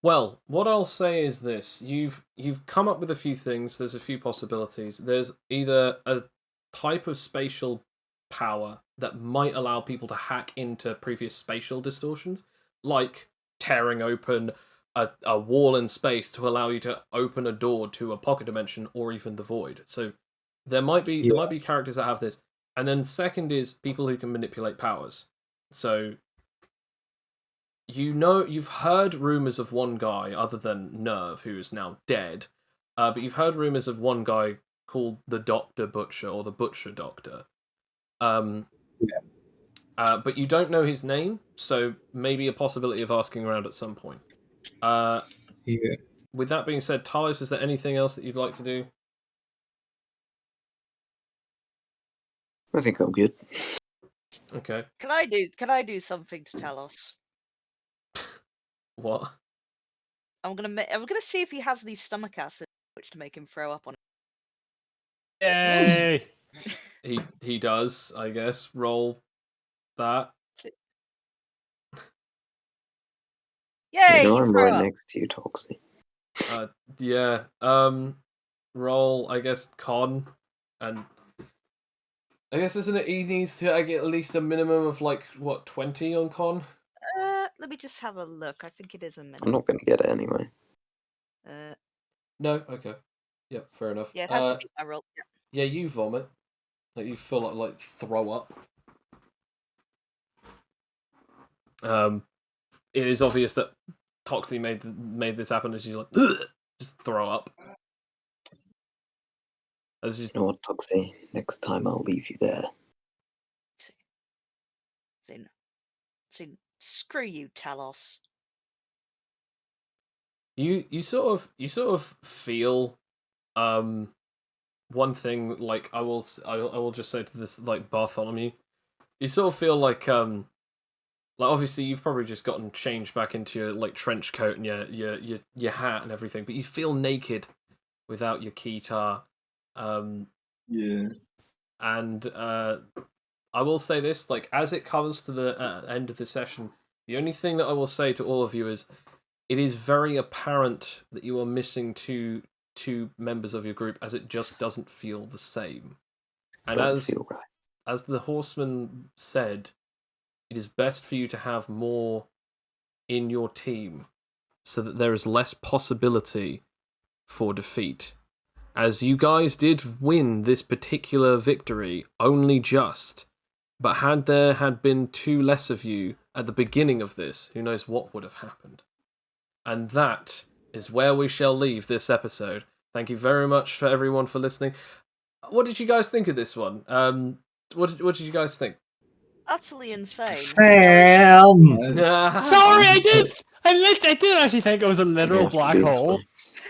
Well, what I'll say is this: you've come up with a few things. There's a few possibilities. There's either a type of spatial power that might allow people to hack into previous spatial distortions, like tearing open a wall in space to allow you to open a door to a pocket dimension or even the void. So there might be characters that have this. And then second is people who can manipulate powers. So you've heard rumors of one guy other than Nerve, who is now dead, but you've heard rumors of one guy called the Doctor Butcher or the Butcher Doctor. But you don't know his name, so maybe a possibility of asking around at some point. With that being said, Talos, is there anything else that you'd like to do? I think I'm good. Okay. Can I do something to Talos? What? I'm gonna see if he has any stomach acid which to make him throw up on it. Yay! He does, I guess. Roll that. Yay! You know you I'm throw right up. next to you, Toxie. Yeah. Roll, I guess, con, and I guess isn't it he needs to get at least a minimum of like what 20 on con? Let me just have a look. I think it is a minute. I'm not going to get it anyway. No, okay. Yep, fair enough. Yeah, it has to be my roll. Yeah, you vomit. Like you feel like throw up. It is obvious that Toxie made this happen as you like just throw up. As you know what, Toxie? Next time I'll leave you there. Screw you, Talos. You sort of feel one thing, like I will just say to this, like Bartholomew, you sort of feel like obviously you've probably just gotten changed back into your like trench coat and your hat and everything, but you feel naked without your keytar. Yeah. And I will say this, like as it comes to the end of the session, the only thing that I will say to all of you is it is very apparent that you are missing two members of your group, as it just doesn't feel the same. And as the horseman said, it is best for you to have more in your team so that there is less possibility for defeat. As you guys did win this particular victory only just, but had there had been two less of you at the beginning of this, who knows what would have happened. And that is where we shall leave this episode. Thank you very much for everyone for listening. What did you guys think of this one? What did you guys think? Utterly insane. Sam! Sorry, I did actually think it was a literal black hole.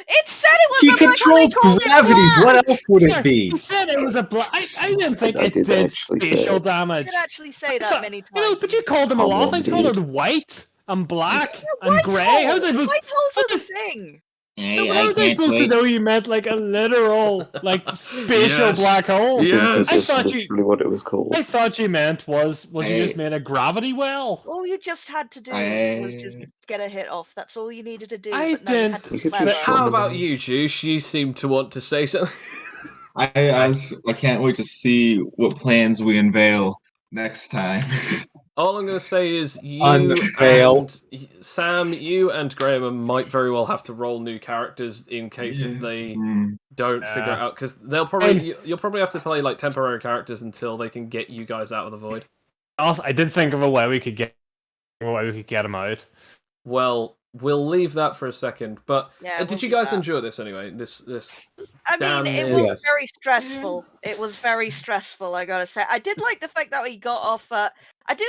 It said it was He a black hole. He controls called gravity. it black. What else would it be? He said it was a black. I didn't think I it did did actually say spatial it. damage. You did actually say that many times. But you called them a lot of things. You called it white and black and grey. How was I supposed? White holes are the thing. Hey, How I was I can't supposed to wait. know you meant like a literal, like spatial Yes. black hole? Yes. I thought you. Literally what it was called. I thought you meant was you Hey. just made a gravity well. All you just had to do was just get a hit off. That's all you needed to do. I but no, you had didn't- to You be could clever. just How shut about them. you, Joosh? You seem to want to say something. I can't wait to see what plans we unveil next time. All I'm going to say is you Unveil. and Sam, you and Graham might very well have to roll new characters in case if they don't figure it out, because they'll probably you'll probably have to play like temporary characters until they can get you guys out of the void. Also, I did think of a way we could get them out. Well, we'll leave that for a second. But Yeah, did we'll you do guys that. enjoy this anyway? This I mean, damn it near- was Yes. very stressful. It was very stressful, I gotta say. I did like the fact that we got off. I do,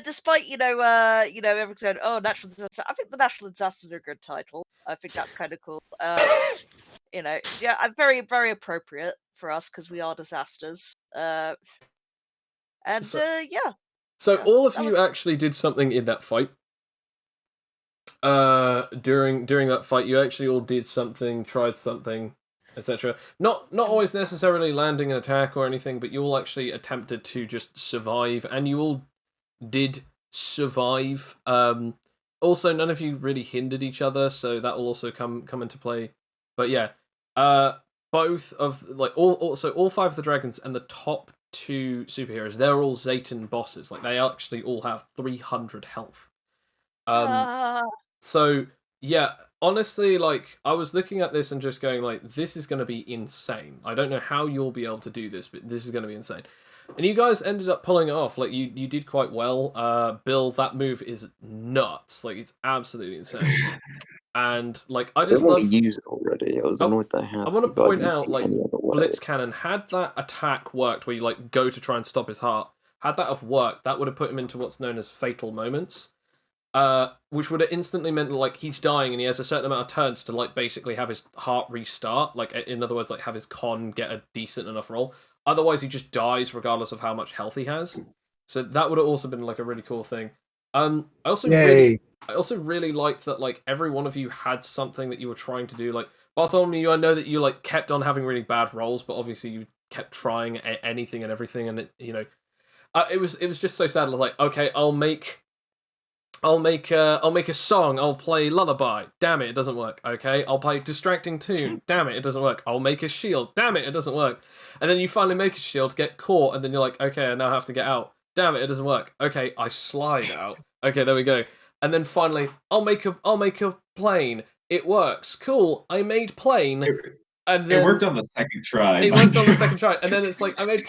despite everyone saying, "Oh, natural disaster," I think the natural disaster is a good title. I think that's kind of cool. Yeah, I'm very, very appropriate for us because we are disasters. And yeah. So Yeah, all of that you actually did something in that fight. During that fight, you actually all did something, tried something, etc. Not always necessarily landing an attack or anything, but you all actually attempted to just survive, and you all did survive. Also, none of you really hindered each other, so that will also come into play. But yeah, both of all five of the dragons and the top two superheroes, they're all Zayton bosses. Like they actually all have 300 health. So yeah, honestly, like I was looking at this and just going like, this is going to be insane. I don't know how you'll be able to do this, but this is going to be insane. And you guys ended up pulling it off. Like you did quite well. Bill, that move is nuts. Like it's absolutely insane. And like I I just don't want love. to use it already. I was annoyed that I had I want to but I point didn't out, see like, any other way. Blitz Cannon, had that attack worked where you, like, go to try and stop his heart, had that have worked, that would have put him into what's known as fatal moments, which would have instantly meant, like, he's dying and he has a certain amount of turns to, like, basically have his heart restart, like, in other words, like, have his con get a decent enough roll. Otherwise, he just dies regardless of how much health he has. So that would have also been, like, a really cool thing. I also really liked that, like, every one of you had something that you were trying to do. Like, Bartholomew, I know that you, like, kept on having really bad rolls, but obviously you kept trying anything and everything, and it was just so sad. I was like, okay, I'll make a song. I'll play Lullaby. Damn it doesn't work. Okay, I'll play Distracting Tune. Damn it doesn't work. I'll make a shield. Damn it doesn't work. And then you finally make a shield, get caught, and then you're like, okay, I now have to get out. Damn it doesn't work. Okay, I slide out. Okay, there we go. And then finally, I'll make a plane. It works. Cool. I made plane. And then It worked on the second try. It worked on the second try, and then it's like I made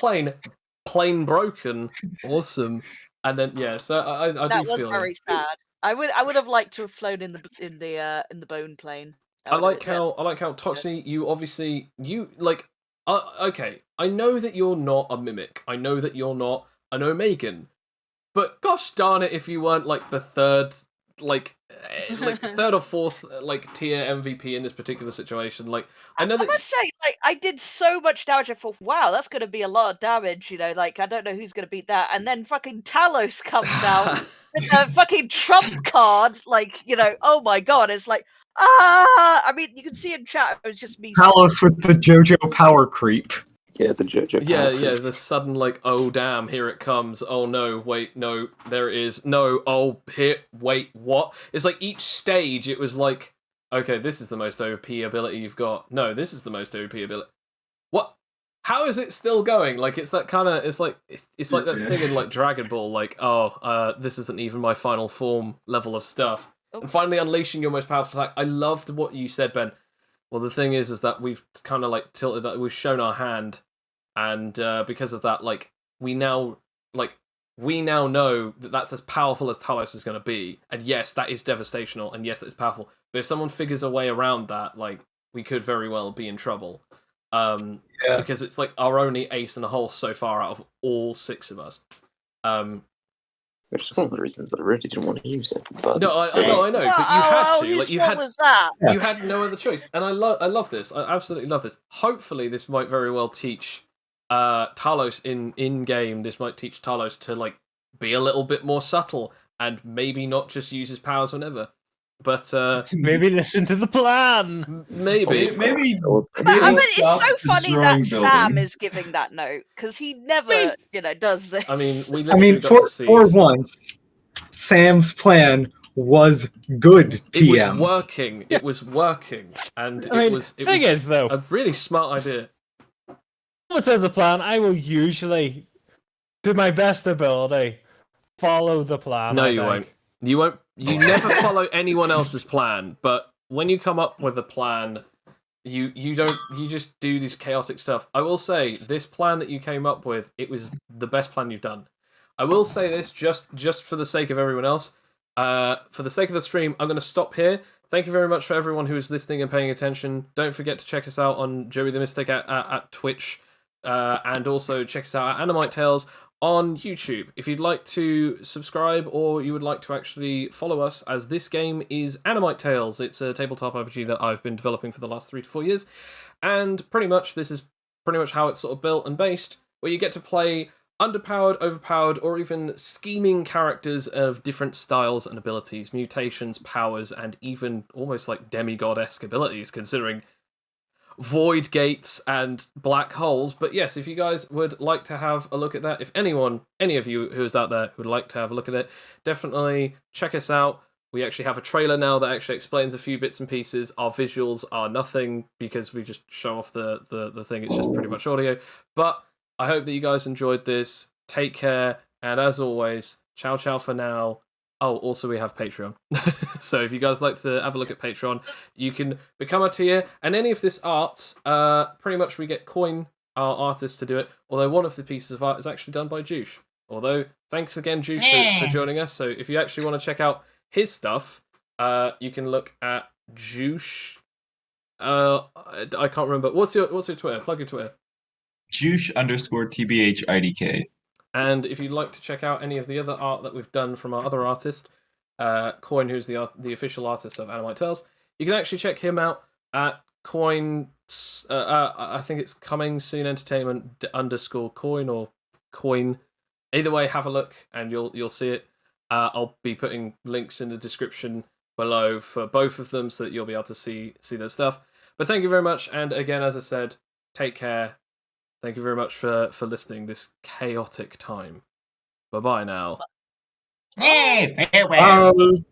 plane broken. Awesome. And then yeah, so I do that was feel very you. sad. I would have liked to have flown in the bone plane. I like how Toxie, you obviously okay. I know that you're not a mimic. I know that you're not an Omegan. But gosh darn it, if you weren't like the third third or fourth tier MVP in this particular situation. Like I know that I must say, like, I did so much damage. I thought, wow, that's going to be a lot of damage. Like, I don't know who's going to beat that. And then fucking Talos comes out with the fucking trump card. Like, oh my god, it's like, I mean, you can see in chat, it was just me. Talos with the JoJo power creep. Yeah, the JoJo. Yeah, the sudden oh damn, here it comes. Oh no, wait, no, there it is. No, oh here, wait, what? It's like each stage it was like, okay, this is the most OP ability you've got. No, this is the most OP ability. What? How is it still going? Like it's that kind of it's like that thing in like Dragon Ball, like, this isn't even my final form level of stuff. Oh. And finally unleashing your most powerful attack. I loved what you said, Ben. Well, the thing is that we've kind of like tilted, we've shown our hand, and because of that, like we now know that that's as powerful as Talos is going to be, and yes, that is devastational, and yes, that is powerful. But if someone figures a way around that, like we could very well be in trouble, because it's like our only ace in the hole so far out of all six of us. Which is one of the reasons I really didn't want to use it. But No, I know, but you had to. Like, you what had, was that? you had no other choice, and I love this. I absolutely love this. Hopefully, this might very well teach Talos in game. This might teach Talos to like be a little bit more subtle and maybe not just use his powers whenever. But maybe listen to the plan. Maybe. Maybe. I mean, it's stop so funny destroying that Sam buildings. is giving that note because he never, does this. I mean, we literally got to see. For once, Sam's plan was good. TM. It was working. It was working, and I mean, it was though, a really smart idea. what says the plan? I will usually, to my best ability, follow the plan. No, you won't. You won't. You never follow anyone else's plan. But when you come up with a plan, you don't. You just do this chaotic stuff. I will say this plan that you came up with. It was the best plan you've done. I will say this just for the sake of everyone else. For the sake of the stream, I'm going to stop here. Thank you very much for everyone who is listening and paying attention. Don't forget to check us out on Joey the Mystic at Twitch, and also check us out at Animite Tales on YouTube. If you'd like to subscribe or you would like to actually follow us, as this game is Animite Tales. It's a tabletop RPG that I've been developing for the last 3 to 4 years, and pretty much this is pretty much how it's sort of built and based, where you get to play underpowered, overpowered, or even scheming characters of different styles and abilities, mutations, powers, and even almost like demigod-esque abilities, considering void gates and black holes. But yes, if you guys would like to have a look at that, if any of you who is out there would like to have a look at it, definitely check us out. We actually have a trailer now that actually explains a few bits and pieces. Our visuals are nothing because we just show off the thing. It's just pretty much audio. But I hope that you guys enjoyed this. Take care, and as always, ciao ciao for now. Oh, also we have Patreon. So if you guys like to have a look at Patreon, you can become a tier, and any of this art, pretty much we get Coin, our artist, to do it, although one of the pieces of art is actually done by Joosh. Although, thanks again, Joosh, for joining us. So if you actually want to check out his stuff, you can look at Joosh. I can't remember. What's your Twitter? Plug your Twitter. Joosh_TBHIDK. And if you'd like to check out any of the other art that we've done from our other artist, Coin, who's the official artist of Animite Tales, you can actually check him out at Coin. I think it's Coming Soon Entertainment _Coin or Coin. Either way, have a look and you'll see it. I'll be putting links in the description below for both of them so that you'll be able to see their stuff. But thank you very much, and again, as I said, take care. Thank you very much for listening this chaotic time. Bye-bye now. Hey, farewell.